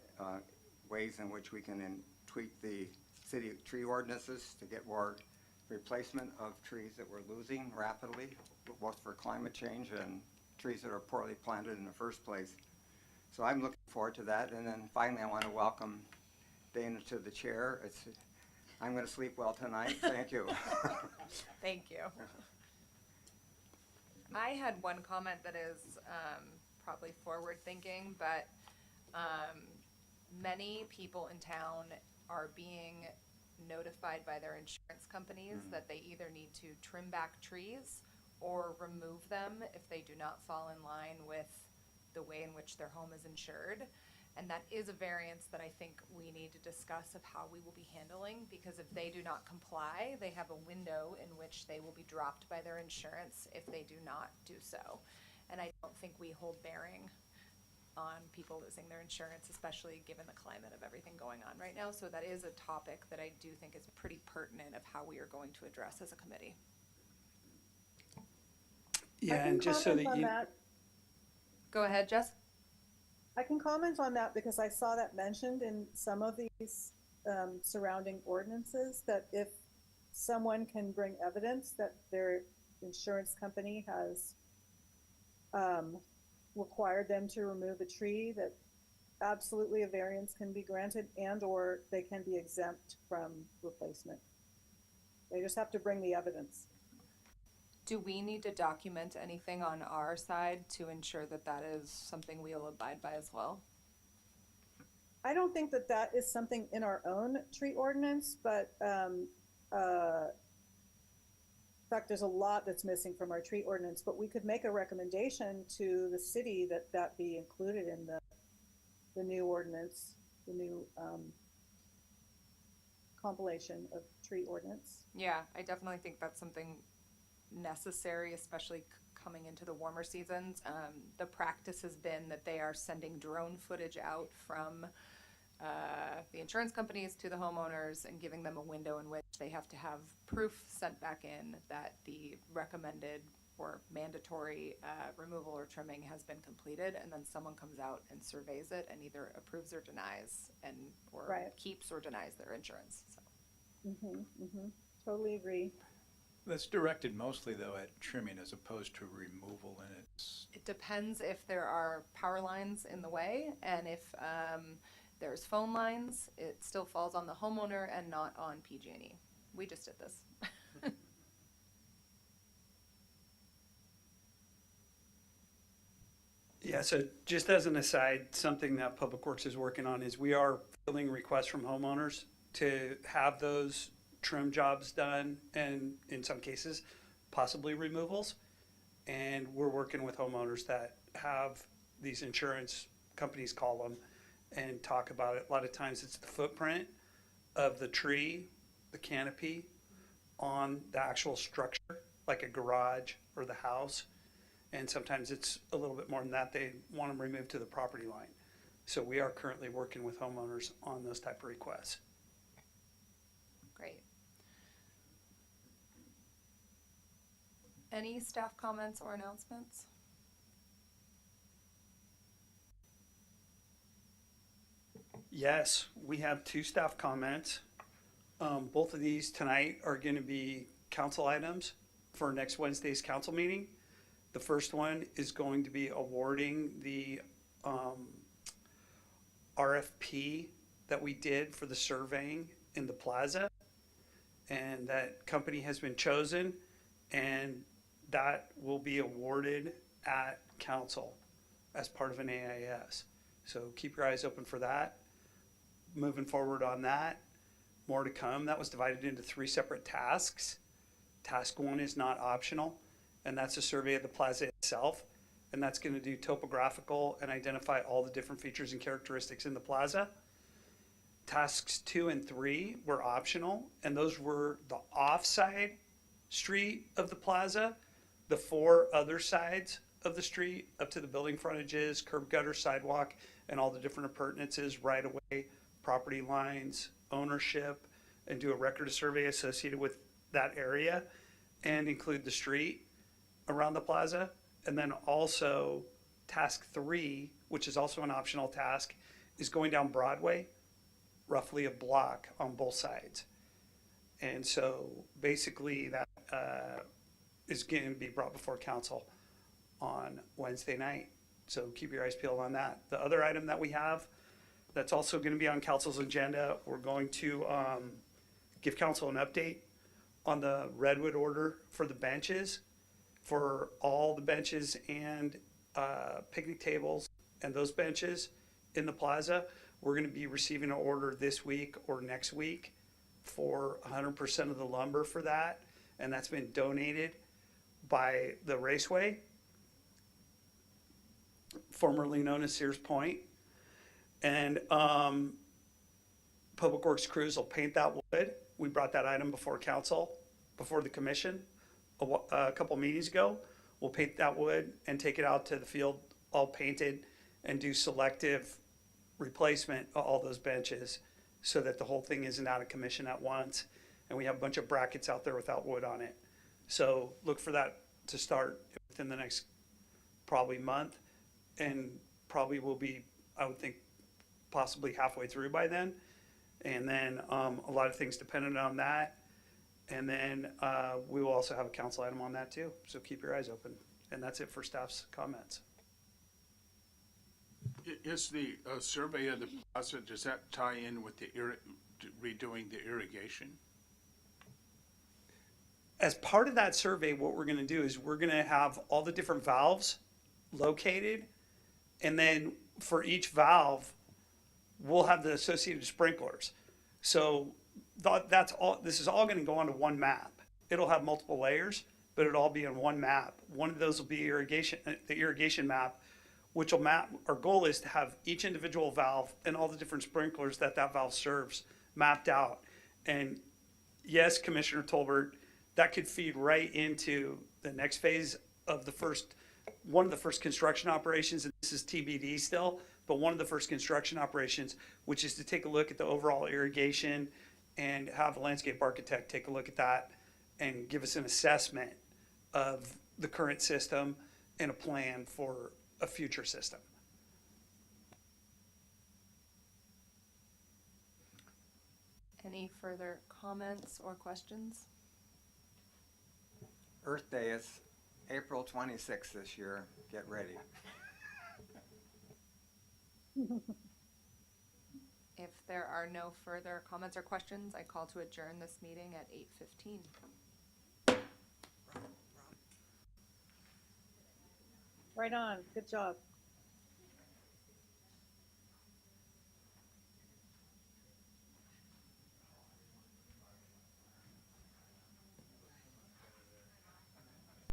ways in which we can tweak the city tree ordinances to get more replacement of trees that we're losing rapidly, both for climate change and trees that are poorly planted in the first place. So I'm looking forward to that. And then finally, I want to welcome Dana to the chair. I'm going to sleep well tonight. Thank you.
Thank you. I had one comment that is probably forward thinking, but many people in town are being notified by their insurance companies that they either need to trim back trees or remove them if they do not fall in line with the way in which their home is insured. And that is a variance that I think we need to discuss of how we will be handling, because if they do not comply, they have a window in which they will be dropped by their insurance if they do not do so. And I don't think we hold bearing on people losing their insurance, especially given the climate of everything going on right now. So that is a topic that I do think is pretty pertinent of how we are going to address as a committee.
Yeah, and just so that you...
Go ahead, Jess.
I can comment on that because I saw that mentioned in some of these surrounding ordinances, that if someone can bring evidence that their insurance company has required them to remove a tree, that absolutely a variance can be granted, and or they can be exempt from replacement. They just have to bring the evidence.
Do we need to document anything on our side to ensure that that is something we'll abide by as well?
I don't think that that is something in our own tree ordinance, but in fact, there's a lot that's missing from our tree ordinance, but we could make a recommendation to the city that that be included in the new ordinance, the new compilation of tree ordinance.
Yeah, I definitely think that's something necessary, especially coming into the warmer seasons. The practice has been that they are sending drone footage out from the insurance companies to the homeowners and giving them a window in which they have to have proof sent back in that the recommended or mandatory removal or trimming has been completed, and then someone comes out and surveys it and either approves or denies, and or
Right.
keeps or denies their insurance. So.
Totally agree.
That's directed mostly, though, at trimming as opposed to removal, and it's,
It depends if there are power lines in the way, and if there's phone lines, it still falls on the homeowner and not on PG&E. We just did this.
Yeah, so just as an aside, something that Public Works is working on is we are fielding requests from homeowners to have those trim jobs done, and in some cases, possibly removals. And we're working with homeowners that have these insurance companies call them and talk about it. A lot of times it's the footprint of the tree, the canopy on the actual structure, like a garage or the house. And sometimes it's a little bit more than that. They want them removed to the property line. So we are currently working with homeowners on those type of requests.
Great. Any staff comments or announcements?
Yes, we have two staff comments. Both of these tonight are going to be council items for next Wednesday's council meeting. The first one is going to be awarding the RFP that we did for the surveying in the plaza. And that company has been chosen, and that will be awarded at council as part of an AIS. So keep your eyes open for that. Moving forward on that, more to come. That was divided into 3 separate tasks. Task 1 is not optional, and that's a survey of the plaza itself. And that's going to do topographical and identify all the different features and characteristics in the plaza. Tasks 2 and 3 were optional, and those were the offside street of the plaza, the 4 other sides of the street, up to the building frontages, curb gutter, sidewalk, and all the different appurtenances, right away, property lines, ownership, and do a record of survey associated with that area, and include the street around the plaza. And then also task 3, which is also an optional task, is going down Broadway, roughly a block on both sides. And so basically that is going to be brought before council on Wednesday night. So keep your eyes peeled on that. The other item that we have that's also going to be on council's agenda, we're going to give council an update on the redwood order for the benches, for all the benches and picnic tables and those benches in the plaza. We're going to be receiving an order this week or next week for 100% of the lumber for that, and that's been donated by the Raceway, formerly known as Sears Point. And Public Works crews will paint that wood. We brought that item before council, before the commission a couple meetings ago. We'll paint that wood and take it out to the field all painted and do selective replacement of all those benches so that the whole thing isn't out of commission at once. And we have a bunch of brackets out there without wood on it. So look for that to start within the next probably month, and probably will be, I would think, possibly halfway through by then. And then a lot of things dependent on that. And then we will also have a council item on that too. So keep your eyes open. And that's it for staff's comments.
Is the survey of the plaza, does that tie in with the redoing the irrigation?
As part of that survey, what we're going to do is we're going to have all the different valves located. And then for each valve, we'll have the associated sprinklers. So that's all. This is all going to go onto one map. It'll have multiple layers, but it'll all be on one map. One of those will be irrigation, the irrigation map, which will map. Our goal is to have each individual valve and all the different sprinklers that valve serves mapped out. And yes, Commissioner Tolbert, that could feed right into the next phase of one of the first construction operations. And this is TBD still, but one of the first construction operations, which is to take a look at the overall irrigation and have a landscape architect take a look at that and give us an assessment of the current system and a plan for a future system.
Any further comments or questions?
Earth Day is April 26th this year. Get ready.
If there are no further comments or questions, I call to adjourn this meeting at 8:15.
Right on. Good job.